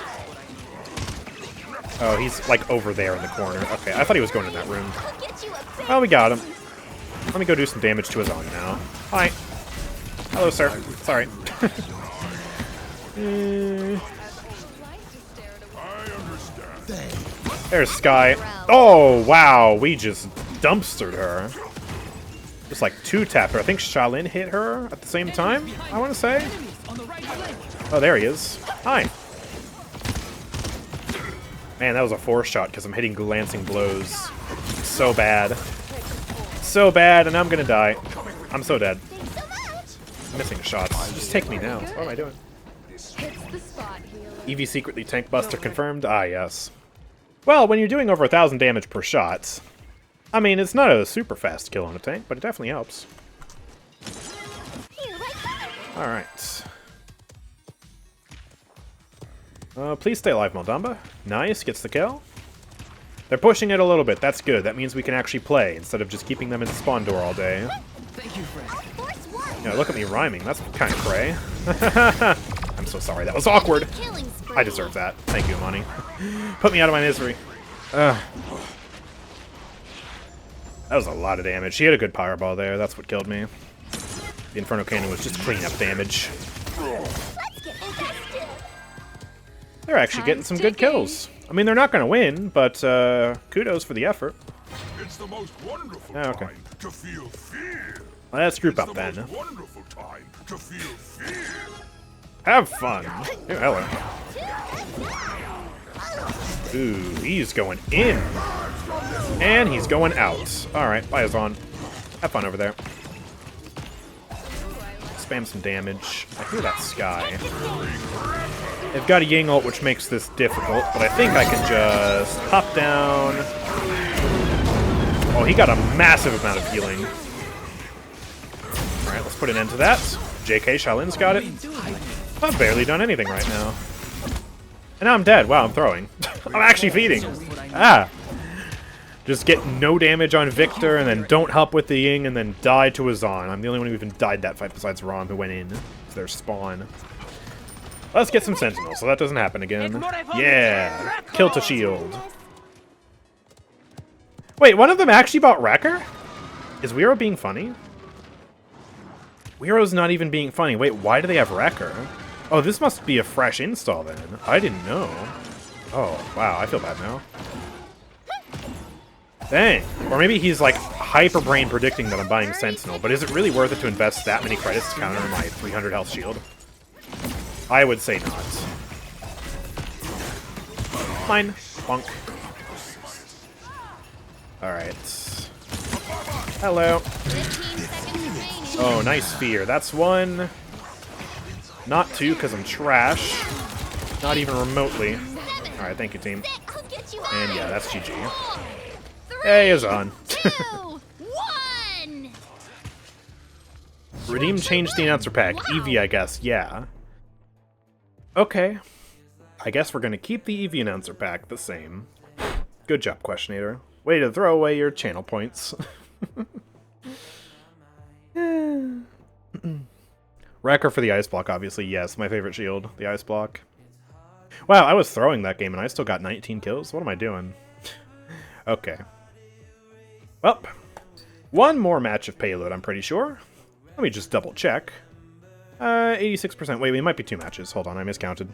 Oh, he's like over there in the corner. Okay, I thought he was going in that room. Oh, we got him. Let me go do some damage to his own now. Hi. Hello, sir. Sorry. There's Sky. Oh, wow. We just dumpstered her. Just like 2-tapped her. I think Shaolin hit her at the same time, I want to say. Oh, there he is. Hi. Man, that was a 4-shot because I'm hitting glancing blows. So bad. So bad, and I'm gonna die. I'm so dead. I'm missing shots. Just take me now. What am I doing? Evie secretly tank buster confirmed? Ah, yes. Well, when you're doing over 1,000 damage per shot, I mean, it's not a super fast kill on a tank, but it definitely helps. Alright. Please stay alive, Moldamba. Nice, gets the kill. They're pushing it a little bit. That's good. That means we can actually play instead of just keeping them in the spawn door all day. Thank you, friend. Yeah, look at me rhyming. That's kind of cray. I'm so sorry. That was awkward. Killing spree. I deserve that. Thank you, Amani. Put me out of my misery. That was a lot of damage. She had a good fireball there. That's what killed me. The Inferno Cannon was just cleaning up damage. Let's get invested. They're actually getting some good kills. I mean, they're not going to win, but kudos for the effort. It's the most wonderful Oh, okay. time to feel fear. Let's group It's up the then. most wonderful time to feel fear. Have fun. Ooh, hello. Ooh, he's going in. And he's going out. Alright, bye, Azon. Have fun over there. Spam some damage. I hear that Sky. They've got a Ying ult, which makes this difficult, but I think I can just hop down. Oh, he got a massive amount of healing. Alright, let's put an end to that. JK, Shaolin's got it. I've barely done anything right now. And now I'm dead. Wow, I'm throwing. I'm actually feeding. Ah! Just get no damage on Victor, and then don't help with the Ying, and then die to Azan. I'm the only one who even died that fight besides Rom, who went in. It's their spawn. Let's get some Sentinels, so that doesn't happen again. Yeah! Kill to shield. Wait, one of them actually bought Wrecker? Is Weiro being funny? Weiro's not even being funny. Wait, why do they have Wrecker? Oh, this must be a fresh install then. I didn't know. Oh, wow, I feel bad now. Dang. Or maybe he's like hyper brain predicting that I'm buying Sentinel, but is it really worth it to invest that many credits to counter my 300 health shield? I would say not. Fine. Bonk. Alright. Hello. 15 seconds remaining. Oh, nice fear. That's one. Not two, because I'm trash. Not even remotely. Alright, thank you, team. I'll get you And out. yeah, that's GG. 3, Hey, Azan. 2, 1. Redeem changed the announcer pack. Wow. Evie, I guess. Yeah. Okay. I guess we're going to keep the Evie announcer pack the same. Good job, Questionator. Way to throw away your channel points. Wrecker for the ice block, obviously. Yes, my favorite shield, the ice block. Wow, I was throwing that game and I still got 19 kills. What am I doing? Okay. Well, one more match of Payload, I'm pretty sure. Let me just double check. 86%. Wait, it might be 2 matches. Hold on, I miscounted.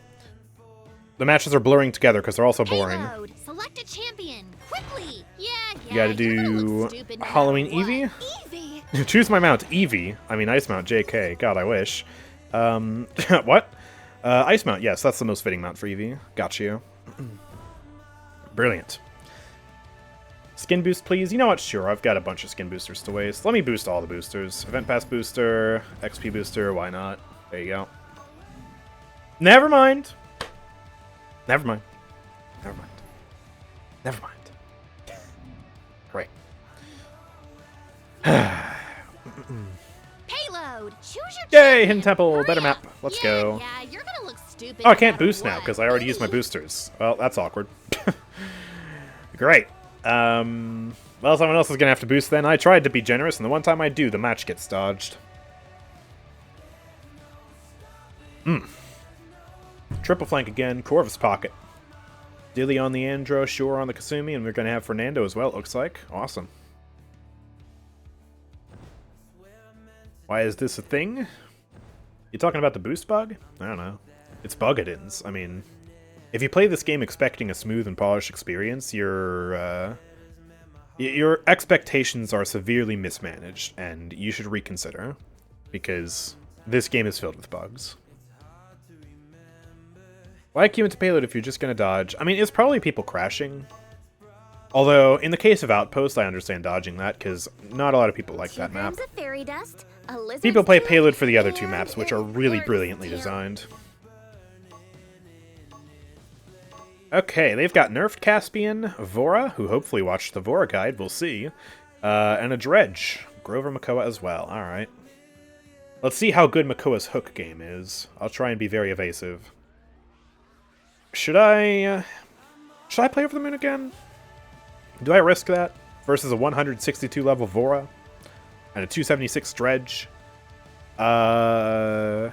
The matches are blurring together because they're also boring. Payload. Select a champion. Quickly. Yeah. You gotta you're gonna do look stupid no Halloween matter Evie? what. Choose my mount, Evie. I mean, Ice Mount, JK. God, I wish. What? Ice Mount, yes, that's the most fitting mount for Evie. Got you. Brilliant. Skin boost, please. You know what? Sure, I've got a bunch of skin boosters to waste. Let me boost all the boosters. Event Pass booster, XP booster, why not? There you go. Never mind. Never mind. Never mind. Never mind. Great. Payload. Choose your Yay, champion. Hidden Temple, Hurry better up. map. Let's Yeah, go. Yeah, you're gonna look stupid. Oh, I no can't matter boost now what. because I already used my boosters. Well, that's awkward. Great. Well, someone else is going to have to boost then. I tried to be generous, and the one time I do, the match gets dodged. Triple flank again. Corvus Pocket. Dilly on the Andro, Shore on the Kasumi, and we're going to have Fernando as well, it looks like. Awesome. Why is this a thing? You talking about the boost bug? I don't know. It's Bugadins. I mean, if you play this game expecting a smooth and polished experience, your expectations are severely mismanaged, and you should reconsider, because this game is filled with bugs. Why queue into Payload if you're just going to dodge? I mean, it's probably people crashing. Although, in the case of Outpost, I understand dodging that, because not a lot of people like that map. Grams of fairy dust, a lizard's People play tooth, Payload for the other 2 and maps, which are an really orange brilliantly tail. designed. Okay, they've got nerfed Caspian, Vora, who hopefully watched the Vora guide, we'll see, and a Dredge. Grover Makoa as well, alright. Let's see how good Makoa's hook game is. I'll try and be very evasive. Should I play over the moon again? Do I risk that? Versus a 162 level Vora? And a 276 Dredge? Yeah,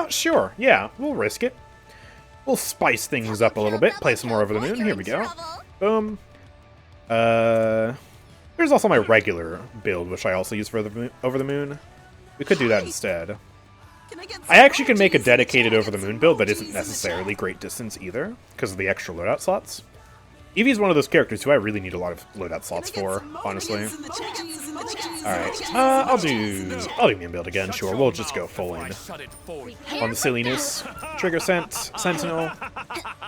sure. Yeah, we'll risk it. We'll spice things up a little bit. Play some more Over the Moon. Here we go. Boom. There's also my regular build, which I also use for Over the Moon. We could do that instead. I actually can make a dedicated Over the Moon build that isn't necessarily great distance either, because of the extra loadout slots. Evie's one of those characters who I really need a lot of loadout slots for, honestly. Alright, I'll do main build again, sure. We'll just go full in on the silliness. Trigger Sentinel.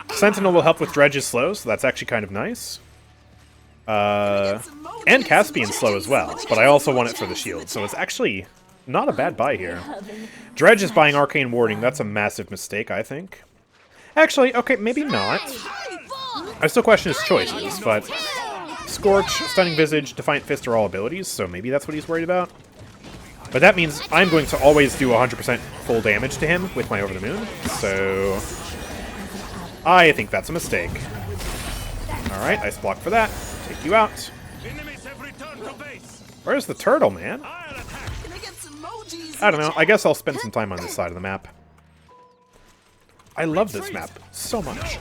Sentinel will help with Dredge's slow, so that's actually kind of nice. And Caspian's slow as well, but I also want it for the shield, so it's actually not a bad buy here. Dredge is buying Arcane Warding. That's a massive mistake, I think. Actually, okay, maybe not. I still question his choices, but Scorch, Stunning Visage, Defiant Fist are all abilities, so maybe that's what he's worried about. But that means I'm going to always do 100% full damage to him with my Over the Moon, so I think that's a mistake. Alright, ice block for that. Take you out. Where's the turtle, man? I don't know. I guess I'll spend some time on this side of the map. I love this map so much.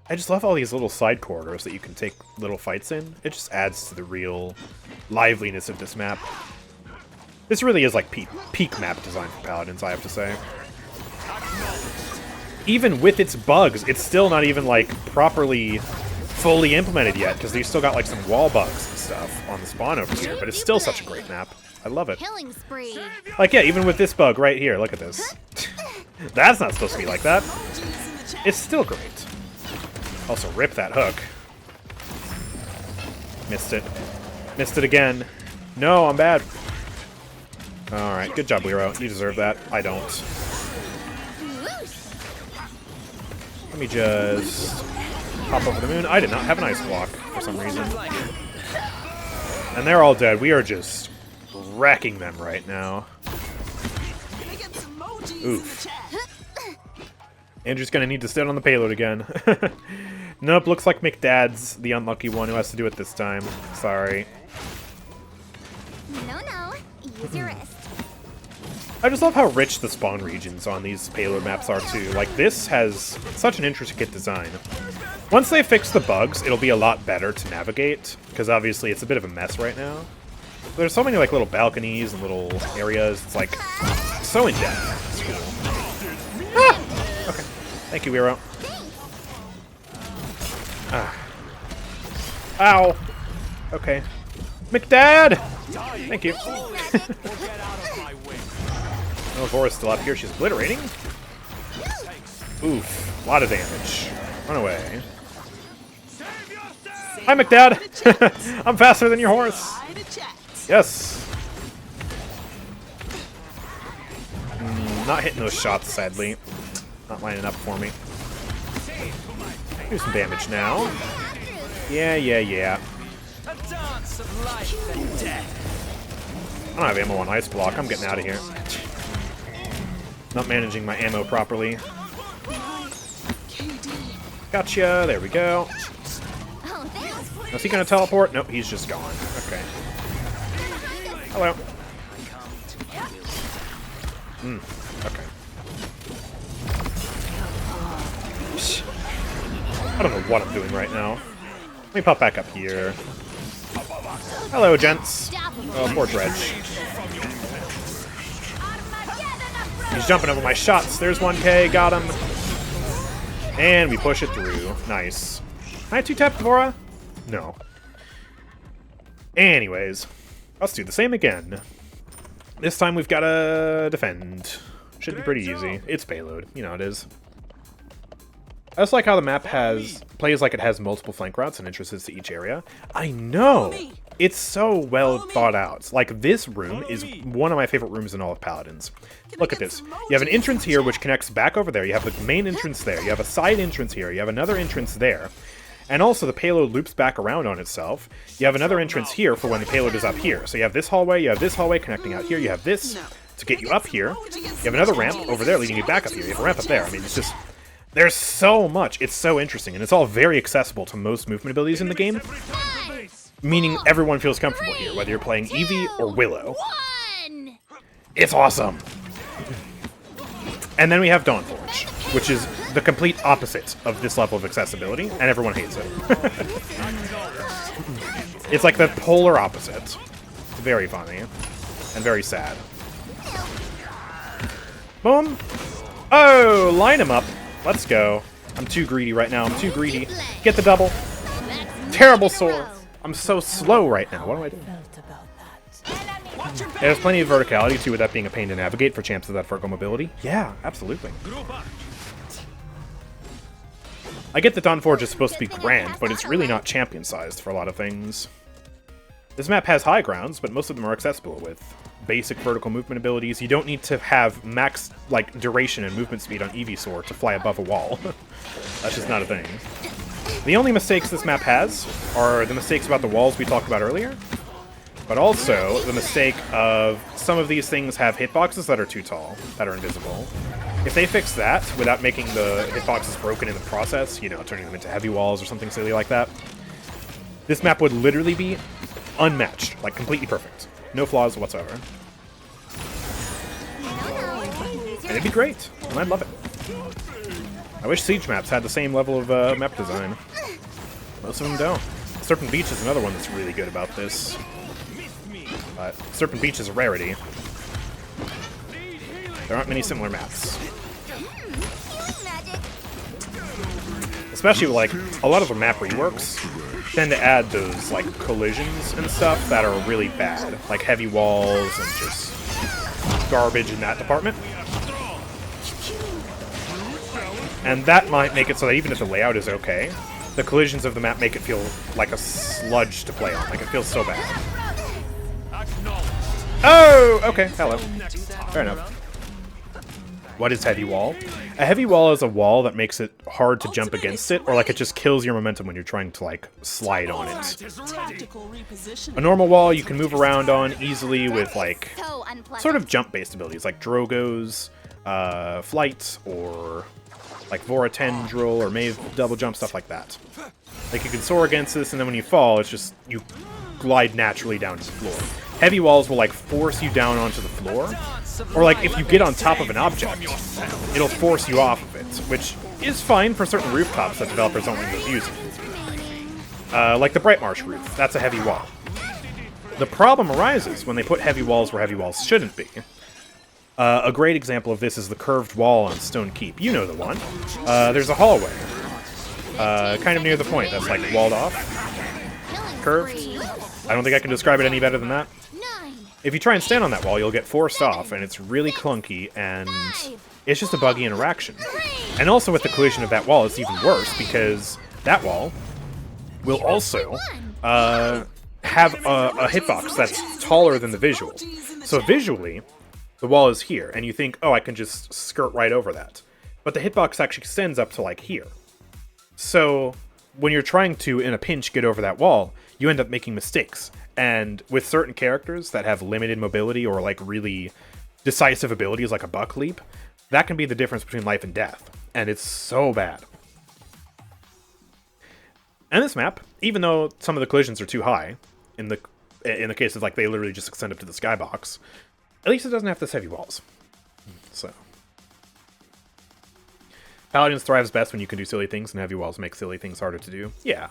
I just love all these little side corridors that you can take little fights in. It just adds to the real liveliness of this map. This really is like peak map design for Paladins, I have to say. Even with its bugs, it's still not even like properly fully implemented yet, because they've still got like some wall bugs and stuff on the spawn over here, but it's still such a great map. I love it. Killing spree. Like, yeah, even with this bug right here, look at this. That's not supposed to be like that. It's still great. Also, rip that hook. Missed it. Missed it again. No, I'm bad. Alright, good job, Lero. You deserve that. I don't. Let me just hop over the moon. I did not have an ice block for some reason. And they're all dead. We are just wrecking them right now. Oof. Andrew's gonna need to sit on the payload again. Nope, looks like McDad's the unlucky one who has to do it this time. Sorry. No, use your wrist. I just love how rich the spawn regions on these payload maps are too. Like, this has such an intricate design. Once they fix the bugs, it'll be a lot better to navigate, because obviously it's a bit of a mess right now. There's so many like little balconies and little areas. It's like so in depth. It's cool. Ah! Okay. Thank you, Wero. Ah. Ow. Okay. McDad! Thank you. Oh, Vora's still up here. She's obliterating. Oof. A lot of damage. Run away. Hi, McDad! I'm faster than your horse! Yes! Not hitting those shots, sadly. Not lining up for me. Do some damage now. Yeah. A dance of life and death. I don't have ammo on ice block. I'm getting out of here. Not managing my ammo properly. Gotcha. There we go. Is he gonna teleport? Nope, he's just gone. Okay. Hello. Okay. I don't know what I'm doing right now. Let me pop back up here. Hello, gents. Oh, poor Dredge. He's jumping over my shots. There's 1K. Got him. And we push it through. Nice. Can I two-tap Vora? No. Anyways, let's do the same again. This time we've got to defend. Should be pretty easy. It's Payload. You know it is. I just like how the map plays like it has multiple flank routes and entrances to each area. I know! It's so well thought out. Like, this room is one of my favorite rooms in all of Paladins. Look at this. You have an entrance here which connects back over there. You have the main entrance there. You have a side entrance here. You have another entrance there. And also, the payload loops back around on itself. You have another entrance here for when the payload is up here. So you have this hallway connecting out here. You have this to get you up here. You have another ramp over there leading you back up here. You have a ramp up there. I mean, it's just... There's so much. It's so interesting, and it's all very accessible to most movement abilities in the game. Meaning everyone feels comfortable here, whether you're playing Evie or Willow. It's awesome! And then we have Dawnforge, which is the complete opposite of this level of accessibility, and everyone hates it. It's like the polar opposite. It's very funny. And very sad. Boom! Oh, line him up. Let's go. I'm too greedy right now. I'm too greedy. Get the double. Terrible sword. I'm so slow right now. What do I do? There's plenty of verticality too, with that being a pain to navigate for champs of that vertical mobility. Yeah, absolutely. I get that Dawnforge is supposed to be grand, but it's really not champion-sized for a lot of things. This map has high grounds, but most of them are accessible with basic vertical movement abilities. You don't need to have max duration and movement speed on Evisaur to fly above a wall. That's just not a thing. The only mistakes this map has are the mistakes about the walls we talked about earlier, but also the mistake of some of these things have hitboxes that are too tall, that are invisible. If they fix that without making the hitboxes broken in the process, you know, turning them into heavy walls or something silly like that, this map would literally be unmatched, like completely perfect. No flaws whatsoever. And it'd be great, and I'd love it. I wish Siege maps had the same level of map design. Most of them don't. Serpent Beach is another one that's really good about this. But Serpent Beach is a rarity. There aren't many similar maps. Especially, like, a lot of the map reworks tend to add those, like, collisions and stuff that are really bad. Like heavy walls and just garbage in that department. And that might make it so that even if the layout is okay, the collisions of the map make it feel like a sludge to play on. Like, it feels so bad. Oh! Okay, hello. Fair enough. What is heavy wall? A heavy wall is a wall that makes it hard to jump against it, or like it just kills your momentum when you're trying to like slide on it. A normal wall you can move around on easily with like sort of jump-based abilities, like Drogo's flight, or like Vora tendril, or Maeve double jump, stuff like that. Like, you can soar against this, and then when you fall, it's just you glide naturally down to the floor. Heavy walls will like force you down onto the floor. Or, like, if you get on top of an object, it'll force you off of it, which is fine for certain rooftops that developers don't want to abuse it. Like the Brightmarsh roof, that's a heavy wall. The problem arises when they put heavy walls where heavy walls shouldn't be. A great example of this is the curved wall on Stone Keep. You know the one. There's a hallway, kind of near the point, that's, like, walled off. Curved. I don't think I can describe it any better than that. If you try and stand on that wall, you'll get forced off, and it's really clunky, and it's just a buggy interaction. And also with the collision of that wall, it's even worse, because that wall will also have a hitbox that's taller than the visual. So visually, the wall is here, and you think, oh, I can just skirt right over that. But the hitbox actually extends up to, like, here. So when you're trying to, in a pinch, get over that wall, you end up making mistakes. And with certain characters that have limited mobility or like really decisive abilities like a buck leap, that can be the difference between life and death. And it's so bad. And this map, even though some of the collisions are too high, in the case of like they literally just extend up to the skybox, at least it doesn't have those heavy walls. So Paladins thrives best when you can do silly things, and heavy walls make silly things harder to do. Yeah.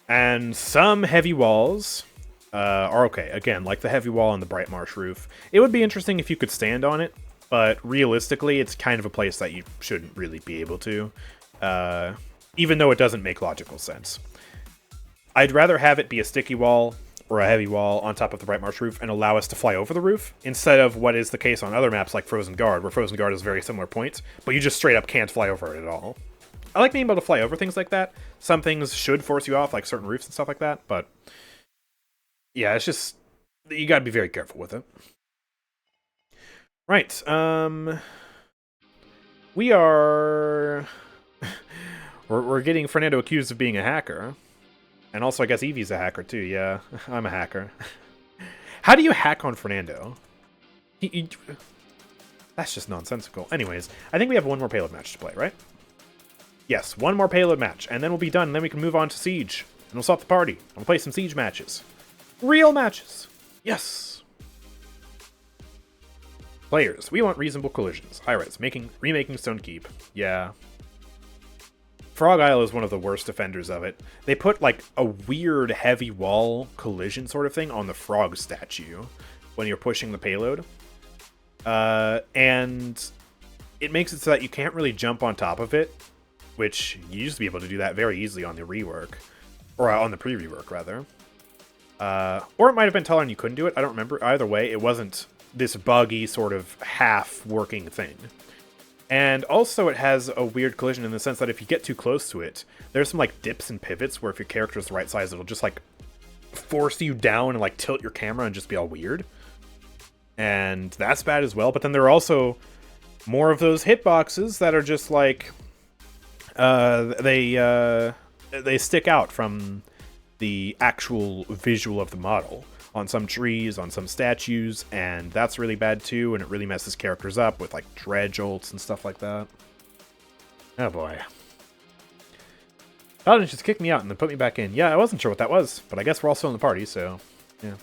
And some heavy walls are okay. Again, like the heavy wall on the Brightmarsh roof. It would be interesting if you could stand on it, but realistically, it's kind of a place that you shouldn't really be able to, even though it doesn't make logical sense. I'd rather have it be a sticky wall or a heavy wall on top of the Brightmarsh roof and allow us to fly over the roof, instead of what is the case on other maps like Frozen Guard, where Frozen Guard is a very similar point, but you just straight up can't fly over it at all. I like being able to fly over things like that. Some things should force you off, like certain roofs and stuff like that, but yeah, it's just, you gotta be very careful with it. Right, we are... we're getting Fernando accused of being a hacker. And also, I guess Evie's a hacker too, yeah. I'm a hacker. How do you hack on Fernando? That's just nonsensical. Anyways, I think we have one more Payload match to play, right? Yes, one more Payload match, and then we'll be done, and then we can move on to Siege. And we'll stop the party. And we'll play some Siege matches. Real matches! Yes! Players, we want reasonable collisions. Hi-Res, remaking Stone Keep. Yeah. Frog Isle is one of the worst offenders of it. They put, like, a weird heavy wall collision sort of thing on the frog statue when you're pushing the payload. And it makes it so that you can't really jump on top of it, which you used to be able to do that very easily on the rework. Or on the pre-rework, rather. Or it might have been taller and you couldn't do it. I don't remember. Either way, it wasn't this buggy sort of half-working thing. And also it has a weird collision in the sense that if you get too close to it, there's some like dips and pivots where if your character is the right size, it'll just like force you down and like tilt your camera and just be all weird. And that's bad as well. But then there are also more of those hitboxes that are just like they stick out from the actual visual of the model on some trees, on some statues, and that's really bad too, and it really messes characters up with like dredge ults and stuff like that. Oh boy. Paladins just kicked me out and then put me back in. Yeah, I wasn't sure what that was, but I guess we're all still in the party, so yeah.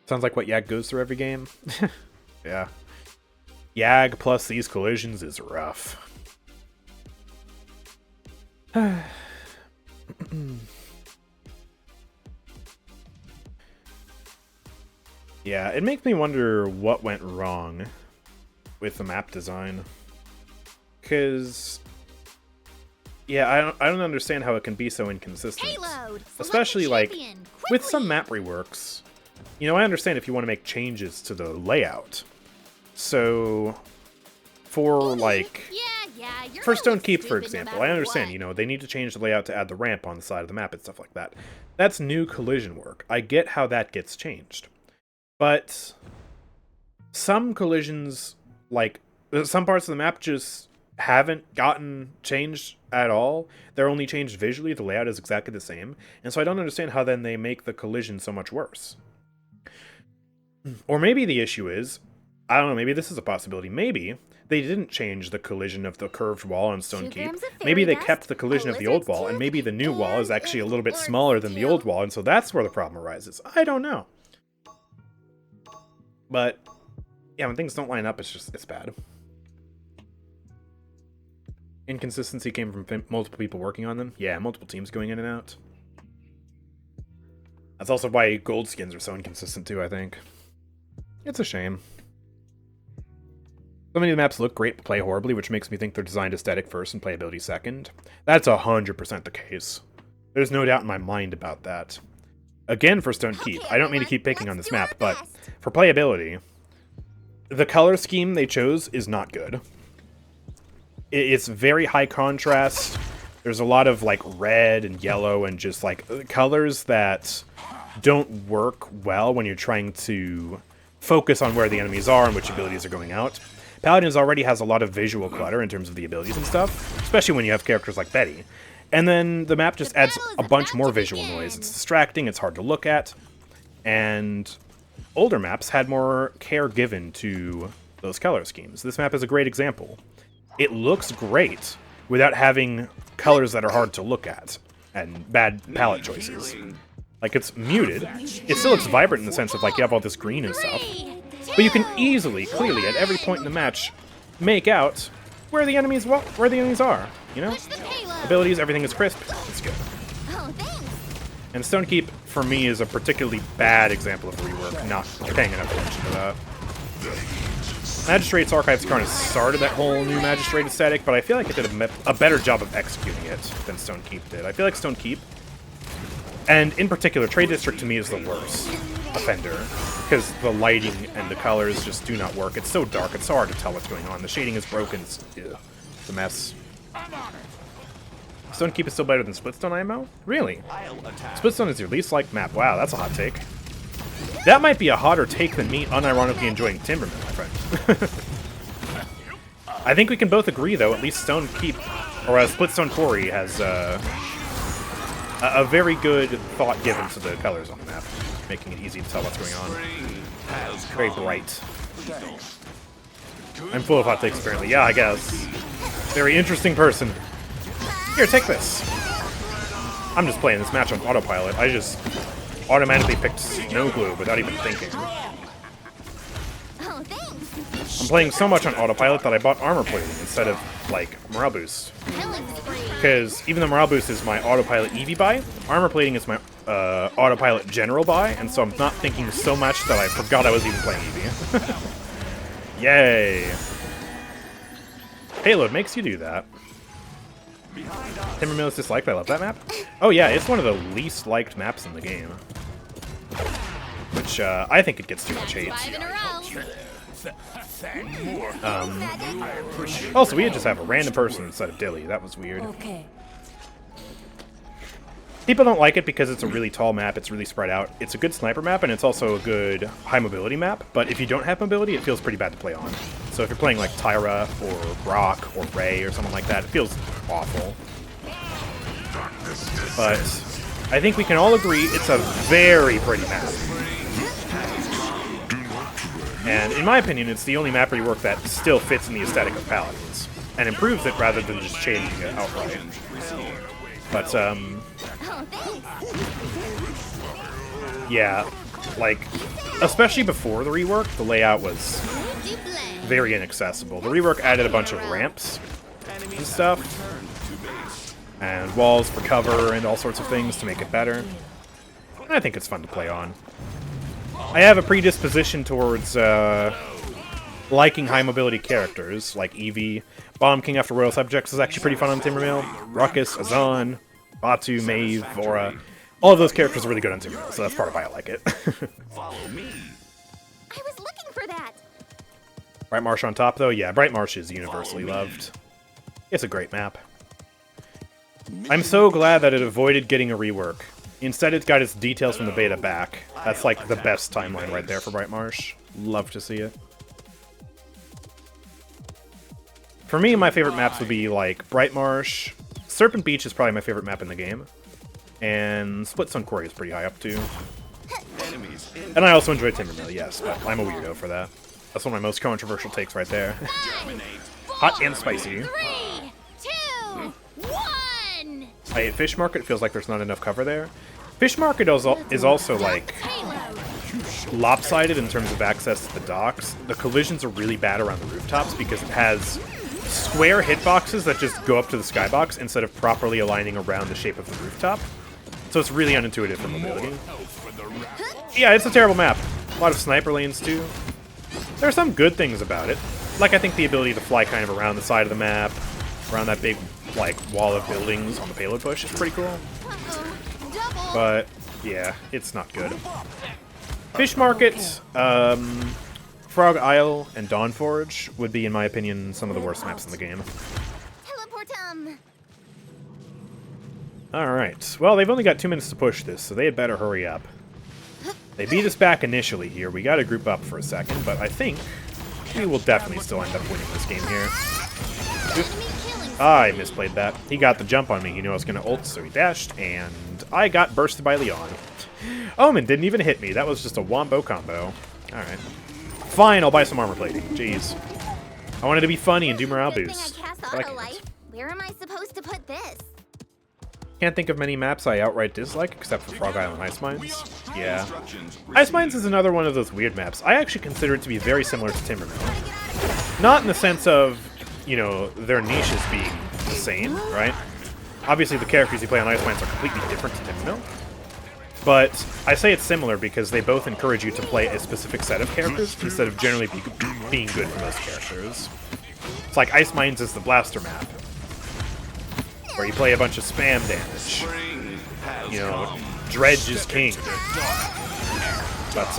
Sounds like what Yag goes through every game. Yeah. Yag plus these collisions is rough. Yeah, it makes me wonder what went wrong with the map design. Because, yeah, I don't understand how it can be so inconsistent. Payload. Especially, like, Champion. with some Quickly. map reworks. You know, I understand if you want to make changes to the layout. So, for, like... You're For gonna Stone look Keep, for stupid no example, matter I understand, what. you know, they need to change the layout to add the ramp on the side of the map and stuff like that. That's new collision work. I get how that gets changed. But some collisions, like, some parts of the map just haven't gotten changed at all. They're only changed visually. The layout is exactly the same. And so I don't understand how then they make the collision so much worse. Or maybe the issue is, I don't know, maybe this is a possibility. Maybe they didn't change the collision of the curved wall on Stone 2 Keep. grams of fairy Maybe they dust, kept the collision a of the old lizard's wall, and tooth, maybe the new wall is and actually a an little bit orc's smaller than the tail. old wall, and so that's where the problem arises. I don't know. But, yeah, when things don't line up, it's bad. Inconsistency came from multiple people working on them. Yeah, multiple teams going in and out. That's also why gold skins are so inconsistent too, I think. It's a shame. So many of the maps look great but play horribly, which makes me think they're designed aesthetic first and playability second. That's 100% the case. There's no doubt in my mind about that. Again, for Stone Keep, I don't mean to keep picking on this map, but for playability, the color scheme they chose is not good. It's very high contrast. There's a lot of like red and yellow and just like colors that don't work well when you're trying to focus on where the enemies are and which abilities are going out. Paladins already has a lot of visual clutter in terms of the abilities and stuff, especially when you have characters like Betty. And then the map just adds a bunch more visual noise. It's distracting, it's hard to look at, and older maps had more care given to those color schemes. This map is a great example. It looks great without having colors that are hard to look at and bad palette choices. Like, it's muted. It still looks vibrant in the sense of, like, you have all this green and stuff. But you can easily, clearly, at every point in the match, make out where the enemies are, you know? Push the payload. Abilities, everything is crisp. It's good. Oh, thanks. And Stone Keep, for me, is a particularly bad example of rework, not paying enough attention to that. Magistrate's Archives Karna started that whole new Magistrate aesthetic, but I feel like it did a better job of executing it than Stone Keep did. I feel like Stone Keep, and in particular, Trade District to me is the worst offender, because the lighting and the colors just do not work. It's so dark, it's so hard to tell what's going on. The shading is broken, it's a mess. Stone Keep is still better than Splitstone IMO? Really? Splitstone is your least liked map. Wow, that's a hot take. That might be a hotter take than me unironically enjoying Timberman, my friend. I think we can both agree, though, at least Stone Keep, or Splitstone Quarry, has a very good thought given to the colors on the map, making it easy to tell what's going on. Very bright. I'm full of hot takes, apparently. Yeah, I guess. Very interesting person. Here, take this. I'm just playing this match on autopilot. I just automatically picked Snow Glue without even thinking. I'm playing so much on autopilot that I bought armor plating instead of, like, morale boost. Because even though morale boost is my autopilot Evie buy, armor plating is my autopilot general buy, and so I'm not thinking so much that I forgot I was even playing Evie. Yay! Payload makes you do that. Timbermill is disliked, I love that map. Oh yeah, it's one of the least liked maps in the game. Which, I think it gets too much hate. 5 in a row. Also, we just have a random person instead of Dilly. That was weird. Okay. People don't like it because it's a really tall map, it's really spread out. It's a good sniper map, and it's also a good high mobility map, but if you don't have mobility, it feels pretty bad to play on. So if you're playing like Tyra, or Brock, or Ray, or something like that, it feels awful. But I think we can all agree it's a very pretty map. And in my opinion, it's the only map rework that still fits in the aesthetic of Paladins, and improves it rather than just changing it outright. But, yeah, like, especially before the rework, the layout was very inaccessible. The rework added a bunch of ramps and stuff, and walls for cover and all sorts of things to make it better. And I think it's fun to play on. I have a predisposition towards liking high mobility characters, like Evie. Bomb King after Royal Subjects is actually pretty fun on Timbermill. Ruckus, Azan, Batu, Maeve, Vora. All of those characters are really good on Timbermill, so that's part of why I like it. Follow me. I was looking for that. Bright Marsh on top, though? Yeah, Bright Marsh is universally loved. It's a great map. I'm so glad that it avoided getting a rework. Instead, it got its details from the beta back. That's like the best timeline right there for Bright Marsh. Love to see it. For me, my favorite maps would be like Bright Marsh. Serpent Beach is probably my favorite map in the game. And Splitstone Quarry is pretty high up too. And I also enjoy Timbermill, yes, but I'm a weirdo for that. That's one of my most controversial takes right there. Hot and spicy. 3, 2, 1. I hate Fish Market. It feels like there's not enough cover there. Fish Market is also like lopsided in terms of access to the docks. The collisions are really bad around the rooftops because it has square hitboxes that just go up to the skybox instead of properly aligning around the shape of the rooftop. So it's really unintuitive for mobility. Yeah, it's a terrible map. A lot of sniper lanes too. There are some good things about it. Like I think the ability to fly kind of around the side of the map, around that big like wall of buildings on the payload push is pretty cool. But yeah, it's not good. Fish Market, Frog Isle, and Dawnforge would be, in my opinion, some of the worst maps in the game. Teleportum. Alright, well, they've only got 2 minutes to push this, so they had better hurry up. They beat us back initially here. We gotta group up for a second, but I think we will definitely still end up winning this game here. I misplayed that. He got the jump on me. He knew I was going to ult, so he dashed, and I got bursted by Leon. Omen didn't even hit me. That was just a wombo combo. Alright. Fine, I'll buy some armor plating. Jeez. I wanted to be funny and do morale boost. But I can't. Where am I supposed to put this? Can't think of many maps I outright dislike, except for Frog Isle and Ice Mines. Yeah. Ice Mines is another one of those weird maps. I actually consider it to be very similar to Timbermill. Not in the sense of, you know, their niches being the same, right? Obviously, the characters you play on Ice Mines are completely different to Timbermill. But I say it's similar because they both encourage you to play a specific set of characters instead of generally being good for most characters. It's like Ice Mines is the blaster map, where you play a bunch of spam damage. You know, Dredge is king. But,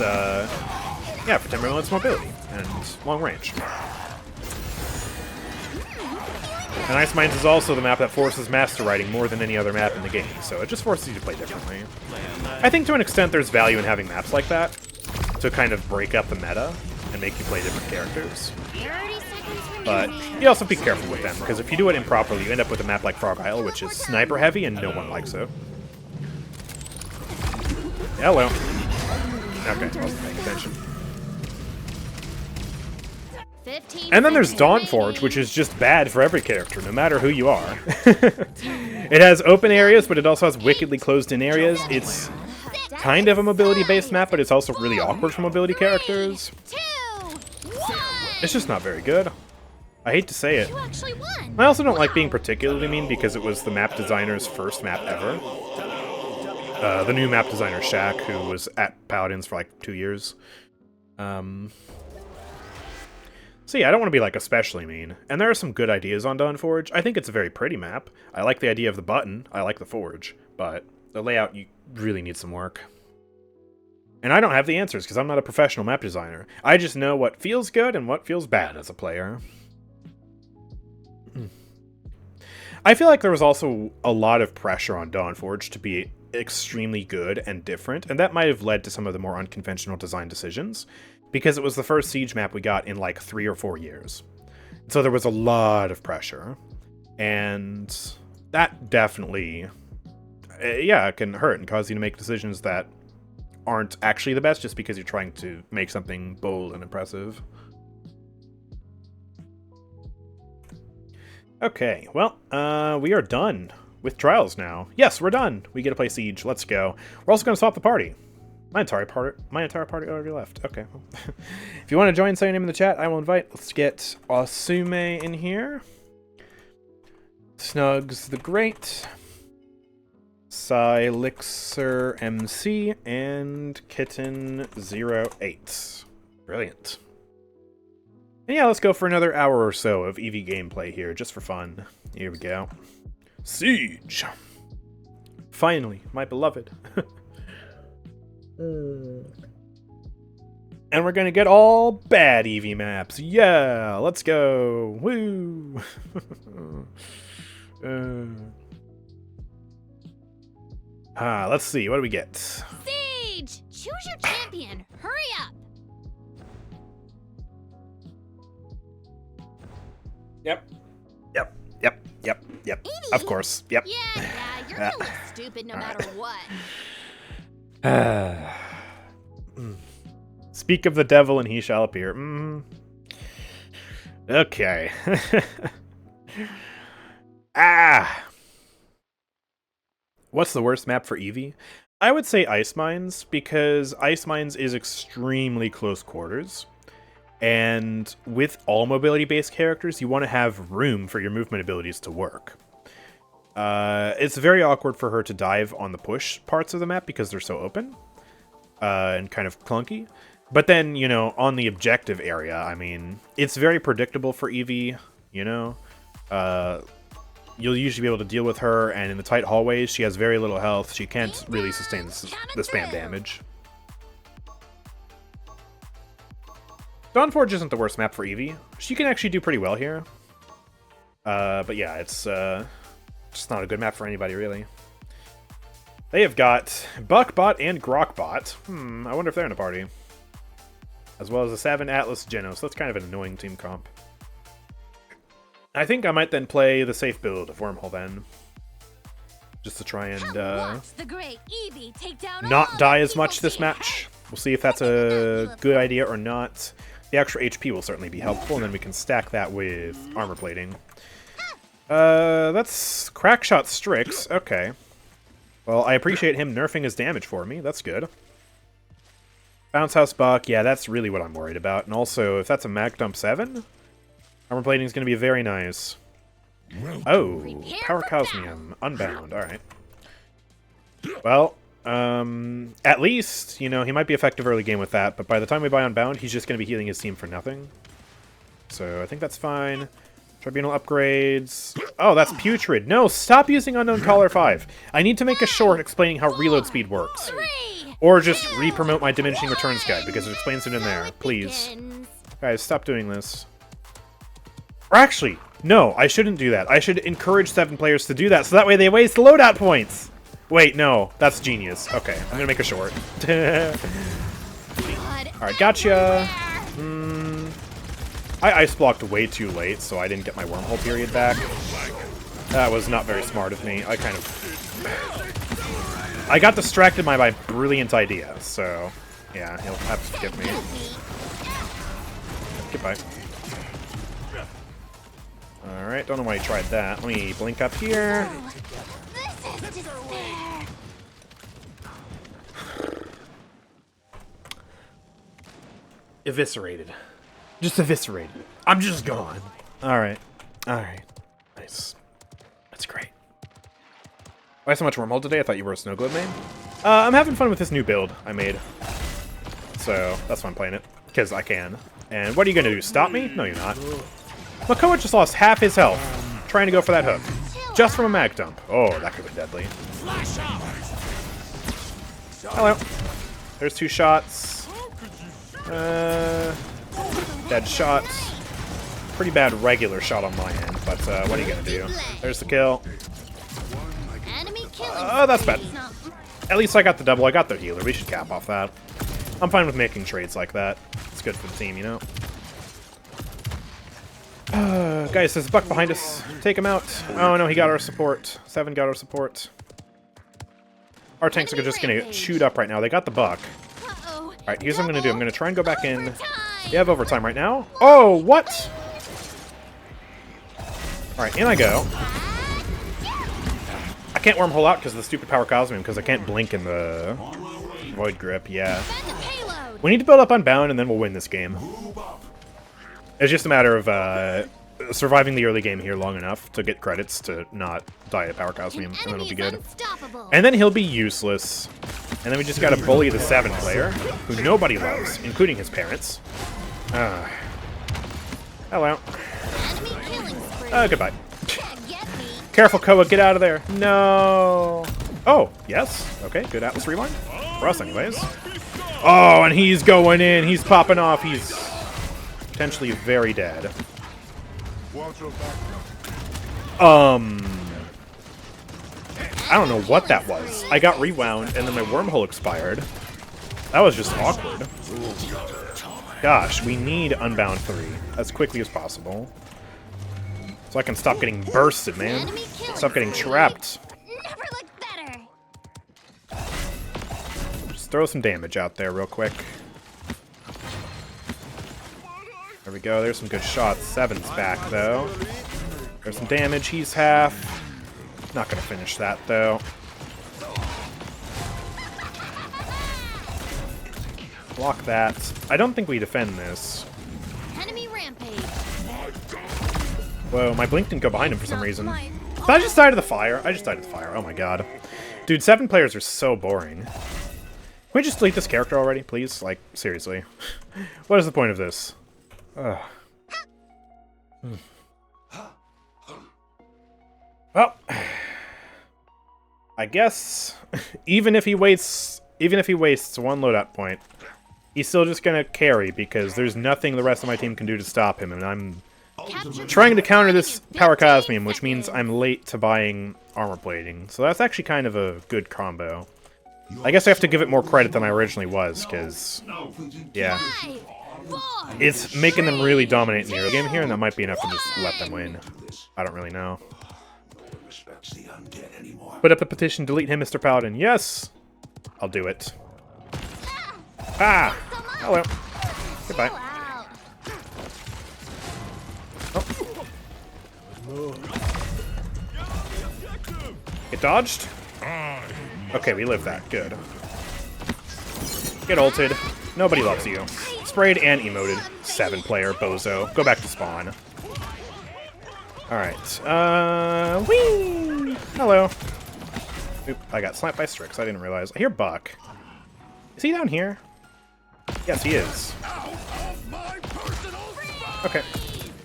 yeah, for Timbermill it's mobility and long range. And Ice Mines is also the map that forces master riding more than any other map in the game, so it just forces you to play differently. I think to an extent there's value in having maps like that, to kind of break up the meta and make you play different characters. But you also be careful with them, because if you do it improperly, you end up with a map like Frog Isle, which is sniper heavy and no one likes it. Hello. Okay, I wasn't paying attention. And then there's Dawnforge, which is just bad for every character, no matter who you are. It has open areas, but it also has wickedly closed-in areas. It's kind of a mobility-based map, but it's also really awkward for mobility characters. 2, 1. It's just not very good. I hate to say it. You actually won. I also don't like being particularly mean because it was the map designer's first map ever. The new map designer, Shaq, who was at Paladins for like 2 years. So yeah, I don't want to be like especially mean. And there are some good ideas on Dawnforge. I think it's a very pretty map. I like the idea of the button. I like the forge. But the layout, you really need some work. And I don't have the answers because I'm not a professional map designer. I just know what feels good and what feels bad as a player. I feel like there was also a lot of pressure on Dawnforge to be extremely good and different, and that might have led to some of the more unconventional design decisions, because it was the first Siege map we got in like 3 or 4 years. So there was a lot of pressure, and that definitely, yeah, it can hurt and cause you to make decisions that aren't actually the best just because you're trying to make something bold and impressive. Okay, well, we are done with Trials now. Yes, we're done. We get to play Siege. Let's go. We're also going to swap the party. My entire party already left. Okay. If you want to join, say your name in the chat. I will invite. Let's get Asume in here. Snugs the Great. Silixer MC and Kitten08. Brilliant. And yeah, let's go for another hour or so of Evie gameplay here, just for fun. Here we go. Siege! Finally, my beloved. And we're gonna get all bad Evie maps. Yeah, let's go. Woo! Let's see. What do we get? Siege! Choose your champion. Hurry up. Yep. Evie? Of course. Yep. Yeah, you're gonna look stupid no matter what. Speak of the devil and he shall appear. Okay. What's the worst map for Evie? I would say Ice Mines, because Ice Mines is extremely close quarters. And with all mobility-based characters, you want to have room for your movement abilities to work. It's very awkward for her to dive on the push parts of the map because they're so open and kind of clunky. But then, you know, on the objective area, I mean, it's very predictable for Evie, you know? You'll usually be able to deal with her, and in the tight hallways, she has very little health. She can't really sustain the spam damage. Dawnforge isn't the worst map for Evie. She can actually do pretty well here. But yeah, it's just not a good map for anybody, really. They have got Buckbot and Grokbot. I wonder if they're in a party. As well as a Savin, Atlas, Genos. That's kind of an annoying team comp. I think I might then play the safe build of Wormhole then. Just to try and not die as much this match. We'll see if that's a good idea or not. The extra HP will certainly be helpful, and then we can stack that with armor plating. That's Crackshot Strix. Okay. Well, I appreciate him nerfing his damage for me. That's good. Bounce House Buck. Yeah, that's really what I'm worried about. And also, if that's a Mag Dump 7, armor plating is going to be very nice. Oh, Power Cosmium. Unbound. Alright. Well, at least, you know, he might be effective early game with that, but by the time we buy Unbound, he's just going to be healing his team for nothing. So I think that's fine. Tribunal upgrades. Oh, that's Putrid. No, stop using Unknown Caller 5. I need to make a short explaining how reload speed works. Or just re-promote my Diminishing Returns guide, because it explains it in there. Please. Guys, stop doing this. Or actually, no, I shouldn't do that. I should encourage 7 players to do that, so that way they waste loadout points. Wait, no, that's genius. Okay, I'm gonna make a short. Alright, gotcha. I ice blocked way too late, so I didn't get my wormhole period back. That was not very smart of me. I got distracted by my brilliant idea, so yeah, he'll have to forgive me. Goodbye. Alright, don't know why he tried that. Let me blink up here. Eviscerated. Just eviscerated. I'm just gone. Alright. Alright. Nice. That's great. Why so much wormhole today? I thought you were a snow globe main. I'm having fun with this new build I made. So, that's why I'm playing it. Because I can. And what are you going to do? Stop me? No, you're not. Makoa just lost half his health trying to go for that hook. Just from a mag dump. Oh, that could have been deadly. Hello. There's 2 shots. Dead shot. Pretty bad regular shot on my end, but what are you going to do? There's the kill. Enemy killing Oh, that's bad. spree. At least I got the double. I got the healer. We should cap off that. I'm fine with making trades like that. It's good for the team, you know? Guys, there's a buck behind us. Take him out. Oh, no, he got our support. 7 got our support. Our tanks are just going to get chewed up right now. They got the buck. Uh-oh. Alright, here's what I'm going to do. I'm going to try and go back in. Overtime. They have overtime right now. Oh, what? Alright, in I go. I can't wormhole out because of the stupid power cosmium, because I can't blink in the void grip. Yeah. Defend the payload. We need to build up Unbound, and then we'll win this game. It's just a matter of surviving the early game here long enough to get credits to not die to power cosmium, and then it'll be good. Unstoppable. And then he'll be useless. And then we just gotta bully the 7 player, who nobody loves, including his parents. Hello. Enemy killing spree. Goodbye. Can't get me. Careful, Koa, get out of there. No. Oh, yes. Okay, good Atlas rewind. For us, anyways. Oh, and he's going in. He's popping off. He's potentially very dead. I don't know what that was. I got rewound, and then my wormhole expired. That was just awkward. Gosh, we need Unbound 3 as quickly as possible. So I can stop getting bursted, man. Enemy killing Stop getting spree. trapped. Never looked better. Just throw some damage out there real quick. There we go. There's some good shots. 7's back, though. There's some damage. He's half. Not going to finish that, though. Block that. I don't think we defend this. Enemy rampage. Whoa, my blink didn't go behind him for some reason. Did I just die to the fire? I just died to the fire. Oh my god. Dude, 7 players are so boring. Can we just delete this character already, please? Like, seriously. What is the point of this? Ugh. Well, I guess even if he wastes 1 loadout point, he's still just gonna carry because there's nothing the rest of my team can do to stop him, and I'm trying to counter this power cosmium, which means I'm late to buying armor plating. So that's actually kind of a good combo. I guess I have to give it more credit than I originally was, because yeah, 5, 4, it's making them really dominate in the early game here, and that might be enough to just let them win. I don't really know. Put up a petition, delete him, Mr. Paladin. Yes! I'll do it. Ah! Hello. Goodbye. out. Get dodged? Okay, we lived that. Good. Get ulted. Nobody loves you. Sprayed and emoted. 7 player, bozo. Go back to spawn. Alright. Whee! Hello. Oop, I got slapped by Strix. I didn't realize. I hear Buck. Is he down here? Yes, he is. Okay.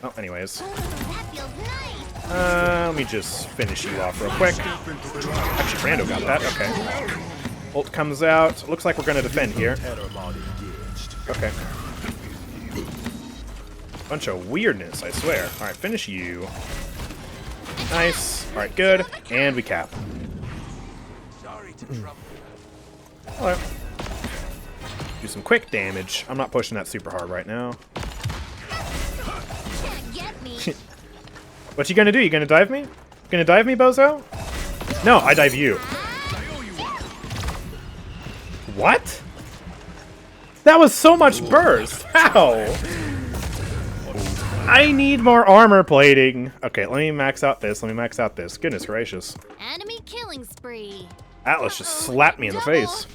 Oh, anyways. That feels nice. Let me just finish you off real quick. Actually, Brando got that. Okay. Ult comes out. Looks like we're going to defend here. Okay. Bunch of weirdness, I swear. Alright, finish you. Nice. Alright, good. And we cap. Hello. Do some quick damage. I'm not pushing that super hard right now. Can't get me. What you gonna do? You gonna dive me? Gonna dive me, bozo? No, I dive you. What? That was so much burst. How? I need more armor plating. Okay, let me max out this. Let me max out this. Goodness gracious. Enemy killing spree. Atlas just slapped me in the face.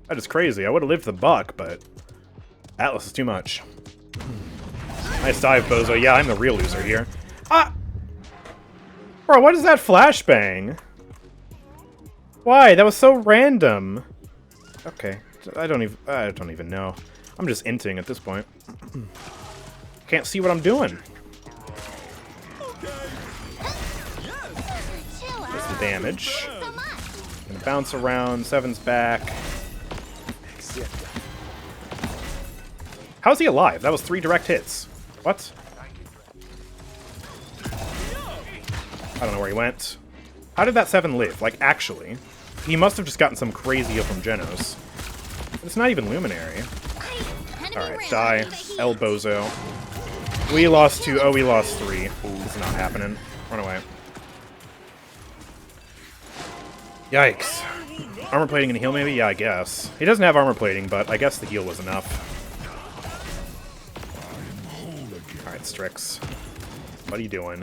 That is crazy. I would have lived the buck, but Atlas is too much. Nice dive, Bozo. Yeah, I'm the real loser here. Ah! Bro, what is that flashbang? Why? That was so random. Okay. I don't even know. I'm just inting at this point. Can't see what I'm doing. There's the damage. Gonna bounce around. 7's back. How's he alive? That was 3 direct hits. What? I don't know where he went. How did that 7 live? Like, actually. He must have just gotten some crazy heal from Genos. It's not even Luminary. Alright, die. El Bozo. We lost 2. Oh, we lost 3. This is not happening. Run away. Yikes. Armor plating and heal, maybe? Yeah, I guess. He doesn't have armor plating, but I guess the heal was enough. Alright, Strix. What are you doing?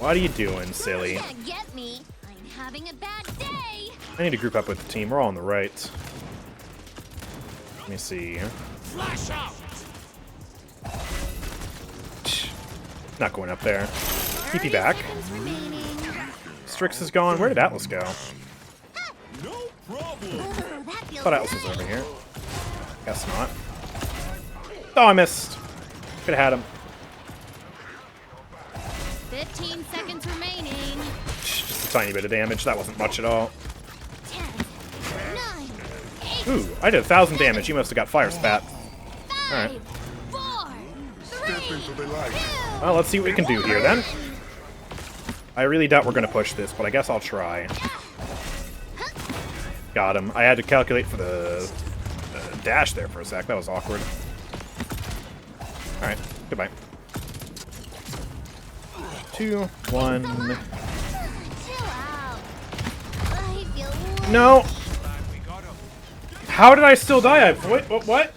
What are you doing, silly? Can't get me. I'm having a bad day. I need to group up with the team. We're all on the right. Let me see. Flash out. Not going up there. TP back. 30 seconds remaining. Strix is gone. Where did Atlas go? No problem. Ooh, that feels Thought Atlas was nice. over here. Guess not. Oh, I missed. Could have had him. 15 seconds remaining. Just a tiny bit of damage. That wasn't much at all. 10, 9, 8, Ooh, I did 1,000 damage. He must have got fire spat. 5, Alright. 4, 3, Into the light. 2, Well, let's see what we can do here then. I really doubt we're going to push this, but I guess I'll try. Got him. I had to calculate for the dash there for a sec. That was awkward. Alright, goodbye. 2, 1. chill out. I feel No! How did I still die? What?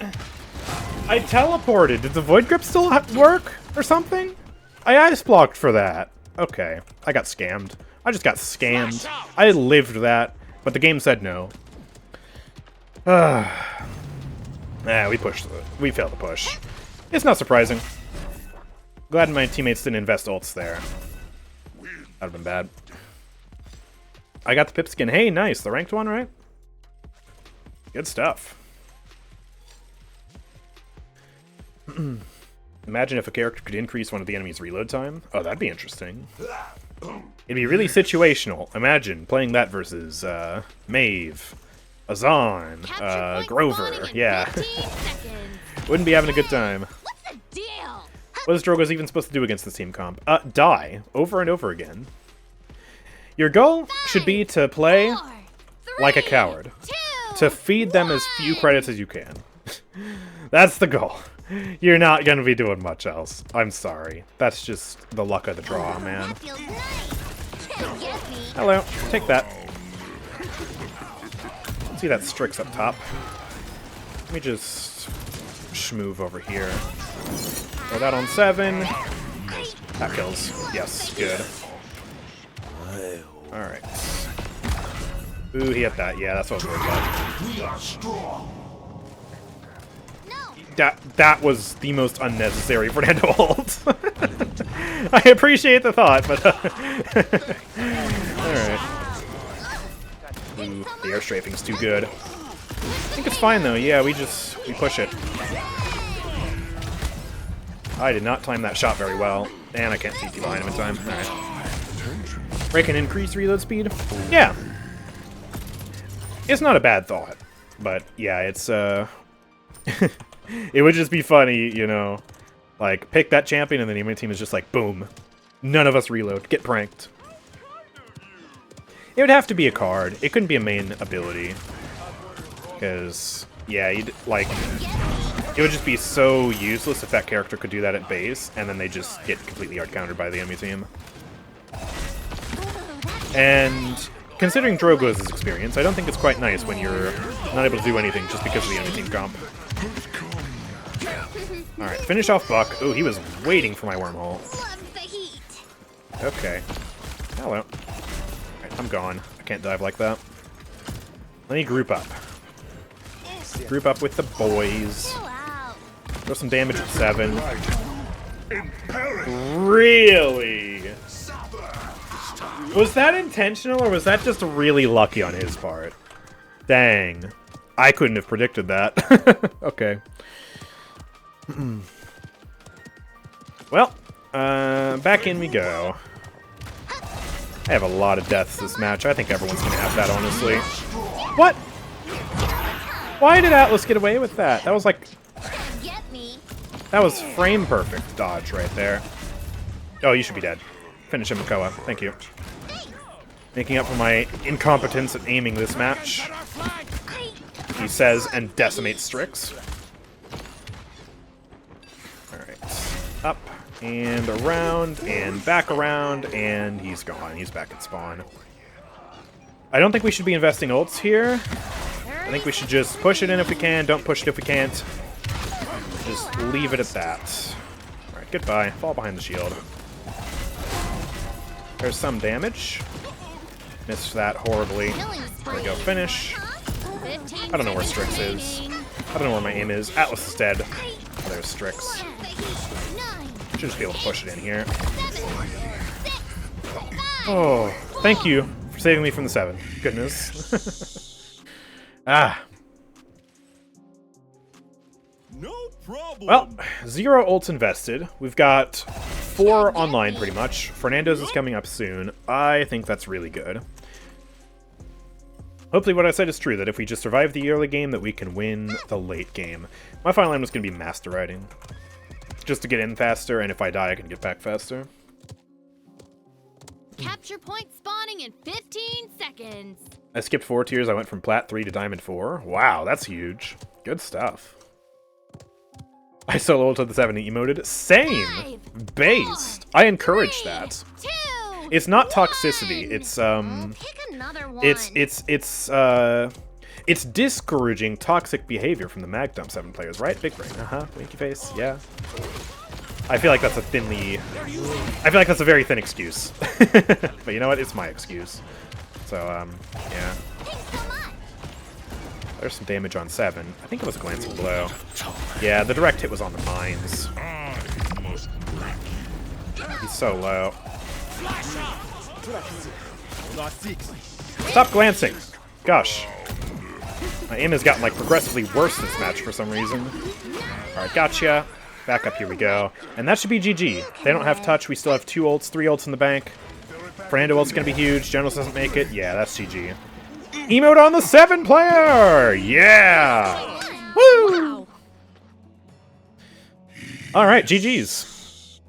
I teleported. Did the Void Grip still work or something? I ice blocked for that. Okay, I got scammed. I just got scammed. I lived that, but the game said no. We pushed it. We failed to push. It's not surprising. Glad my teammates didn't invest ults there. That'd have been bad. I got the pip skin. Hey, nice. The ranked one, right? Good stuff. Imagine if a character could increase one of the enemy's reload time. Oh, that'd be interesting. It'd be really situational. Imagine playing that versus Maeve, Azan, capture point Grover. spawning in Yeah. 15 seconds. Wouldn't be having a good time. What's the deal? What is Drogo's even supposed to do against this team comp? Die. Over and over again. Your goal should be to play 4, 3, like a coward. 2, To feed them as few credits as you can. That's the goal. You're not going to be doing much else. I'm sorry. That's just the luck of the draw, man. That feels nice. Can't get me. Hello. Take that. See that Strix up top. Let me just schmoove over here. Throw that on 7. That kills. Yes, good. Alright. Ooh, he hit that. Yeah, that's what I was worried about. We are strong. That was the most unnecessary Fernando ult. I appreciate the thought, but... Alright. Ooh, the air strafing's too good. I think it's fine, though. Yeah, we push it. I did not time that shot very well. And I can't CT behind him in time. Alright. Break and increase reload speed? Yeah. It's not a bad thought. But, yeah, it's, it would just be funny, you know, like, pick that champion and then the enemy team is just like, boom. None of us reload. Get pranked. It would have to be a card. It couldn't be a main ability. Because, yeah, you'd, like, it would just be so useless if that character could do that at base, and then they just get completely hard-countered by the enemy team. And considering Drogo's experience, I don't think it's quite nice when you're not able to do anything just because of the enemy team comp. Alright, finish off Buck. Oh, he was waiting for my wormhole. Love the heat. Okay. Hello. Alright, I'm gone. I can't dive like that. Let me group up. Group up with the boys. Chill out. Throw some damage at 7. Really? Was that intentional, or was that just really lucky on his part? Dang. I couldn't have predicted that. Okay. Well, back in we go. I have a lot of deaths this match. I think everyone's gonna have that, honestly. What? Why did Atlas get away with that? That was like... That was frame perfect dodge right there. Oh, you should be dead. Finish him, Makoa. Thank you. Making up for my incompetence at aiming this match. He says and decimates Strix. Alright. Up and around and back around, and he's gone. He's back at spawn. I don't think we should be investing ults here. I think we should just push it in if we can, don't push it if we can't. Just leave it at that. Alright, goodbye. Fall behind the shield. There's some damage. Missed that horribly. There we go, finish. I don't know where Strix is. I don't know where my aim is. Atlas is dead. Oh, there's Strix. Should just be able to push it in here. Oh, thank you for saving me from the 7. Goodness. Ah. No problem. Well, 0 ults invested. We've got 4 online, pretty much. Fernando's is coming up soon. I think that's really good. Hopefully what I said is true, that if we just survive the early game, that we can win the late game. My final line was going to be Master Riding. Just to get in faster, and if I die, I can get back faster. Capture point spawning in 15 seconds. I skipped 4 tiers. I went from Plat 3 to Diamond 4. Wow, that's huge. Good stuff. I solo ulted the 7 and emoted. Same! 5, Based. I encourage 3, that. 2, It's not 1. toxicity. It's, Pick another one. it's discouraging toxic behavior from the Mag Dump 7 players, right? Big brain. Winky face. Yeah. I feel like that's a very thin excuse. But you know what? It's my excuse. So, yeah. There's some damage on 7. I think it was a glancing blow. Yeah, the direct hit was on the mines. He's so low. Stop glancing! Gosh. My aim has gotten, like, progressively worse this match for some reason. Alright, gotcha. Back up, here we go. And that should be GG. They don't have touch, we still have 2 ults, 3 ults in the bank. Fernando ult's gonna be huge, Generals doesn't make it. Yeah, that's GG. Emote on the 7 player! Yeah! Woo! Alright, GG's.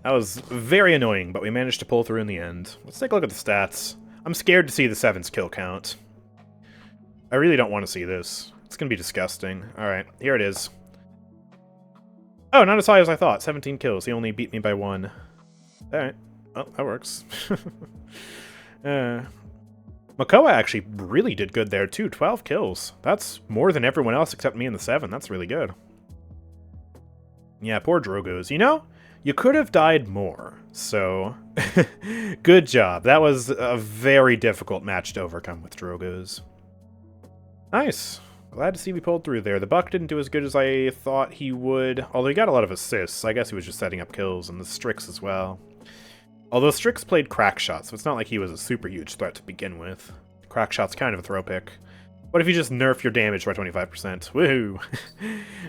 That was very annoying, but we managed to pull through in the end. Let's take a look at the stats. I'm scared to see the 7's kill count. I really don't want to see this. It's gonna be disgusting. Alright, here it is. Oh, not as high as I thought. 17 kills. He only beat me by 1. Alright. Well, that works. Makoa actually really did good there, too. 12 kills. That's more than everyone else except me and the 7. That's really good. Yeah, poor Drogos. You know, you could have died more. So, good job. That was a very difficult match to overcome with Drogos. Nice. Glad to see we pulled through there. The Buck didn't do as good as I thought he would, although he got a lot of assists. I guess he was just setting up kills, and the Strix as well. Although Strix played Crackshot, so it's not like he was a super huge threat to begin with. Crackshot's kind of a throw pick. What if you just nerf your damage by 25%? Woohoo!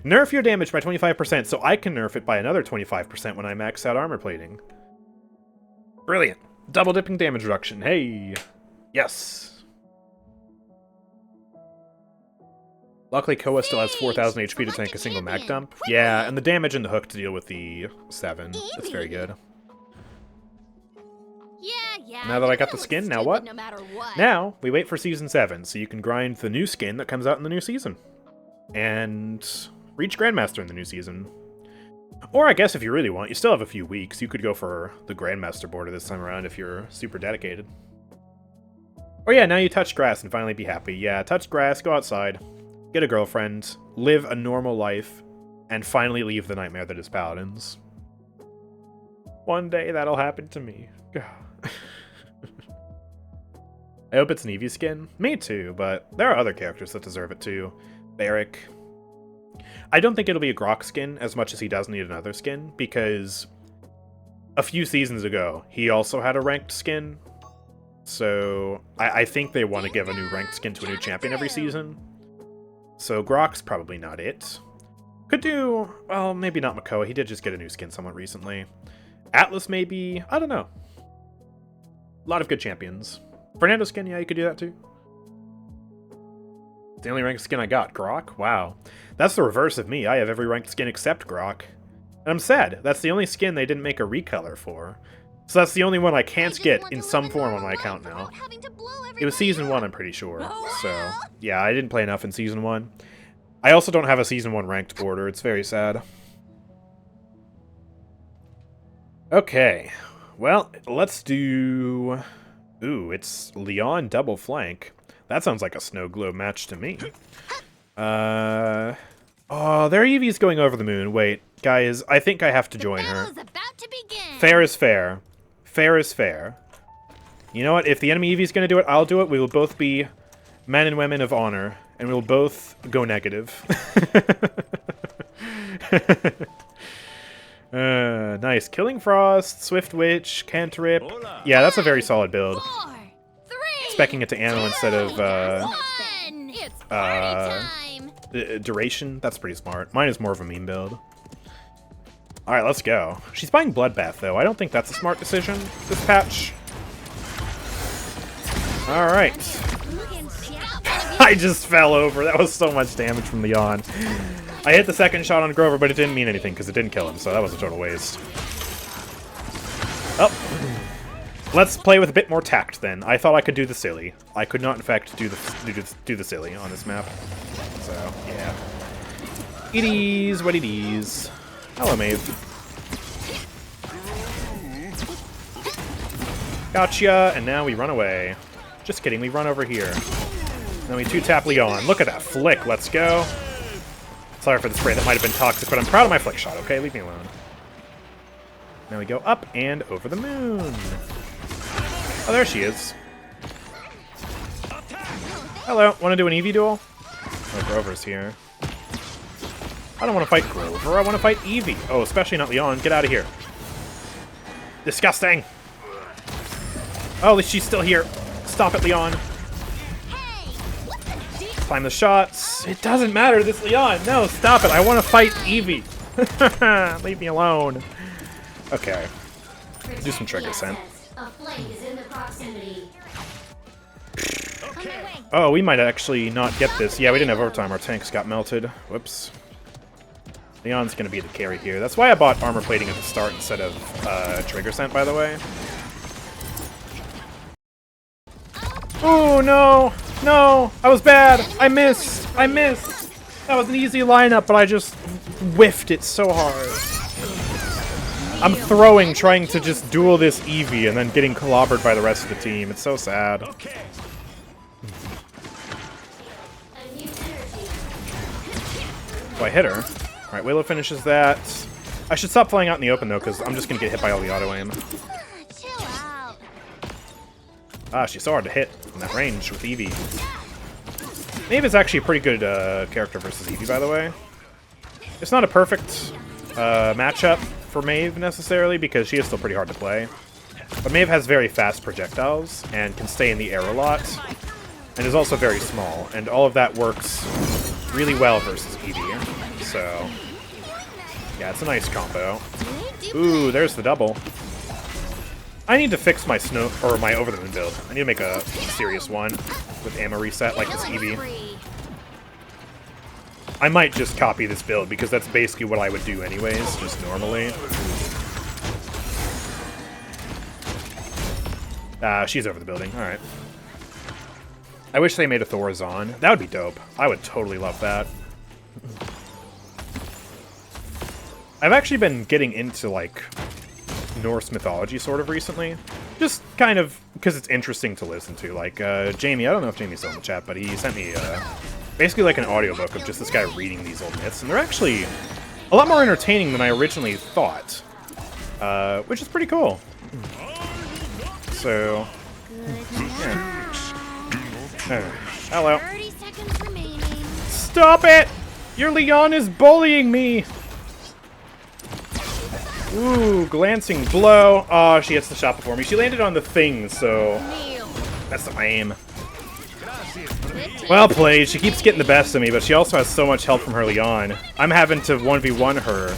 Nerf your damage by 25%, so I can nerf it by another 25% when I max out armor plating. Brilliant. Double dipping damage reduction. Hey! Yes! Luckily, Koa still has 4,000 HP to tank a single mag dump. Yeah, and the damage and the hook to deal with the 7. That's very good. Yeah. Now that I got the skin, now what? No matter what. Now, we wait for Season 7, so you can grind the new skin that comes out in the new season. And reach Grandmaster in the new season. Or I guess if you really want, you still have a few weeks. You could go for the Grandmaster border this time around if you're super dedicated. Or yeah, now you touch grass and finally be happy. Yeah, touch grass, go outside, get a girlfriend, live a normal life, and finally leave the nightmare that is Paladins. One day that'll happen to me. I hope it's an Evie skin. Me too, but there are other characters that deserve it too. Barrick. I don't think it'll be a Grok skin as much as he does need another skin, because a few seasons ago, he also had a ranked skin. So I think they want to give a new ranked skin to a new champion every season. So Grok's probably not it. Could do, well, maybe not Makoa. He did just get a new skin somewhat recently. Atlas maybe, I don't know. A lot of good champions. Fernando skin, yeah, you could do that too. The only ranked skin I got, Grok? Wow. That's the reverse of me. I have every ranked skin except Grok. And I'm sad. That's the only skin they didn't make a recolor for. So that's the only one I can't get in some form on my account now. It was Season 1, I'm pretty sure. So, yeah, I didn't play enough in Season 1. I also don't have a Season 1 ranked border. It's very sad. Okay. Well, let's do... Ooh, it's Leon double flank. That sounds like a snow globe match to me. Oh, their Evie's going over the moon. Wait, guys, I think I have to join her. Fair is fair. Fair is fair. You know what? If the enemy Evie's gonna do it, I'll do it. We will both be men and women of honor, and we'll both go negative. Nice. Killing Frost, Swift Witch, Cantrip. Yeah, that's a very solid build. Specking it to Anno instead of duration. That's pretty smart. Mine is more of a meme build. Alright, let's go. She's buying Bloodbath, though. I don't think that's a smart decision, this patch. Alright. I just fell over. That was so much damage from Leon. I hit the second shot on Grover, but it didn't mean anything, because it didn't kill him, so that was a total waste. Oh. Let's play with a bit more tact, then. I thought I could do the silly. I could not, in fact, do the silly on this map. So, yeah. It is what it is. Hello, Maeve. Gotcha, and now we run away. Just kidding, we run over here. Then we two-tap Leon. Look at that flick, let's go. Sorry for the spray, that might have been toxic, but I'm proud of my flick shot, okay? Leave me alone. Now we go up and over the moon. Oh, there she is. Hello, want to do an Evie duel? Oh, Grover's here. I don't want to fight Grover, I want to fight Evie. Oh, especially not Leon. Get out of here. Disgusting. Oh, she's still here. Stop it, Leon. Climb the shots. It doesn't matter, this Leon. No, stop it. I want to fight Evie. Leave me alone. Okay. Do some trigger scent. Oh, we might actually not get this. Yeah, we didn't have overtime. Our tanks got melted. Whoops. Leon's going to be the carry here. That's why I bought armor plating at the start instead of trigger scent, by the way. Oh, no. No. I was bad. I missed. I missed. That was an easy lineup, but I just whiffed it so hard. I'm throwing, trying to just duel this Evie, and then getting clobbered by the rest of the team. It's so sad. Oh, I hit her. Alright, Willow finishes that. I should stop flying out in the open, though, because I'm just going to get hit by all the auto-aim. Ah, she's so hard to hit from that range with Evie. Maeve is actually a pretty good character versus Evie, by the way. It's not a perfect matchup for Maeve, necessarily, because she is still pretty hard to play. But Maeve has very fast projectiles, and can stay in the air a lot, and is also very small, and all of that works really well versus Evie. So, yeah, it's a nice combo. Ooh, there's the double. I need to fix my snow or my over the moon build. I need to make a serious one with ammo reset like this Evie. I might just copy this build because that's basically what I would do anyways, just normally. She's over the building. All right. I wish they made a Thorazon. That would be dope. I would totally love that. I've actually been getting into, like, Norse mythology sort of recently. Just kind of because it's interesting to listen to. Like, Jamie, I don't know if Jamie's still in the chat, but he sent me basically like an audiobook of just this guy reading these old myths, and they're actually a lot more entertaining than I originally thought, which is pretty cool. So, yeah. Hello. Stop it! Your Leon is bullying me! Ooh, glancing blow. Oh, she hits the shot before me. She landed on the thing, so that's not my aim. Well played. She keeps getting the best of me, but she also has so much help from her Leon. I'm having to 1v1 her,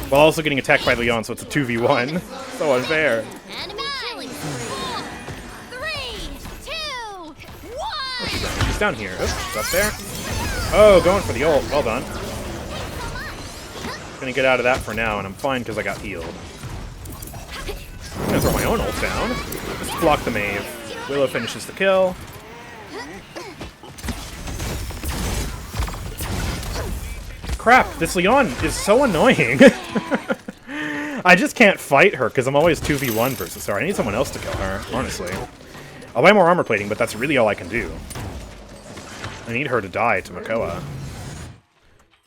while also getting attacked by Leon, so it's a 2v1. So unfair. Enemy killing. 4, 3, 2, 1. She's down here. Oops, she's up there. Oh, going for the ult. Well done. Gonna get out of that for now, and I'm fine because I got healed. I'm gonna throw my own ult down. Just block the Mave. Willow finishes the kill. Crap, this Leon is so annoying. I just can't fight her because I'm always 2v1 versus her. I need someone else to kill her, honestly. I'll buy more armor plating, but that's really all I can do. I need her to die to Makoa.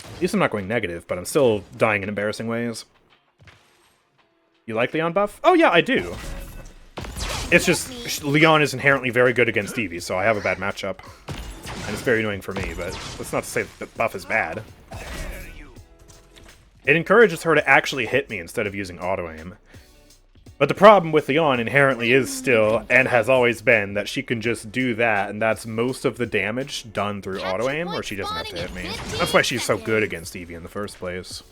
At least I'm not going negative, but I'm still dying in embarrassing ways. You like Leon buff? Oh yeah, I do. It's just, Leon is inherently very good against Evie, so I have a bad matchup. And it's very annoying for me, but that's not to say that buff is bad. It encourages her to actually hit me instead of using auto-aim. But the problem with Leon inherently is still, and has always been, that she can just do that, and that's most of the damage done through auto-aim, or she doesn't have to hit me. That's why she's so good against Evie in the first place.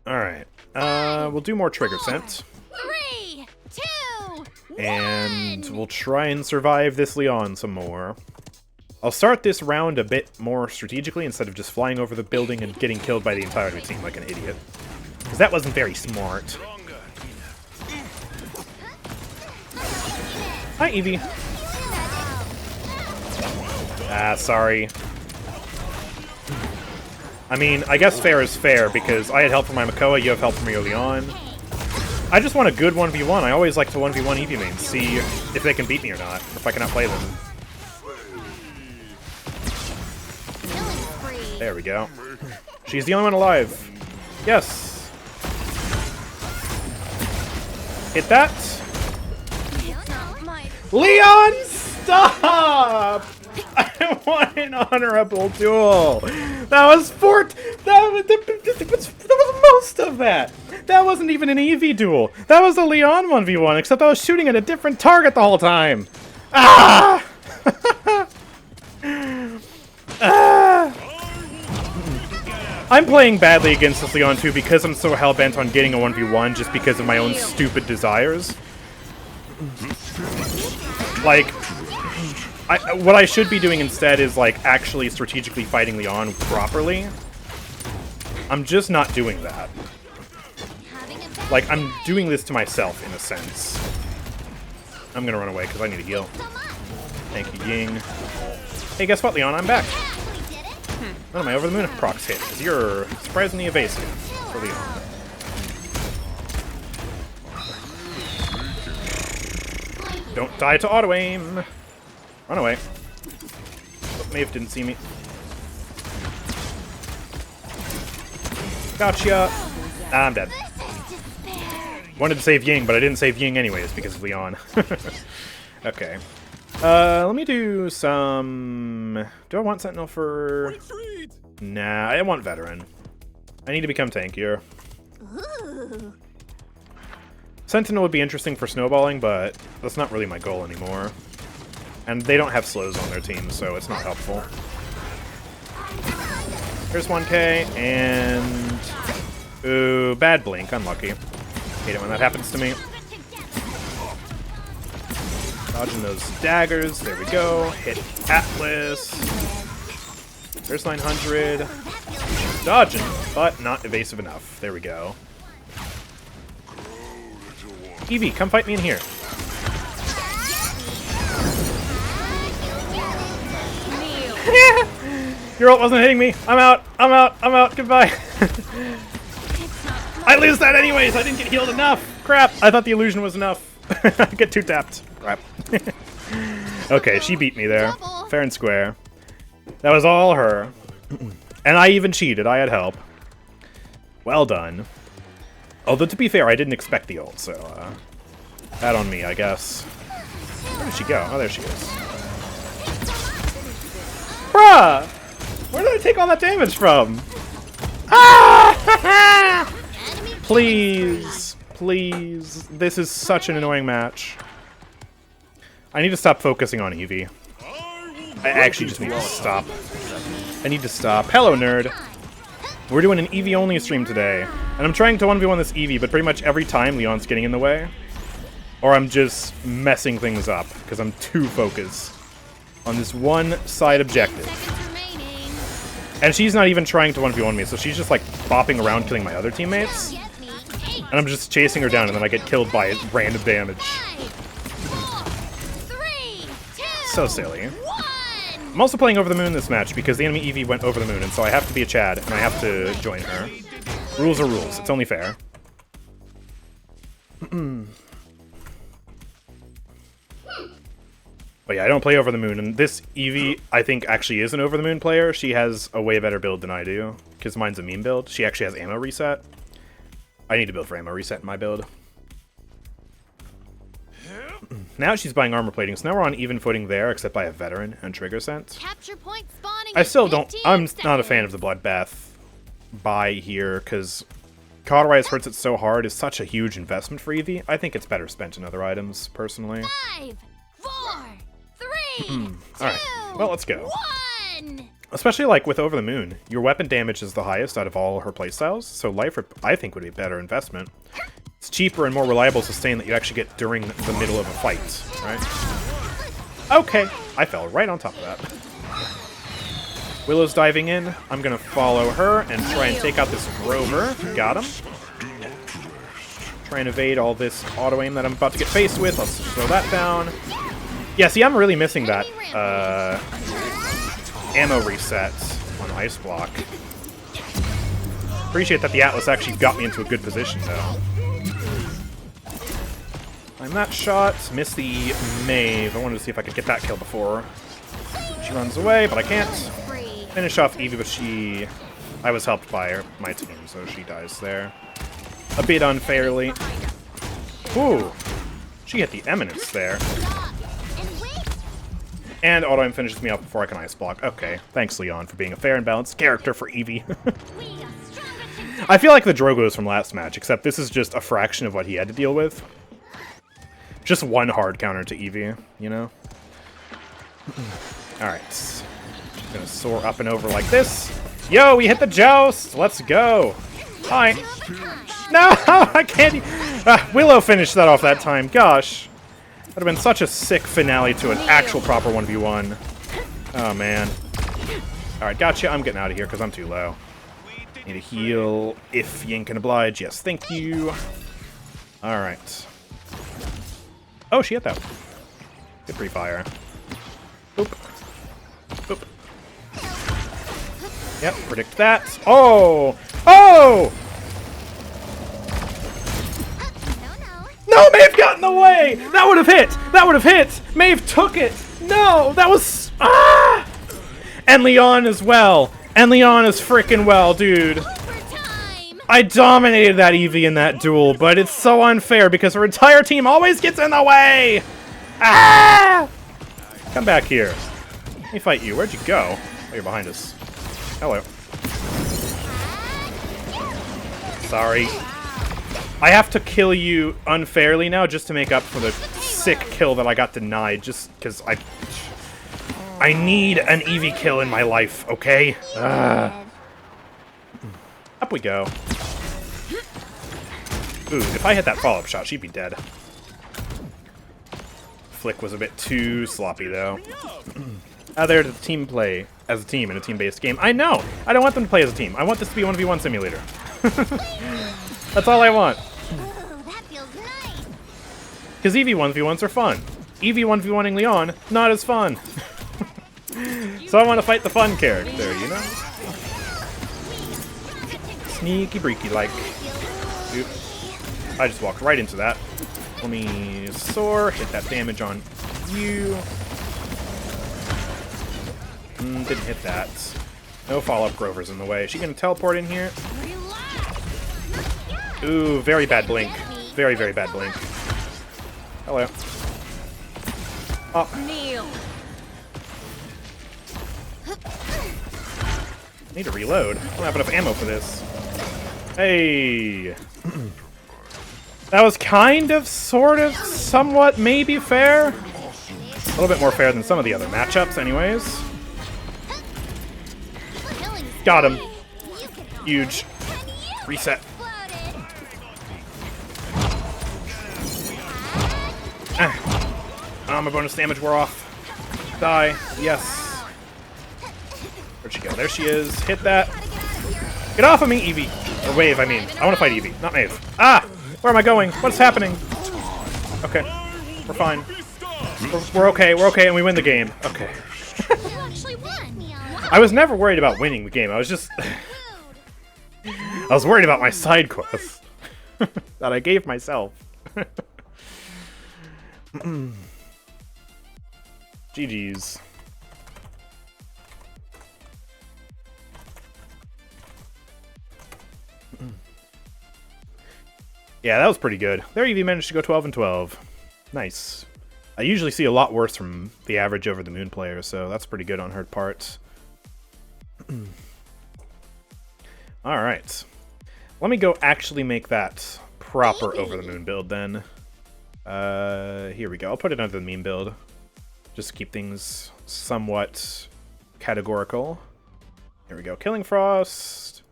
Alright, we'll do more trigger scent. 3, 2, 1. And we'll try and survive this Leon some more. I'll start this round a bit more strategically instead of just flying over the building and getting killed by the entire team like an idiot. Because that wasn't very smart. Hi, Evie. Ah, sorry. I mean, I guess fair is fair, because I had help from my Makoa, you have help from your Leon. I just want a good 1v1. I always like to 1v1 Evie mains, see if they can beat me or not, or if I cannot play them. There we go. She's the only one alive. Yes. Hit that. Leon, stop! I want an honorable duel. That was that was most of that. That wasn't even an Evie duel. That was a Leon 1v1, except I was shooting at a different target the whole time. Ah! Ah! I'm playing badly against this Leon too because I'm so hell-bent on getting a 1v1 just because of my own stupid desires. Like, what I should be doing instead is, like, actually strategically fighting Leon properly. I'm just not doing that. Like, I'm doing this to myself, in a sense. I'm gonna run away because I need a heal. Thank you, Ying. Hey, guess what, Leon? I'm back. None of my over-the-moon procs hit, because you're surprisingly evasive for Leon. Don't die to auto-aim! Run away. Oh, Maeve didn't see me. Gotcha! Ah, I'm dead. Wanted to save Ying, but I didn't save Ying anyways, because of Leon. Okay. Let me do some... Do I want Sentinel for... Nah, I want Veteran. I need to become tankier. Ooh. Sentinel would be interesting for snowballing, but that's not really my goal anymore. And they don't have slows on their team, so it's not helpful. Here's 1k, and... Ooh, bad blink, unlucky. Hate it when that happens to me. Dodging those daggers, there we go. Hit Atlas. There's 900. Dodging, but not evasive enough. There we go. Evie, come fight me in here. Your ult wasn't hitting me. I'm out. I'm out. I'm out. Goodbye. I lose that anyways. I didn't get healed enough. Crap. I thought the illusion was enough. I get 2 tapped. Crap. Okay, she beat me there. Fair and square. That was all her. And I even cheated. I had help. Well done. Although, to be fair, I didn't expect the ult, so... that on me, I guess. Where did she go? Oh, there she is. Bruh! Where did I take all that damage from? Ah! Please. Please. This is such an annoying match. I need to stop focusing on Evie. I actually just need to stop. I need to stop. Hello, nerd. We're doing an Evie-only stream today. And I'm trying to 1v1 this Evie, but pretty much every time Leon's getting in the way. Or I'm just messing things up, because I'm too focused on this one side objective. And she's not even trying to 1v1 me, so she's just like bopping around killing my other teammates. And I'm just chasing her down, and then I get killed by random damage. So silly. I'm also playing Over the Moon this match because the enemy Evie went over the moon, and so I have to be a Chad, and I have to join her. Rules are rules. It's only fair. But yeah, I don't play Over the Moon, and this Evie, I think, actually is an Over the Moon player. She has a way better build than I do, because mine's a meme build. She actually has ammo reset. I need to build for ammo reset in my build. Now she's buying armor plating, so now we're on even footing there, except I have veteran and trigger sense. Capture point spawning. I still don't. I'm not a fan of the bloodbath buy here because cauterize hurts it so hard is such a huge investment for Evie. I think it's better spent in other items, personally. 5, 4, 3, All right. Well, let's go. 1. Especially like with Over the Moon, your weapon damage is the highest out of all her playstyles, so life rip I think would be a better investment. It's cheaper and more reliable sustain that you actually get during the middle of a fight, right? Okay, I fell right on top of that. Willow's diving in. I'm gonna follow her and try and take out this rover. Got him. Try and evade all this auto aim that I'm about to get faced with. Let's throw that down. Yeah, see, I'm really missing that ammo reset on Ice Block. Appreciate that the Atlas actually got me into a good position, though. I'm that shot. Missed the Maeve. I wanted to see if I could get that kill before she runs away, but I can't. Finish off Evie, but I was helped by my team, so she dies there. A bit unfairly. Ooh. She hit the Eminence there. And auto-aim finishes me off before I can Ice Block. Okay, thanks, Leon, for being a fair and balanced character for Evie. I feel like the Drogos from last match, except this is just a fraction of what he had to deal with. Just one hard counter to Evie, you know? Alright. Gonna soar up and over like this. Yo, we hit the joust! Let's go! Hi! No! I can't... Willow finished that off that time. Gosh. Would have been such a sick finale to an actual proper 1v1. Oh, man. Alright, gotcha. I'm getting out of here because I'm too low. Need a heal if Yin can oblige. Yes, thank you. Alright. Oh, she hit that. Good pre-fire. Boop. Boop. Yep, predict that. Oh! Oh! No, Maeve got in the way! That would have hit! That would have hit! Maeve took it! No! That was... Ah! And Leon as well. And Leon is freaking well, dude. I dominated that Evie in that duel, but it's so unfair because her entire team always gets in the way! Ah! Come back here. Let me fight you. Where'd you go? Oh, you're behind us. Hello. Sorry. I have to kill you unfairly now just to make up for the sick kill that I got denied just because I need an Evie kill in my life, okay? Up we go. Ooh, if I hit that follow-up shot, she'd be dead. Flick was a bit too sloppy, though. They're to team play as a team in a team-based game. I know! I don't want them to play as a team. I want this to be a 1v1 simulator. That's all I want. Because Evie 1v1s are fun. Evie 1v1ing Leon, not as fun. So I want to fight the fun character, you know? Sneaky breaky like. Oop. I just walked right into that. Let me soar, hit that damage on you. Didn't hit that. No follow-up Grover's in the way. Is she gonna teleport in here? Ooh, very bad blink. Very, very bad blink. Hello. Kneel. I need to reload. I don't have enough ammo for this. Hey. That was kind of, sort of, somewhat, maybe fair. A little bit more fair than some of the other matchups, anyways. Got him. Huge. Reset. Ah, my bonus damage wore off. Die. Yes. Where'd she go? There she is. Hit that. Get off of me, Evie. Or Wave, I mean. I want to fight Evie, not Maeve. Ah! Where am I going? What's happening? Okay. We're fine. We're okay. We're okay, and we win the game. Okay. I was never worried about winning the game. I was just... I was worried about my side quest that I gave myself. GG's. Yeah, that was pretty good. There, Evie managed to go 12 and 12. Nice. I usually see a lot worse from the average over the moon player, so that's pretty good on her part. Alright. Let me go actually make that proper over the moon build then. Here we go. I'll put it under the meme build. Just to keep things somewhat categorical. Here we go. Killing Frost.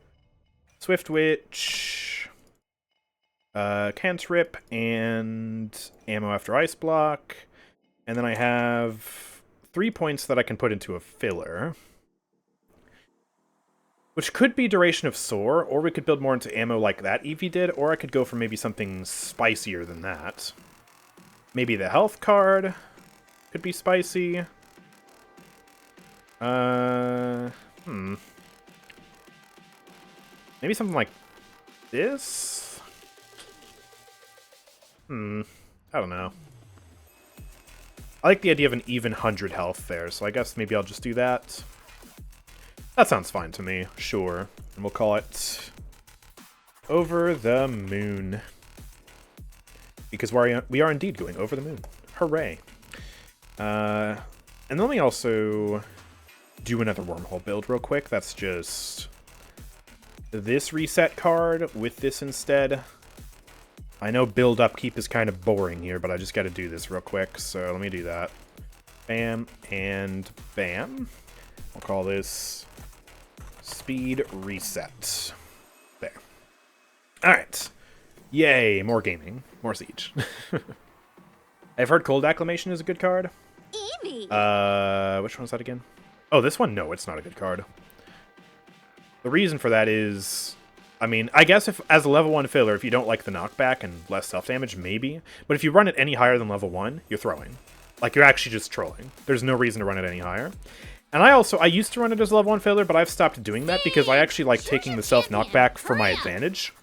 Swift Witch. Cantrip and ammo after Ice Block. And then I have 3 points that I can put into a filler. Which could be Duration of Soar, or we could build more into ammo like that Evie did, or I could go for maybe something spicier than that. Maybe the health card could be spicy. Maybe something like this? I don't know. I like the idea of an even 100 health there, so I guess maybe I'll just do that. That sounds fine to me, sure. And we'll call it Over the Moon. Because we are indeed going over the moon. Hooray. And let me also do another wormhole build real quick. That's just this reset card with this instead. I know build upkeep is kind of boring here, but I just got to do this real quick. So let me do that. Bam and bam. I'll call this Speed Reset. There. Alright. Yay, more gaming. More Siege. I've heard Cold Acclamation is a good card. Evie. Which one was that again? Oh, this one? No, it's not a good card. The reason for that is... I mean, I guess if as a level 1 filler, if you don't like the knockback and less self-damage, maybe. But if you run it any higher than level 1, you're throwing. Like, you're actually just trolling. There's no reason to run it any higher. And I used to run it as a level 1 filler, but I've stopped doing that because I actually like taking the self-knockback for my advantage.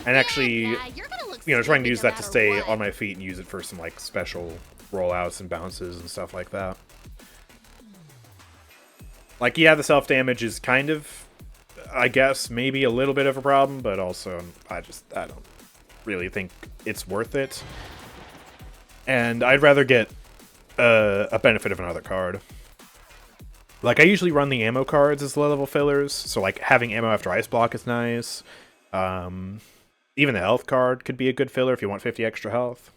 And actually, you know, trying to use that to stay on my feet and use it for some, like, special rollouts and bounces and stuff like that. Like, yeah, the self-damage is kind of, I guess, maybe a little bit of a problem, but also, I don't really think it's worth it. And I'd rather get a benefit of another card. Like, I usually run the ammo cards as low-level fillers, so, like, having ammo after Ice Block is nice. Even the health card could be a good filler if you want 50 extra health.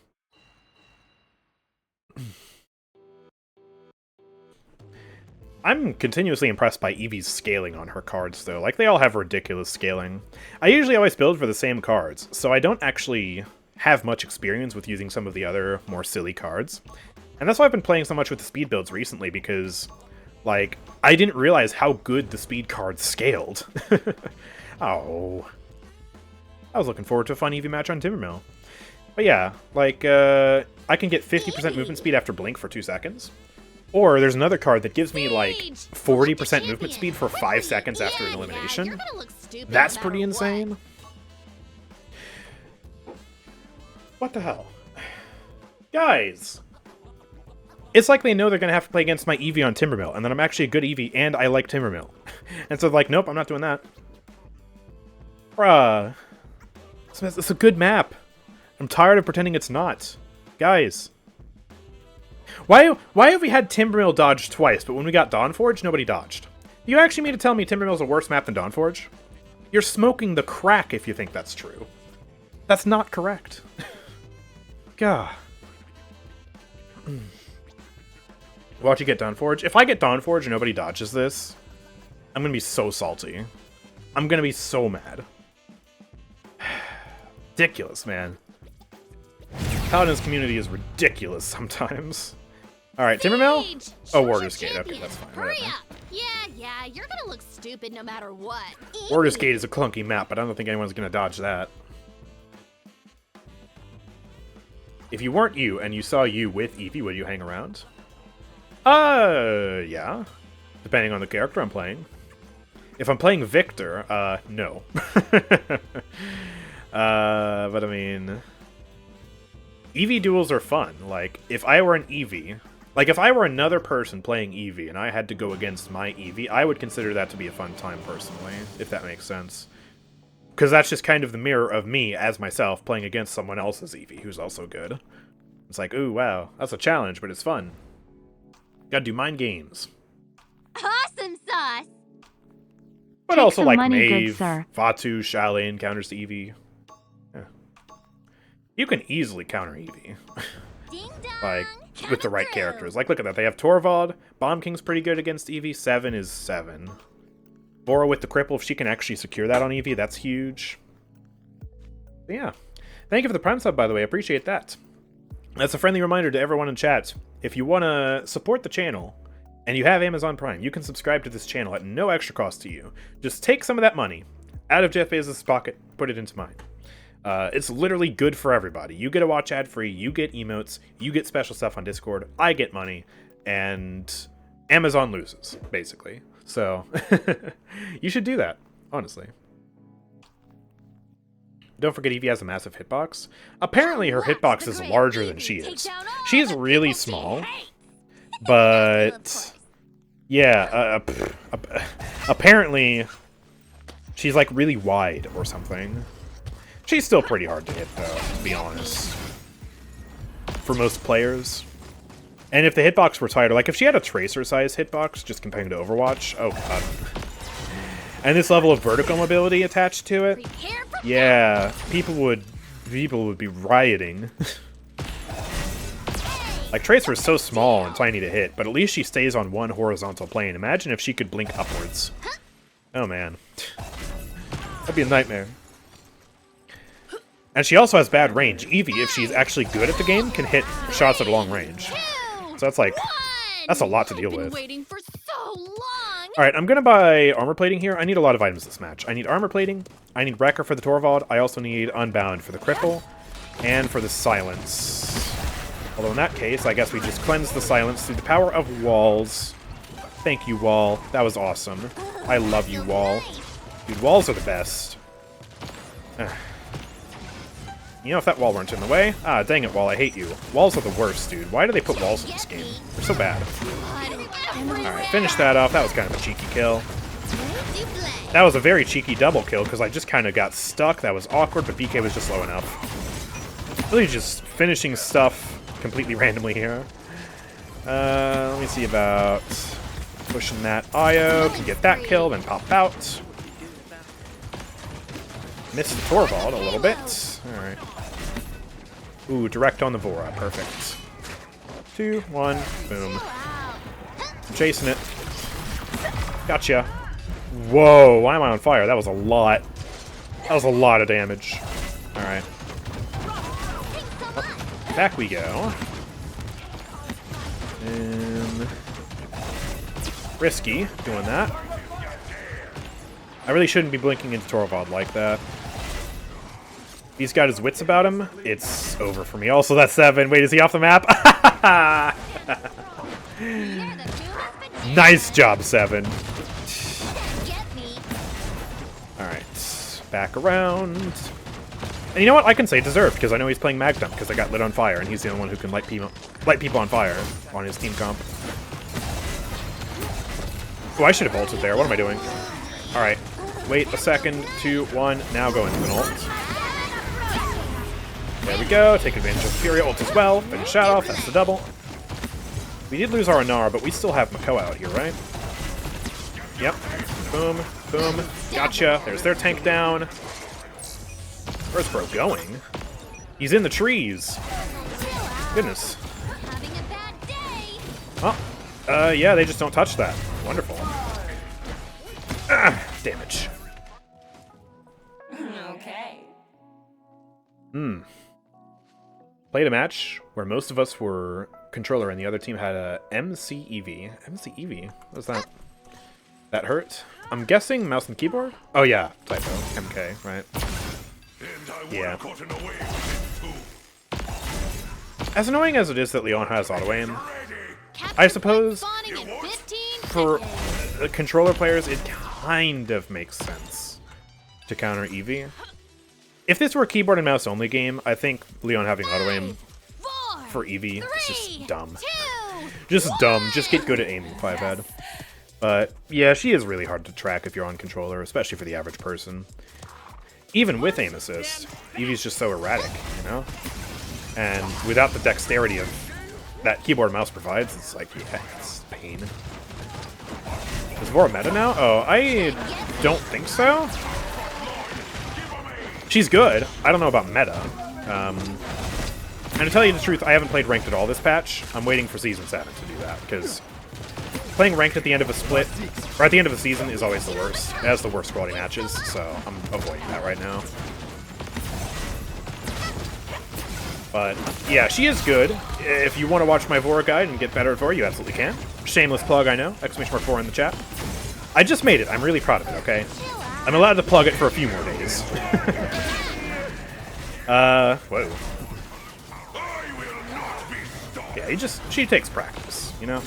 I'm continuously impressed by Evie's scaling on her cards, though. Like, they all have ridiculous scaling. I usually always build for the same cards, so I don't actually have much experience with using some of the other, more silly cards. And that's why I've been playing so much with the speed builds recently, because... like, I didn't realize how good the speed cards scaled. Oh. I was looking forward to a fun Evie match on Timbermill. But yeah, like, I can get 50% movement speed after Blink for 2 seconds. Or there's another card that gives me, like, 40% movement speed for 5 seconds after an elimination. That's pretty insane. What the hell? Guys! It's like they know they're going to have to play against my Evie on Timbermill, and then I'm actually a good Evie, and I like Timbermill. And so, like, nope, I'm not doing that. Bruh. It's a good map. I'm tired of pretending it's not. Guys. Why have we had Timbermill dodge twice, but when we got Dawnforge, nobody dodged? You actually mean to tell me Timbermill's a worse map than Dawnforge? You're smoking the crack if you think that's true. That's not correct. Gah. Watch you get Dawnforge. If I get Dawnforge and nobody dodges this, I'm gonna be so salty. I'm gonna be so mad. Ridiculous, man. Paladins community is ridiculous sometimes. Alright, Timbermill? Oh, Warder's Gate. Okay, that's fine. Hurry Whatever. up. Yeah, you're gonna look stupid no matter what. Warder's Gate is a clunky map, but I don't think anyone's gonna dodge that. If you weren't you and you saw you with Evie, would you hang around? Yeah. Depending on the character I'm playing. If I'm playing Victor, no. But I mean... Evie duels are fun. Like, if I were an Evie... Like, if I were another person playing Evie and I had to go against my Evie, I would consider that to be a fun time, personally. If that makes sense. Because that's just kind of the mirror of me, as myself, playing against someone else's Evie, who's also good. It's like, ooh, wow, that's a challenge, but it's fun. Gotta do mind games. Awesome sauce. But Take also some like money, good Maeve, sir. Fatu, Shalane counters to Evie. Yeah. You can easily counter Evie. Ding dong. Like, with the right characters. Like, look at that. They have Torvald. Bomb King's pretty good against Evie. 7 is 7. Vora with the cripple, if she can actually secure that on Evie, that's huge. But yeah. Thank you for the Prime sub, by the way. I appreciate that. That's a friendly reminder to everyone in chat. If you want to support the channel, and you have Amazon Prime, you can subscribe to this channel at no extra cost to you. Just take some of that money out of Jeff Bezos' pocket, put it into mine. It's literally good for everybody. You get to watch ad-free, you get emotes, you get special stuff on Discord, I get money, and Amazon loses, basically. So, you should do that, honestly. Don't forget Evie has a massive hitbox. Apparently her hitbox is larger than she is. She is really small, but yeah, apparently she's like really wide or something. She's still pretty hard to hit though, to be honest, for most players. And if the hitbox were tighter, like if she had a Tracer-sized hitbox, just comparing to Overwatch, oh god. And this level of vertical mobility attached to it, yeah, people would be rioting. Like, Tracer is so small and tiny to hit, but at least she stays on one horizontal plane. Imagine if she could blink upwards. Oh man. That'd be a nightmare. And she also has bad range. Evie, if she's actually good at the game, can hit shots at a long range. So that's like, that's a lot to deal with. Waiting for so long. Alright, I'm gonna buy armor plating here. I need a lot of items this match. I need armor plating, I need Wrecker for the Torvald, I also need Unbound for the Cripple, and for the Silence. Although in that case, I guess we just cleanse the Silence through the power of walls. Thank you, Wall. That was awesome. I love you, Wall. Dude, walls are the best. You know, if that wall weren't in the way... Ah, dang it, Wall, I hate you. Walls are the worst, dude. Why do they put walls in this game? They're so bad. Alright, finish that off. That was kind of a cheeky kill. That was a very cheeky double kill, because I just kind of got stuck. That was awkward, but BK was just low enough. Really just finishing stuff completely randomly here. Let me see about pushing that IO. Can get that kill, then pop out. Missed the Torvald a little bit. Alright. Ooh, direct on the Vora. Perfect. 2, 1, boom. I'm chasing it. Gotcha. Whoa, why am I on fire? That was a lot. That was a lot of damage. Alright. Oh, back we go. And... risky, doing that. I really shouldn't be blinking into Torvald like that. He's got his wits about him. It's over for me. Also, that's 7. Wait, is he off the map? Nice job, 7. Alright, back around. And you know what? I can say deserved, because I know he's playing Magdump, because I got lit on fire, and he's the only one who can light people on fire on his team comp. Oh, I should have ulted there. What am I doing? Alright, wait a second, 2, 1, now go into an ult. There we go, take advantage of Fury ult as well, finish that off, that's the double. We did lose our Anar, but we still have Mako out here, right? Yep. Boom, boom. Gotcha. There's their tank down. Where's bro going? He's in the trees. Goodness. Having a bad day. Oh. Yeah, they just don't touch that. Wonderful. Ah, damage. Okay. Played a match where most of us were controller and the other team had a MC Evie. MC Evie? What was that? That hurt? I'm guessing mouse and keyboard? Oh yeah, typo. MK, right? Yeah. As annoying as it is that Leon has auto aim, I suppose Spawning in 15 for seconds. controller players it kind of makes sense to counter Evie. If this were a keyboard and mouse only game, I think Leon having auto aim 4, for Evie is 3, just dumb. 2, Just dumb. Just get good at aiming, 5-head. But yeah, she is really hard to track if you're on controller, especially for the average person. Even with aim assist, Evie's just so erratic, you know? And without the dexterity of that keyboard and mouse provides, it's like, yeah, it's pain. Is Vora meta now? Oh, I don't think so. She's good. I don't know about meta. And to tell you the truth, I haven't played ranked at all this patch. I'm waiting for Season 7 to do that, because playing ranked at the end of a split, or at the end of a season, is always the worst. It has the worst quality matches, so I'm avoiding that right now. But, yeah, she is good. If you want to watch my Vora guide and get better at Vora, you absolutely can. Shameless plug, I know. !4 in the chat. I just made it. I'm really proud of it, okay? I'm allowed to plug it for a few more days. Whoa. Yeah, she takes practice, you know?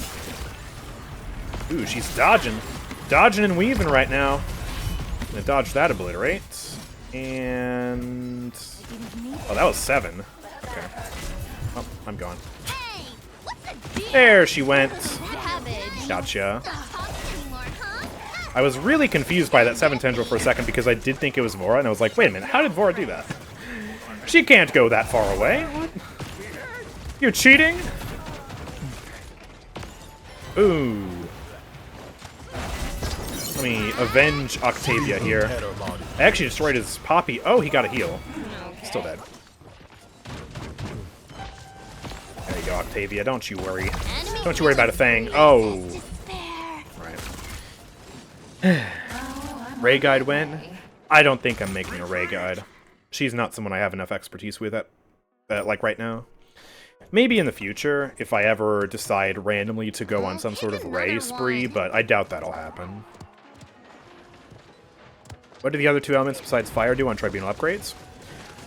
Ooh, she's dodging. Dodging and weaving right now. Gonna dodge that obliterate. And... oh, that was 7. Okay. Oh, I'm gone. Hey, what's the deal? There she went. Savage. Gotcha. Talk anymore, huh? I was really confused by that 7 tendril for a second because I did think it was Vora, and I was like, wait a minute, how did Vora do that? She can't go that far away. What? You're cheating? Ooh. Let me avenge Octavia here. I actually destroyed his Poppy. Oh, he got a heal. Still dead. There you go, Octavia. Don't you worry. Don't you worry about a thing. Oh. Right. Ray guide win? I don't think I'm making a Ray guide. She's not someone I have enough expertise with like right now. Maybe in the future, if I ever decide randomly to go on some sort of Ray spree, but I doubt that'll happen. What do the other 2 elements besides fire do on tribunal upgrades?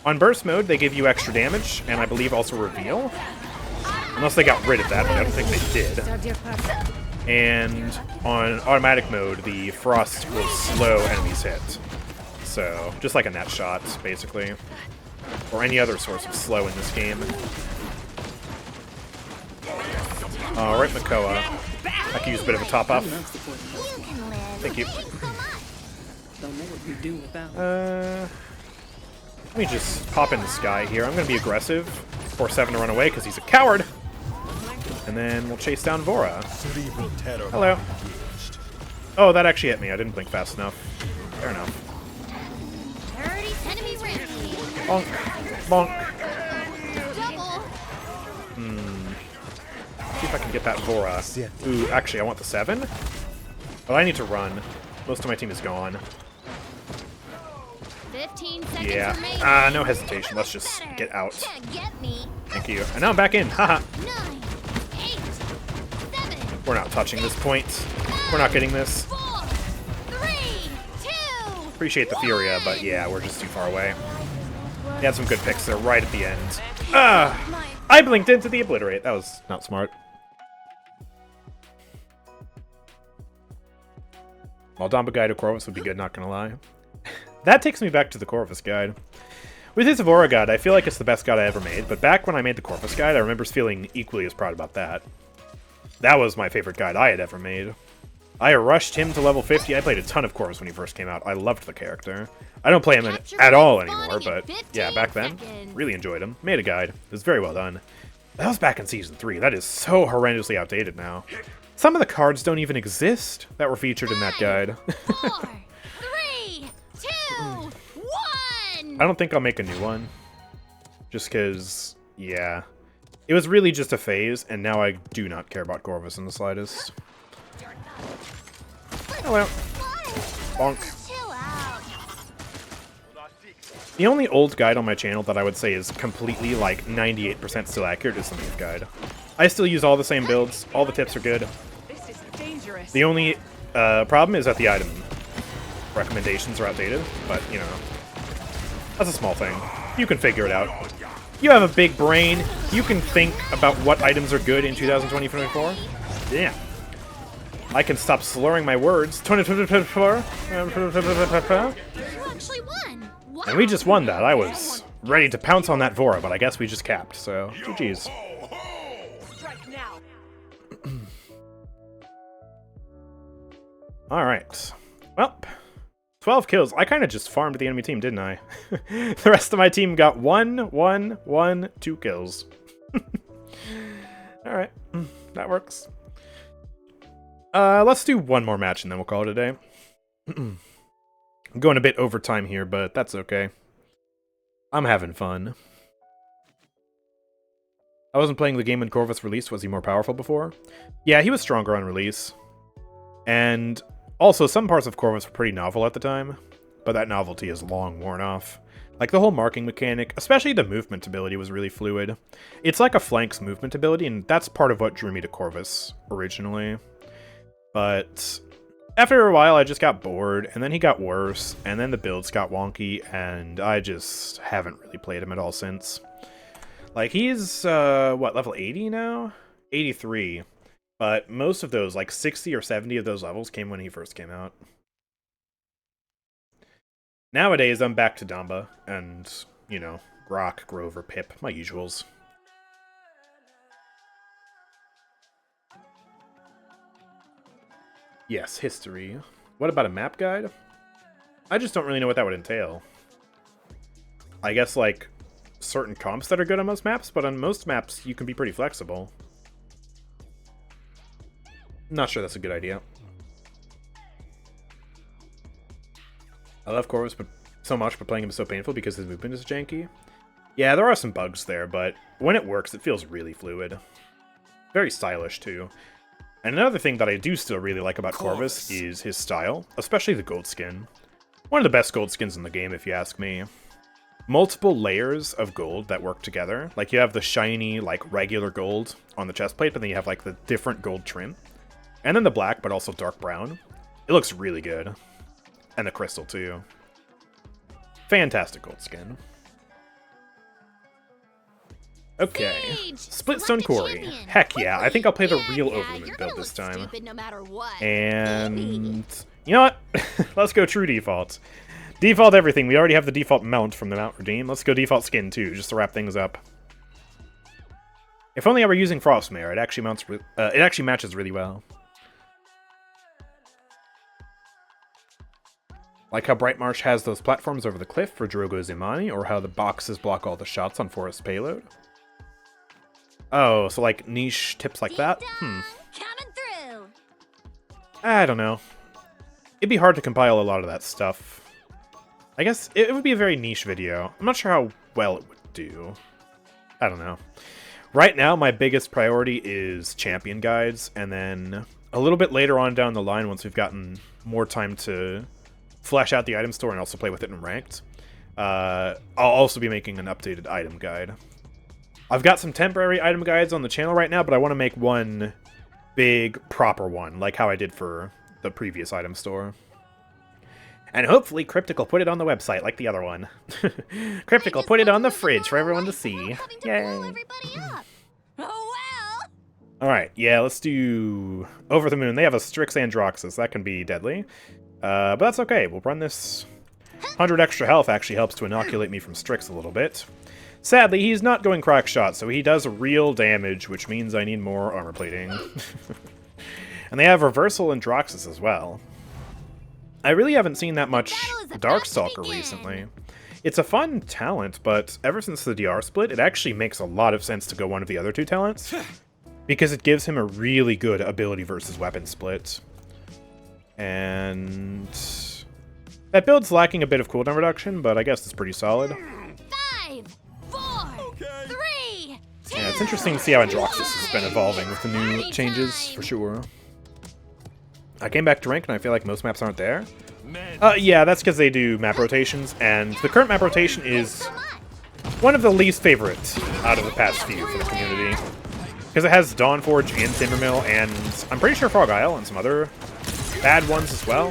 On burst mode, they give you extra damage, and I believe also reveal. Unless they got rid of that, but I don't think they did. And on automatic mode, the frost will slow enemies hit. So, just like a net shot, basically. Or any other source of slow in this game. Alright, Makoa. I could use a bit of a top off. Thank you. Let me just pop in the sky here. I'm going to be aggressive. Force 7 to run away because he's a coward. And then we'll chase down Vora. Hello. Oh, that actually hit me. I didn't blink fast enough. Fair enough. Enemy ring. Bonk. Bonk. Double. See if I can get that Vora. Ooh, actually, I want the 7. But I need to run. Most of my team is gone. 15 seconds remaining. Yeah. No hesitation. Let's just get out. Can't get me. Thank you. And now I'm back in. Haha. 9, 8, 7. We're not touching this point. We're not getting this. 4, 3, 2. Appreciate the Furia, but yeah, we're just too far away. He had some good picks there right at the end. I blinked into the obliterate. That was not smart. Maldamba guide to Corvus would be good, not gonna lie. That takes me back to the Corvus guide. With his Vora guide, I feel like it's the best guide I ever made, but back when I made the Corvus guide, I remember feeling equally as proud about that. That was my favorite guide I had ever made. I rushed him to level 50. I played a ton of Corvus when he first came out. I loved the character. I don't play him at all anymore, but yeah, back then, really enjoyed him. Made a guide. It was very well done. That was back in Season 3. That is so horrendously outdated now. Some of the cards don't even exist that were featured in that guide. 4, 3, 2, 1. I don't think I'll make a new one. Just because, yeah. It was really just a phase, and now I do not care about Corvus in the slightest. Oh well. Bonk. Chill out. The only old guide on my channel that I would say is completely, like, 98% still accurate is the Move Guide. I still use all the same builds. All the tips are good. This is dangerous. The only problem is that the item recommendations are outdated, but, you know, that's a small thing. You can figure it out. You have a big brain. You can think about what items are good in 2024. Yeah. I can stop slurring my words. 2024. You actually won. Wow. And we just won that. I was ready to pounce on that Vora, but I guess we just capped, so GG's. Strike now. Alright. Well, 12 kills. I kind of just farmed the enemy team, didn't I? The rest of my team got 2 kills. Alright. That works. Let's do one more match and then we'll call it a day. I'm going a bit over time here, but that's okay. I'm having fun. I wasn't playing the game when Corvus released. Was he more powerful before? Yeah, he was stronger on release. And also, some parts of Corvus were pretty novel at the time, but that novelty is long worn off. Like, the whole marking mechanic, especially the movement ability, was really fluid. It's like a flank's movement ability, and that's part of what drew me to Corvus originally. But after a while, I just got bored, and then he got worse, and then the builds got wonky, and I just haven't really played him at all since. Like, he's, what, level 80 now? 83. But most of those, like 60 or 70 of those levels came when he first came out. Nowadays, I'm back to Damba, and, you know, Grok, Grover, Pip, my usuals. Yes, history. What about a map guide? I just don't really know what that would entail. I guess, like, certain comps that are good on most maps, but on most maps, you can be pretty flexible. Not sure that's a good idea. I love Corvus so much, but playing him is so painful because his movement is janky. Yeah, there are some bugs there, but when it works, it feels really fluid. Very stylish, too. And another thing that I do still really like about Corvus is his style, especially the gold skin. One of the best gold skins in the game, if you ask me. Multiple layers of gold that work together. Like, you have the shiny, like, regular gold on the chest plate, but then you have, like, the different gold trim. And then the black, but also dark brown. It looks really good. And the crystal, too. Fantastic gold skin. Okay. Sage, Splitstone select a Quarry. champion. Heck yeah, I think I'll play the real you're Overman gonna build look this time. stupid no matter what. And you know what? Let's go true default. Default everything. We already have the default mount from the Mount Redeem. Let's go default skin too, just to wrap things up. If only I were using Frostmare, it actually mounts. It actually matches really well. Like how Bright Marsh has those platforms over the cliff for Drogo's Imani, or how the boxes block all the shots on Forest Payload. Oh, so like niche tips like that? Coming through. I don't know. It'd be hard to compile a lot of that stuff. I guess it would be a very niche video. I'm not sure how well it would do. I don't know. Right now, my biggest priority is champion guides, and then a little bit later on down the line, once we've gotten more time to flesh out the item store and also play with it in ranked, I'll also be making an updated item guide. I've got some temporary item guides on the channel right now, but I want to make one big, proper one, like how I did for the previous item store. And hopefully Cryptic will put it on the website, like the other one. Cryptic will put it on the fridge for everyone to see. Yay! Oh well. Alright, yeah, let's do Over the Moon. They have a Strix Androxus. That can be deadly. But that's okay. We'll run this. 100 extra health actually helps to inoculate me from Strix a little bit. Sadly, he's not going crack shot, so he does real damage, which means I need more armor plating. And they have Reversal Androxus as well. I really haven't seen that much Darkstalker recently. It's a fun talent, but ever since the DR split, it actually makes a lot of sense to go one of the other two talents. Because it gives him a really good ability versus weapon split. And that build's lacking a bit of cooldown reduction, but I guess it's pretty solid. 5, 4, 3, 2. Yeah, it's interesting to see how Androxus has been evolving with the new changes, for sure. I came back to rank, and I feel like most maps aren't there. Yeah, that's because they do map rotations, and the current map rotation is one of the least favorites out of the past few for the community. Because it has Dawnforge and Timbermill, and I'm pretty sure Frog Isle and some other bad ones as well.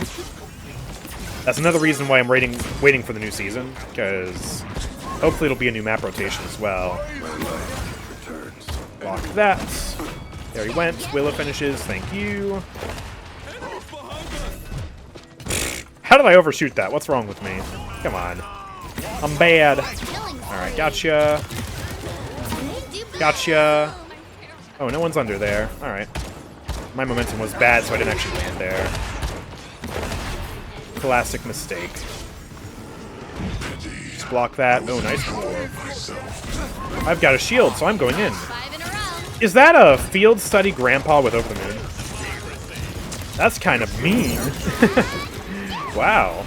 That's another reason why I'm waiting for the new season, because hopefully it'll be a new map rotation as well. Block that. There he went. Willow finishes. Thank you. How did I overshoot that? What's wrong with me? Come on. I'm bad. Alright, gotcha. Gotcha. Oh, no one's under there. Alright. My momentum was bad, so I didn't actually land there. Classic mistake. Just block that. Oh, nice. I've got a shield, so I'm going in. Is that a field study grandpa with Over the Moon? That's kind of mean. Wow.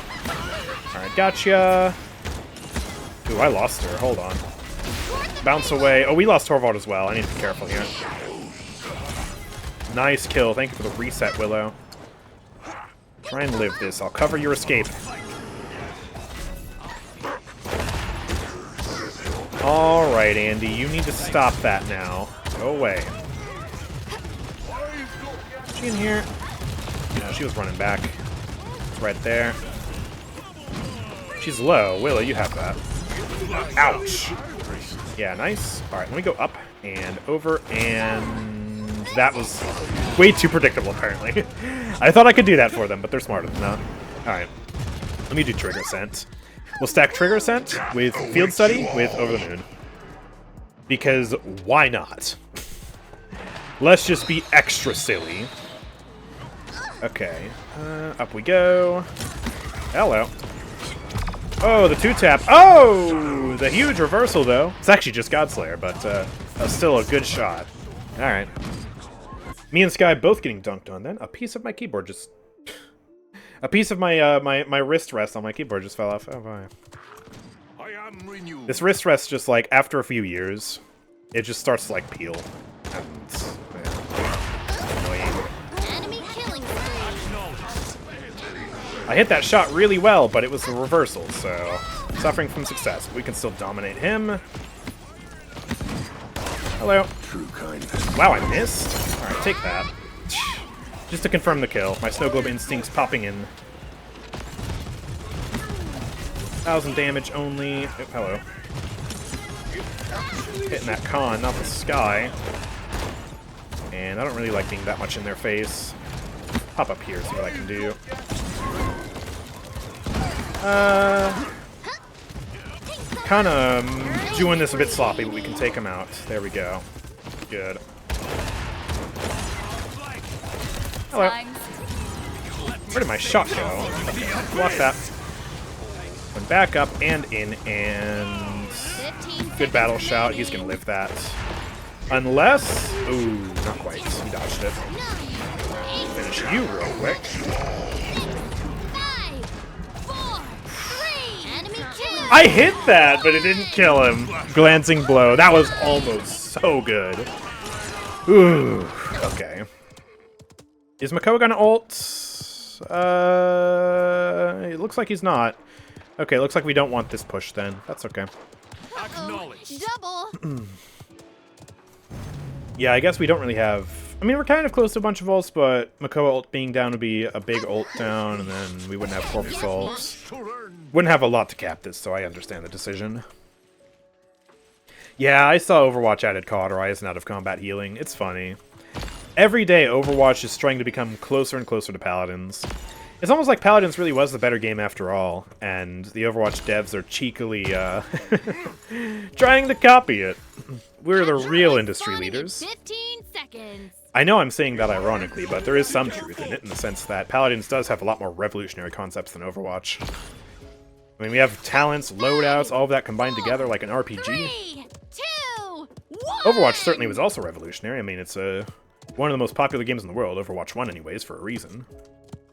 Alright, gotcha. Ooh, I lost her. Hold on. Bounce away. Oh, we lost Torvald as well. I need to be careful here. Nice kill. Thank you for the reset, Willow. Try and live this. I'll cover your escape. Alright, Andy. You need to stop that now. Go away. Is she in here? No, she was running back. It's right there. She's low. Willow, you have that. Ouch. Yeah, nice. Alright, let me go up and over, and that was way too predictable, apparently. I thought I could do that for them, but they're smarter than that. Alright. Let me do Trigger Scent. We'll stack Trigger Scent with Field Study with Over the Moon. Because why not? Let's just be extra silly. Okay. Up we go. Hello. Oh, the 2-tap. Oh! The huge reversal, though. It's actually just Godslayer, but that's still a good shot. Alright. Me and Sky both getting dunked on then. A piece of my keyboard just... a piece of my my wrist rest on my keyboard just fell off. Oh, boy. This wrist rest just, like, after a few years, it just starts to, like, peel. And, annoying. I hit that shot really well, but it was the reversal, so... suffering from success. We can still dominate him. Hello. Wow, I missed? Alright, take that. Just to confirm the kill. My Snow Globe instincts popping in. 1,000 damage only. Oh, hello. Hitting that con, not the Sky. And I don't really like being that much in their face. Pop up here, see what I can do. Kind of doing this a bit sloppy, but we can take him out. There we go. Good. Hello. Where did my shot go? Okay, block that. Went back up and in, and... good battle shout. He's gonna live that. Unless... ooh, not quite. He dodged it. Finish you real quick. I hit that, but it didn't kill him. Glancing blow. That was almost so good. Ooh. Okay. Is Makoa gonna ult? It looks like he's not. Okay, looks like we don't want this push then. That's okay. Double. Yeah, I guess we don't really have... I mean, we're kind of close to a bunch of ults, but Makoa ult being down would be a big ult down, and then we wouldn't have Corpus ults. Wouldn't have a lot to cap this, so I understand the decision. Yeah, I saw Overwatch added Cauterize and out of combat healing. It's funny. Every day, Overwatch is trying to become closer and closer to Paladins. It's almost like Paladins really was the better game after all, and the Overwatch devs are cheekily, trying to copy it. We're the real industry leaders. 15 seconds. I know I'm saying that ironically, but there is some truth in it, in the sense that Paladins does have a lot more revolutionary concepts than Overwatch. I mean, we have talents, loadouts, all of that combined together like an RPG. 3, 2, 1. Overwatch certainly was also revolutionary. I mean, it's one of the most popular games in the world, Overwatch 1 anyways, for a reason.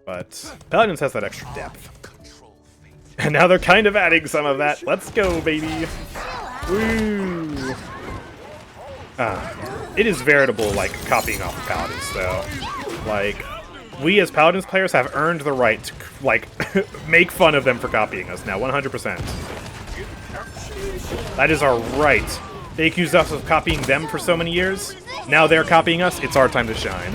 But Paladins has that extra depth. And now they're kind of adding some of that. Let's go, baby! Woo! It is veritable, like, copying off of Paladins, though. Like, we as Paladins players have earned the right to, like, make fun of them for copying us now, 100%. That is our right. They accused us of copying them for so many years. Now they're copying us. It's our time to shine.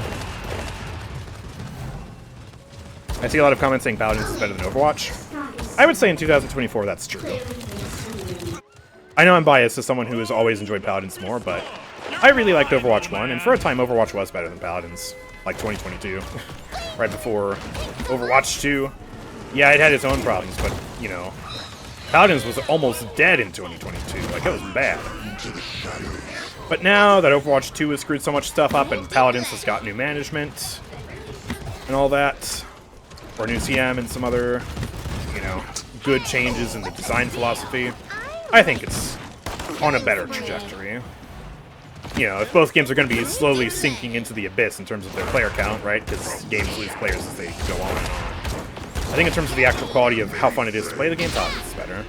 I see a lot of comments saying Paladins is better than Overwatch. I would say in 2024 that's true. I know I'm biased as someone who has always enjoyed Paladins more, but I really liked Overwatch 1, and for a time Overwatch was better than Paladins. Like 2022. Right before Overwatch 2. Yeah, it had its own problems, but, you know, Paladins was almost dead in 2022. Like, it was bad. But now that Overwatch 2 has screwed so much stuff up and Paladins has got new management and all that, or new CM and some other, you know, good changes in the design philosophy, I think it's on a better trajectory. You know, if both games are going to be slowly sinking into the abyss in terms of their player count, right? Because games lose players as they go on and on. I think in terms of the actual quality of how fun it is to play the game, Paladins is better.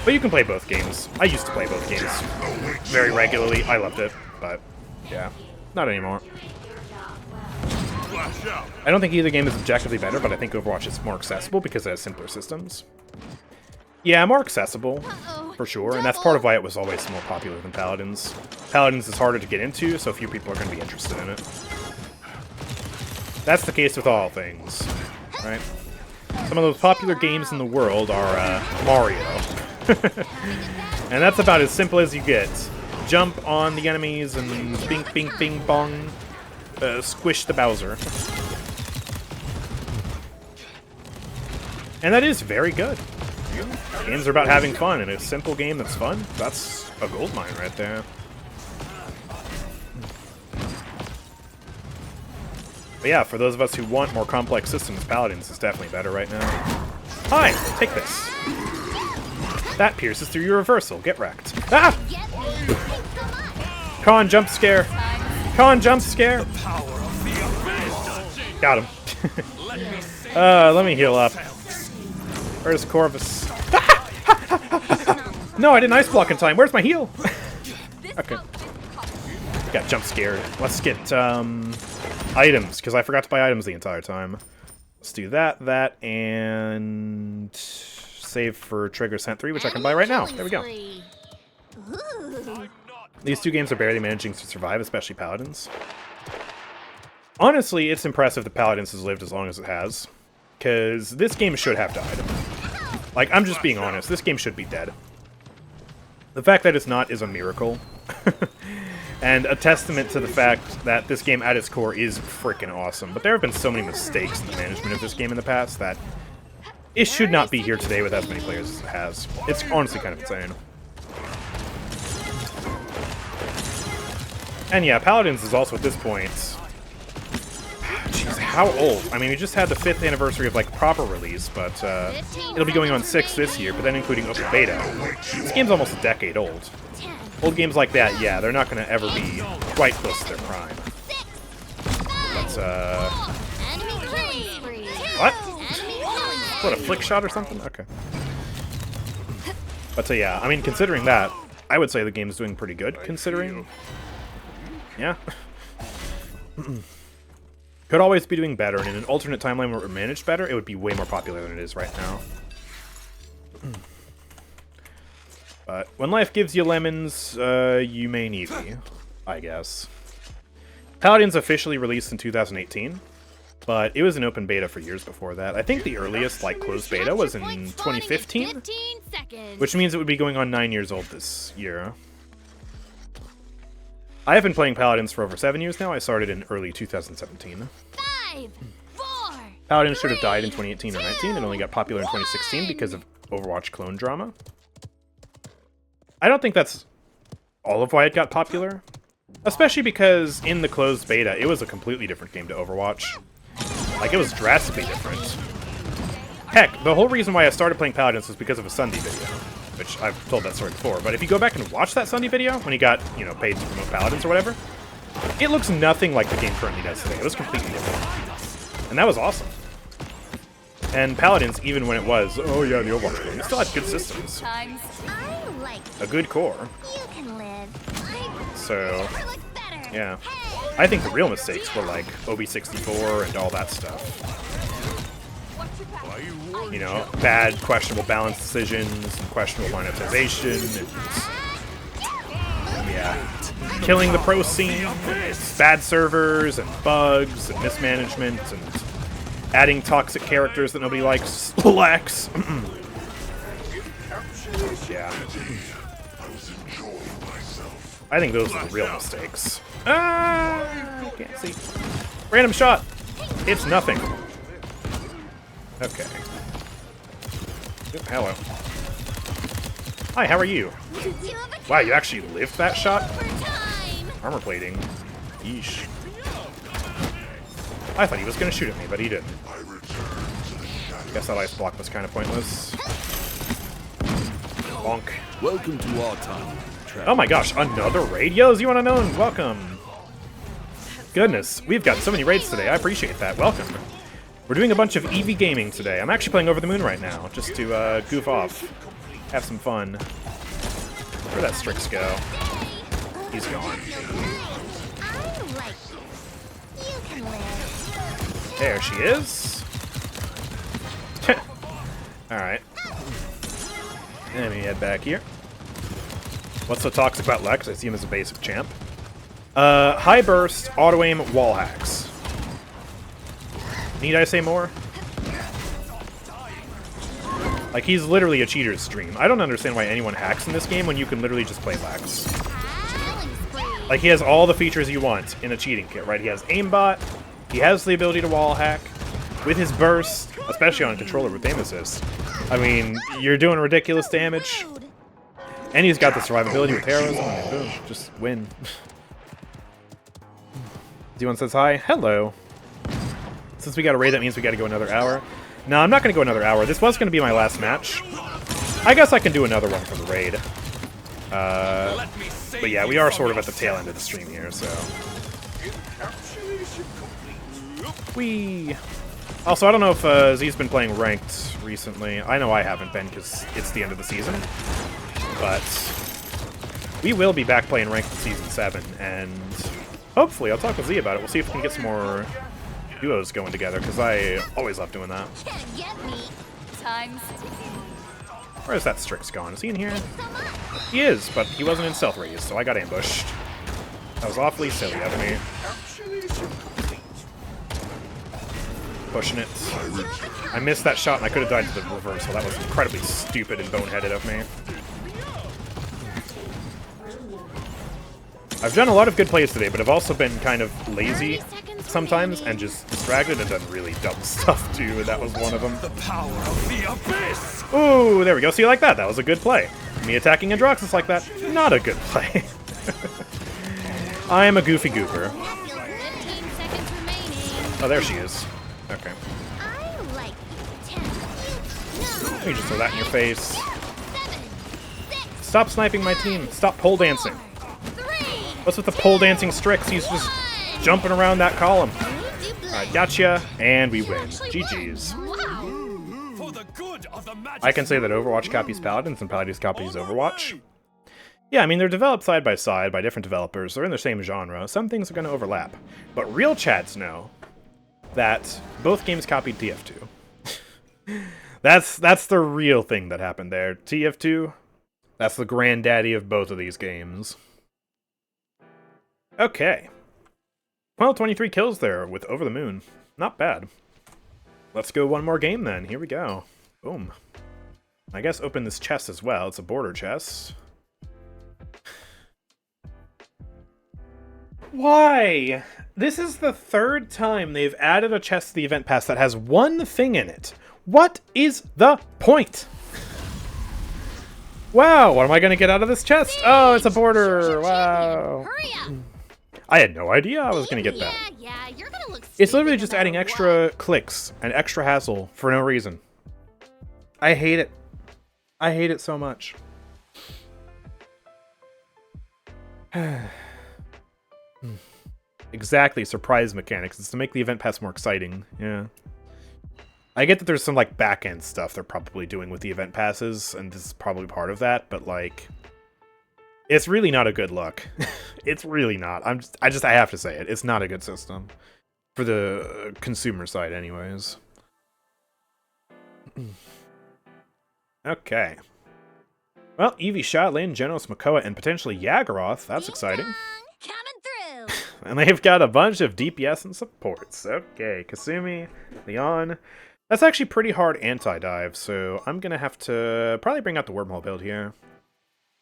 But you can play both games. I used to play both games very regularly. I loved it, but yeah, not anymore. I don't think either game is objectively better, but I think Overwatch is more accessible because it has simpler systems. Yeah, more accessible, for sure, and that's part of why it was always more popular than Paladins. Paladins is harder to get into, so few people are going to be interested in it. That's the case with all things, right? Some of those popular games in the world are Mario. And that's about as simple as you get. Jump on the enemies and bing, bing, bing, bong. Squish the Bowser. And that is very good. Games are about having fun, and a simple game that's fun, that's a goldmine right there. But yeah, for those of us who want more complex systems, Paladins is definitely better right now. Hi, take this. That pierces through your reversal. Get wrecked. Ah! Con jump scare. Con jump scare. Got him. Let me heal up. Where's Corvus? No, I didn't ice block in time. Where's my heal? Okay. Got jump scared. Let's get items, because I forgot to buy items the entire time. Let's do that, and save for Trigger Cent 3, which I can buy right now. There we go. These two games are barely managing to survive, especially Paladins. Honestly, it's impressive that Paladins has lived as long as it has, because this game should have died. Like, I'm just being honest, this game should be dead. The fact that it's not is a miracle. And a testament to the fact that this game at its core is freaking awesome. But there have been so many mistakes in the management of this game in the past that it should not be here today with as many players as it has. It's honestly kind of insane. And yeah, Paladins is also at this point... Jeez, how old? I mean, we just had the 5th anniversary of, like, proper release, but it'll be going on 6 this year, but then including open beta. This game's almost a decade old. Old games like that, yeah, they're not going to ever be quite close to their prime. But, what? What, a flick shot or something? Okay. But, yeah, I mean, considering that, I would say the game's doing pretty good, considering... Yeah. Could always be doing better, and in an alternate timeline where it managed better, it would be way more popular than it is right now. But when life gives you lemons, you may need me, I guess. Paladins officially released in 2018, but it was an open beta for years before that. I think the earliest, like, closed beta was in 2015, which means it would be going on 9 years old this year. I have been playing Paladins for over 7 years now. I started in early 2017. 5, 4, Paladins should have died in 2018 or 19 and only got popular in 2016 because of Overwatch clone drama. I don't think that's all of why it got popular. Especially because in the closed beta, it was a completely different game to Overwatch. Like, it was drastically different. Heck, the whole reason why I started playing Paladins was because of a Sunday video, which I've told that story before. But if you go back and watch that Sunday video, when he got, you know, paid to promote Paladins or whatever, it looks nothing like the game currently does today. It was completely different. And that was awesome. And Paladins, even when it was, oh yeah, the Overwatch game, it still had good systems. I like A good core. you can live. So, Never look better. yeah. I think the real mistakes were like OB64 and all that stuff. You know, bad, questionable balance decisions, and questionable monetization, and yeah, killing the pro scene, bad servers, and bugs, and mismanagement, and adding toxic characters that nobody likes. Relax. Yeah. I think those are the real mistakes. Ah, can't see. Random shot. It's nothing. Okay. Yep, hello. Hi, how are you? Wow, you actually lived that shot? Armor plating. Yeesh. I thought he was gonna shoot at me, but he didn't. Guess that ice block was kind of pointless. Bonk. Welcome to our time. Oh my gosh, another raid? Yos, you wanna know? Welcome. Goodness, we've got so many raids today. I appreciate that. Welcome. We're doing a bunch of Evie gaming today. I'm actually playing Over the Moon right now, just to goof off, have some fun. Where'd that Strix go? He's gone. There she is. Alright. Let me head back here. What's so toxic about Lex? I see him as a basic champ. High burst, auto aim, wall hacks. Need I say more? Like, he's literally a cheater's stream. I don't understand why anyone hacks in this game when you can literally just play Lex. Like, he has all the features you want in a cheating kit, right? He has aimbot, he has the ability to wall hack, with his burst, especially on a controller with aim assist. I mean, you're doing ridiculous damage. And he's got the survivability with arrows. Oh, boom, just win. D1 says hi. Hello. Since we got a raid, that means we got to go another hour. No, I'm not going to go another hour. This was going to be my last match. I guess I can do another one for the raid. But yeah, we are sort of at the tail end of the stream here, so... Whee! Also, I don't know if Z's been playing ranked recently. I know I haven't been, because it's the end of the season. But we will be back playing ranked in Season 7, and hopefully I'll talk with Z about it. We'll see if we can get some more duos going together, because I always love doing that. Can't get me. Time's Where's that Strix gone? Is he in here? He is, but he wasn't in stealth radius, so I got ambushed. That was awfully silly of me. Pushing it. I missed that shot and I could have died to the reversal. That was incredibly stupid and boneheaded of me. I've done a lot of good plays today, but I've also been kind of lazy sometimes and just distracted and done really dumb stuff too, and that was one of them. The power of the abyss. Ooh, there we go. See, like that. That was a good play. Me attacking Androxus like that, not a good play. I am a goofy gooper. 15 seconds remaining. Oh, there she is. Okay. I like 10. Let me just throw that in your face. 7, 6, Stop sniping my team. Stop pole dancing. 3. What's with the pole dancing Strix? He's just jumping around that column. Alright, gotcha. And we win. GG's. Wow. For the good of the magic. I can say that Overwatch copies Paladins and Paladins copies Overwatch. Yeah, I mean, they're developed side by side by different developers. They're in the same genre. Some things are going to overlap. But real chads know that both games copied TF2. That's the real thing that happened there. TF2, that's the granddaddy of both of these games. Okay. Well, 23 kills there with Over the Moon. Not bad. Let's go one more game then. Here we go. Boom. I guess open this chest as well. It's a border chest. Why? This is the third time they've added a chest to the event pass that has one thing in it. What is the point? Wow, what am I going to get out of this chest? Oh, it's a border. Wow. Hurry up. I had no idea I was going to get that. Yeah, you're gonna look It's literally stupid just no adding matter extra clicks and extra hassle for no reason. I hate it. I hate it so much. Exactly, surprise mechanics. It's to make the event pass more exciting. Yeah. I get that there's some like back-end stuff they're probably doing with the event passes, and this is probably part of that, but like it's really not a good look. It's really not. I have to say it. It's not a good system. For the consumer side anyways. Okay. Well, Evie, Shot, Lane, Genos, Makoa, and potentially Yaggaroth. That's exciting. Coming through. And they've got a bunch of DPS and supports. Okay, Kasumi, Leon. That's actually pretty hard anti-dive, so I'm gonna have to probably bring out the Wormhole build here.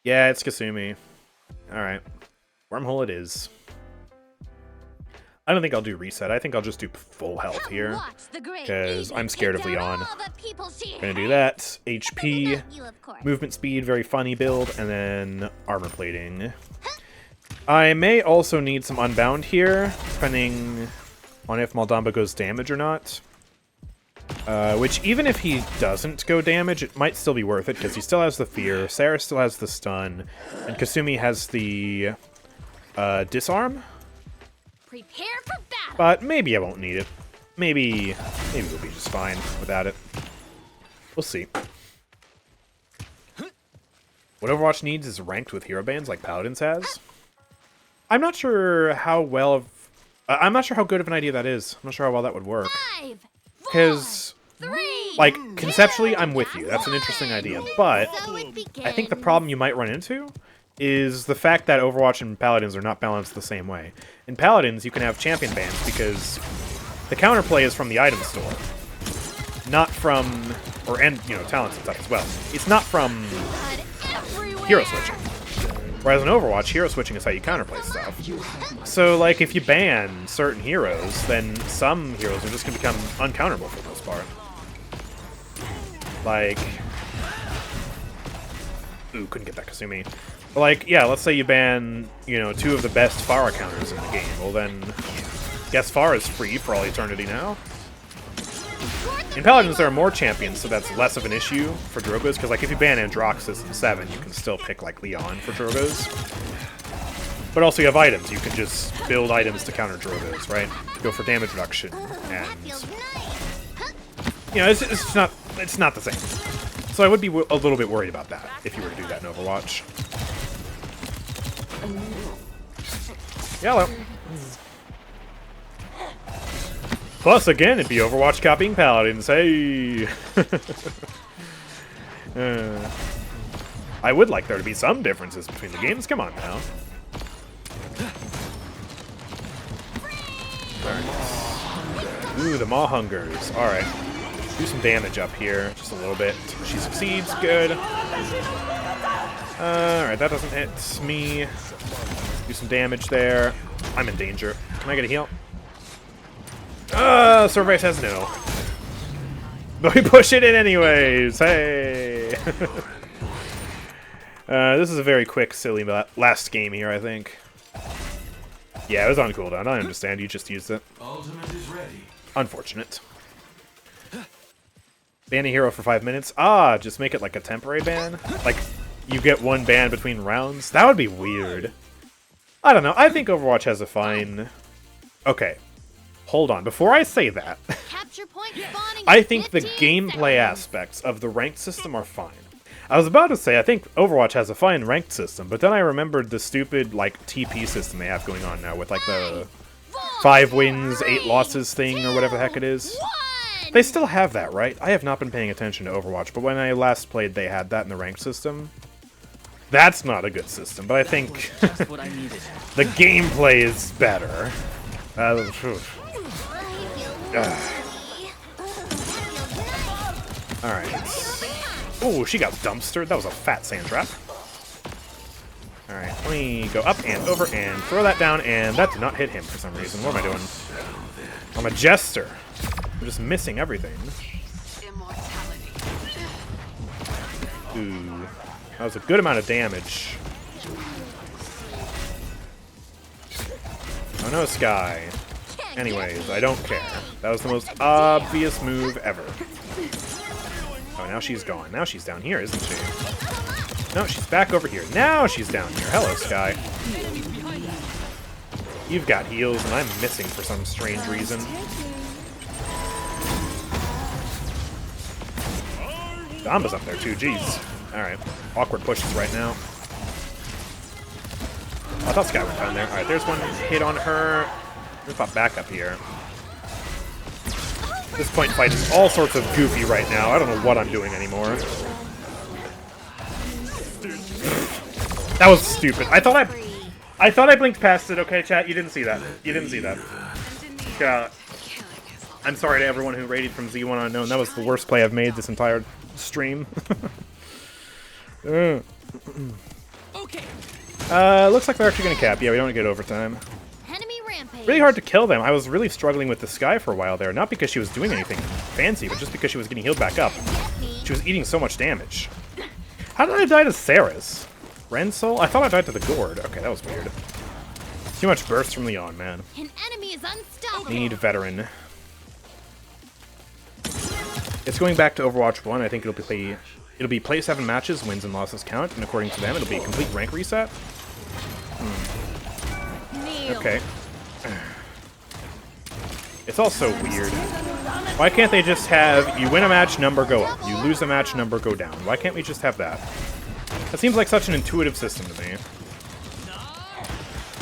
Yeah, it's Kasumi. Alright. Wormhole it is. I don't think I'll do reset. I think I'll just do full health here. Because I'm scared of Leon. Gonna do that. HP, movement speed, very funny build, and then armor plating. I may also need some Unbound here, depending on if Maldamba goes damage or not. Which, even if he doesn't go damage, it might still be worth it, because he still has the Fear, Sarah still has the Stun, and Kasumi has the Disarm. Prepare for battle. But maybe I won't need it. Maybe we'll be just fine without it. We'll see. What Overwatch needs is ranked with hero bans like Paladins has. I'm not sure how I'm not sure how good of an idea that is. I'm not sure how well that would work. 5, 4, Because, 3, like, conceptually, I'm with you. That's an interesting idea. But so it I think the begins. problem you might run into is the fact that Overwatch and Paladins are not balanced the same way. In Paladins, you can have champion bans because the counterplay is from the item store. Not from, and talents and stuff as well. It's not from hero switching. Whereas in Overwatch, hero switching is how you counterplay stuff. So, like, if you ban certain heroes, then some heroes are just going to become uncounterable for the most part. Like... Ooh, couldn't get that Kasumi. But like, yeah, let's say you ban, 2 of the best Vora counters in the game. Well then, guess Vara's free for all eternity now. In Paladins, there are more champions, so that's less of an issue for Drogoz, because like if you ban Androxus in 7, you can still pick like Leon for Drogoz. But also you have items. You can just build items to counter Drogoz, right? Go for damage reduction, and it's not the same. So I would be a little bit worried about that if you were to do that in Overwatch. Yellow. Plus, again, it'd be Overwatch copying Paladins. Hey! I would like there to be some differences between the games. Come on now. Alright. Ooh, the Maw Hungers. Alright. Do some damage up here. Just a little bit. She succeeds. Good. Alright, that doesn't hit me. Do some damage there. I'm in danger. Can I get a heal? Survey says no. But we push it in anyways. Hey! This is a very quick, silly last game here, I think. Yeah, it was on cooldown. I understand. You just used it. Ultimate is ready. Unfortunate. Ban a hero for 5 minutes. Ah, just make it like a temporary ban? Like, you get one ban between rounds? That would be weird. I don't know. I think Overwatch has a fine... Okay. Hold on. Before I say that, Capture point spawning I in think the 15 gameplay seconds. aspects of the ranked system are fine. I was about to say, I think Overwatch has a fine ranked system, but then I remembered the stupid, like, TP system they have going on now with, like, the 5 wins, 8 losses thing, or whatever the heck it is. 1. They still have that, right? I have not been paying attention to Overwatch, but when I last played, they had that in the ranked system. That's not a good system, but I think the gameplay is better. Alright. Oh, she got dumpstered. That was a fat sand trap. Alright, let me go up and over and throw that down, and that did not hit him for some reason. What am I doing? I'm a jester. I'm just missing everything. Ooh. That was a good amount of damage. Oh no, Sky. Anyways, I don't care. That was the most obvious move ever. Oh now she's gone. Now she's down here, isn't she? No, she's back over here. Now she's down here. Hello, Sky. You've got heals, and I'm missing for some strange reason. Damba's up there too, jeez. Alright, awkward pushes right now. Oh, I thought Sky went down there. Alright, there's one hit on her. Let's pop back up here. This point fight is all sorts of goofy right now. I don't know what I'm doing anymore. That was stupid. I thought I blinked past it. Okay, chat, you didn't see that. You didn't see that. I'm sorry to everyone who rated from Z1 Unknown. That was the worst play I've made this entire stream. Okay. Looks like they're actually gonna cap. Yeah, we don't get overtime. Enemy rampage. Really hard to kill them. I was really struggling with the Sky for a while there. Not because she was doing anything fancy, but just because she was getting healed back up. She was eating so much damage. How did I die to Saris? Rensoul? I thought I died to the Gourd. Okay, that was weird. Too much burst from Leon, man. An enemy is unstoppable. Need veteran. It's going back to Overwatch 1. I think it'll be play 7 matches, wins and losses count, and according to them, it'll be a complete rank reset. Okay. It's also weird. Why can't they just have you win a match, number go up, you lose a match, number go down? Why can't we just have that? That seems like such an intuitive system to me.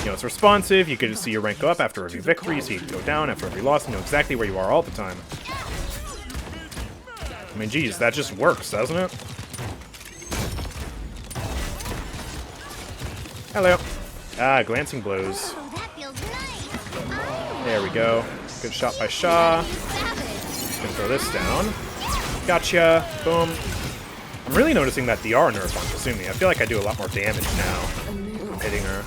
You know, it's responsive, you can see your rank go up after every victory, so you can go down after every loss, and know exactly where you are all the time. I mean, geez, that just works, doesn't it? Hello. Ah, glancing blows. Oh, that feels nice. There we go. Good shot by Shaw. Gonna throw this down. Gotcha. Boom. I'm really noticing that DR nerf on Kasumi. I feel like I do a lot more damage now from hitting her.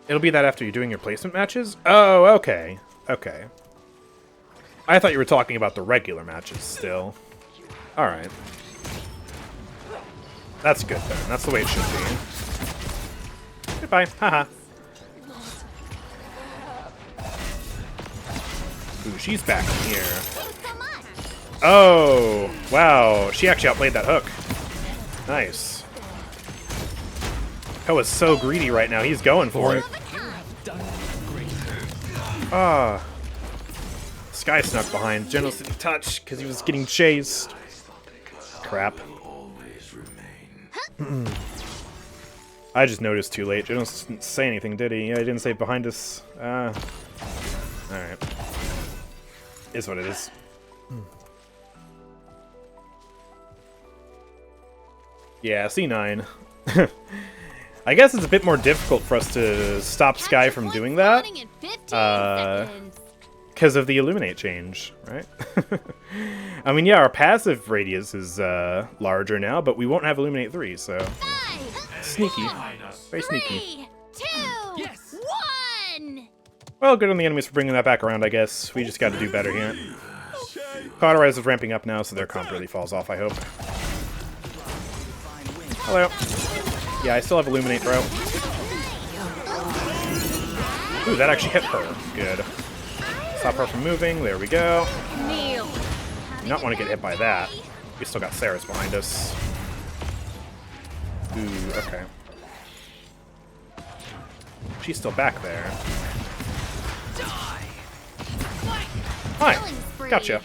It'll be that after you're doing your placement matches? Oh, okay. Okay. I thought you were talking about the regular matches still. Alright. That's good then. That's the way it should be. Goodbye. Haha. Ooh, she's back in here. Oh, wow. She actually outplayed that hook. Nice. Ko is so greedy right now. He's going for it. Ah. Sky snuck behind. General didn't touch because he was getting chased. Crap. I just noticed too late. General didn't say anything, did he? Yeah, he didn't say behind us. Alright. Is what it is. Yeah, C9. I guess it's a bit more difficult for us to stop Sky from doing that. Because of the Illuminate change, right? I mean, yeah, our passive radius is larger now, but we won't have Illuminate 3, so... Sneaky. Very sneaky. 3, 2, 1. Well, good on the enemies for bringing that back around, I guess. We just gotta do better here. Cauterize is ramping up now, so their comp really falls off, I hope. Hello. Yeah, I still have Illuminate, bro. Ooh, that actually hit her. Good. Stop her from moving. There we go. Do not want to get hit by that. We still got Saris behind us. Ooh, okay. She's still back there. Hi. Gotcha.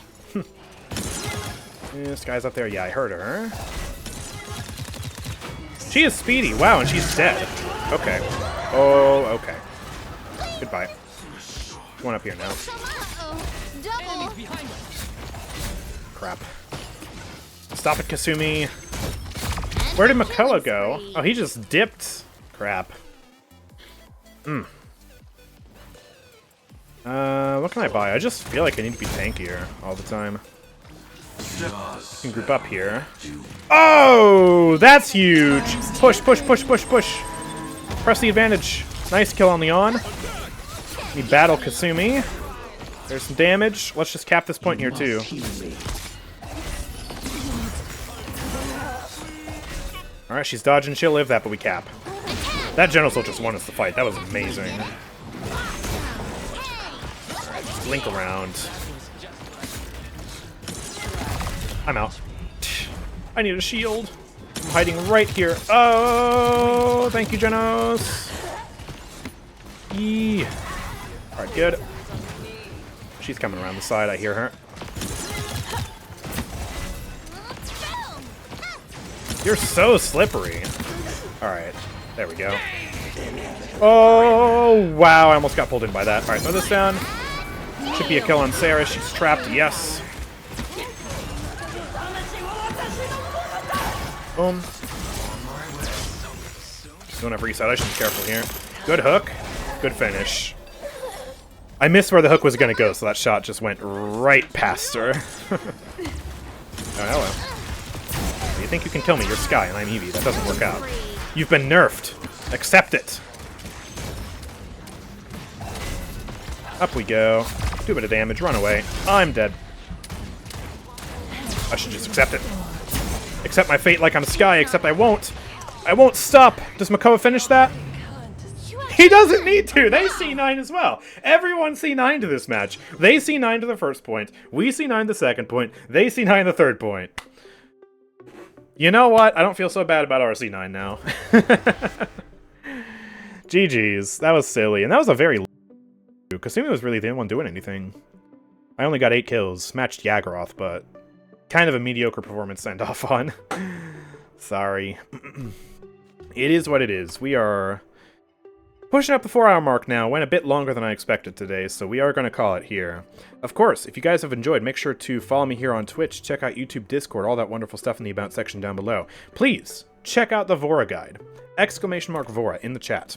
This guy's up there. Yeah, I heard her. She is speedy. Wow, and she's dead. Okay. Oh, okay. Goodbye. One up here now. Crap. Stop it, Kasumi. Where did Makoa go? Oh, he just dipped. Crap. What can I buy? I just feel like I need to be tankier all the time. You can group up here. Oh, that's huge! Push, push, push, push, push. Press the advantage. Nice kill on Leon. We battle Kasumi. There's some damage. Let's just cap this point here, too. Alright, she's dodging. She'll live that, but we cap. That General Soul just won us the fight. That was amazing. Alright, just blink around. I'm out. I need a shield. I'm hiding right here. Oh, thank you, Genos. Yee. Alright, good. She's coming around the side. I hear her. You're so slippery. Alright, there we go. Oh, wow. I almost got pulled in by that. Alright, throw this down. Should be a kill on Sarah. She's trapped. Yes. Boom. Just don't have reset. I should be careful here. Good hook. Good finish. I missed where the hook was going to go, so that shot just went right past her. Oh, hello. You think you can kill me? You're Sky, and I'm Evie. That doesn't work out. You've been nerfed. Accept it. Up we go. Do a bit of damage. Run away. I'm dead. I should just accept it. Accept my fate like I'm Sky, except I won't. I won't stop. Does Makoa finish that? He doesn't need to. They C9 as well. Everyone C9 to this match. They C9 to the first point. We C9 the second point. They C9 the third point. You know what? I don't feel so bad about our C9 now. GG's. That was silly. And that was a very Kasumi was really the only one doing anything. I only got 8 kills. Matched Yagoroth, but kind of a mediocre performance send off on. Sorry. It is what it is. We are pushing up the 4-hour mark now. Went a bit longer than I expected today, so we are going to call it here. Of course, if you guys have enjoyed, make sure to follow me here on Twitch, check out YouTube, Discord, all that wonderful stuff in the About section down below. Please, check out the Vora guide. ! Vora in the chat.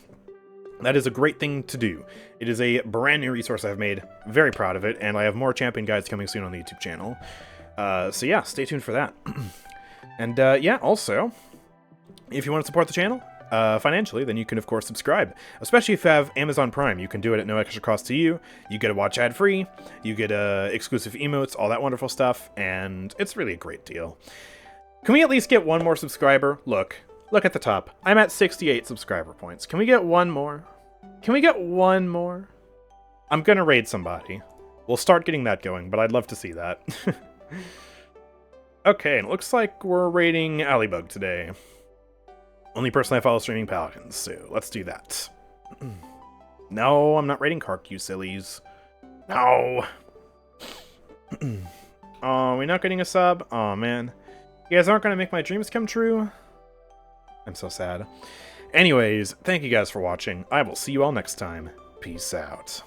That is a great thing to do. It is a brand new resource I've made. Very proud of it, and I have more champion guides coming soon on the YouTube channel. So yeah, stay tuned for that. And yeah, also, if you want to support the channel financially, then you can, of course, subscribe. Especially if you have Amazon Prime. You can do it at no extra cost to you. You get to watch ad-free. You get exclusive emotes, all that wonderful stuff. And it's really a great deal. Can we at least get one more subscriber? Look at the top. I'm at 68 subscriber points. Can we get one more? Can we get one more? I'm gonna raid somebody. We'll start getting that going, but I'd love to see that. Okay, and it looks like we're raiding Allybug today. Only person I follow streaming Paladins, so let's do that. No, I'm not raiding Kark, you sillies. No! Oh, we're not getting a sub? Oh man. You guys aren't gonna make my dreams come true? I'm so sad. Anyways, thank you guys for watching. I will see you all next time. Peace out.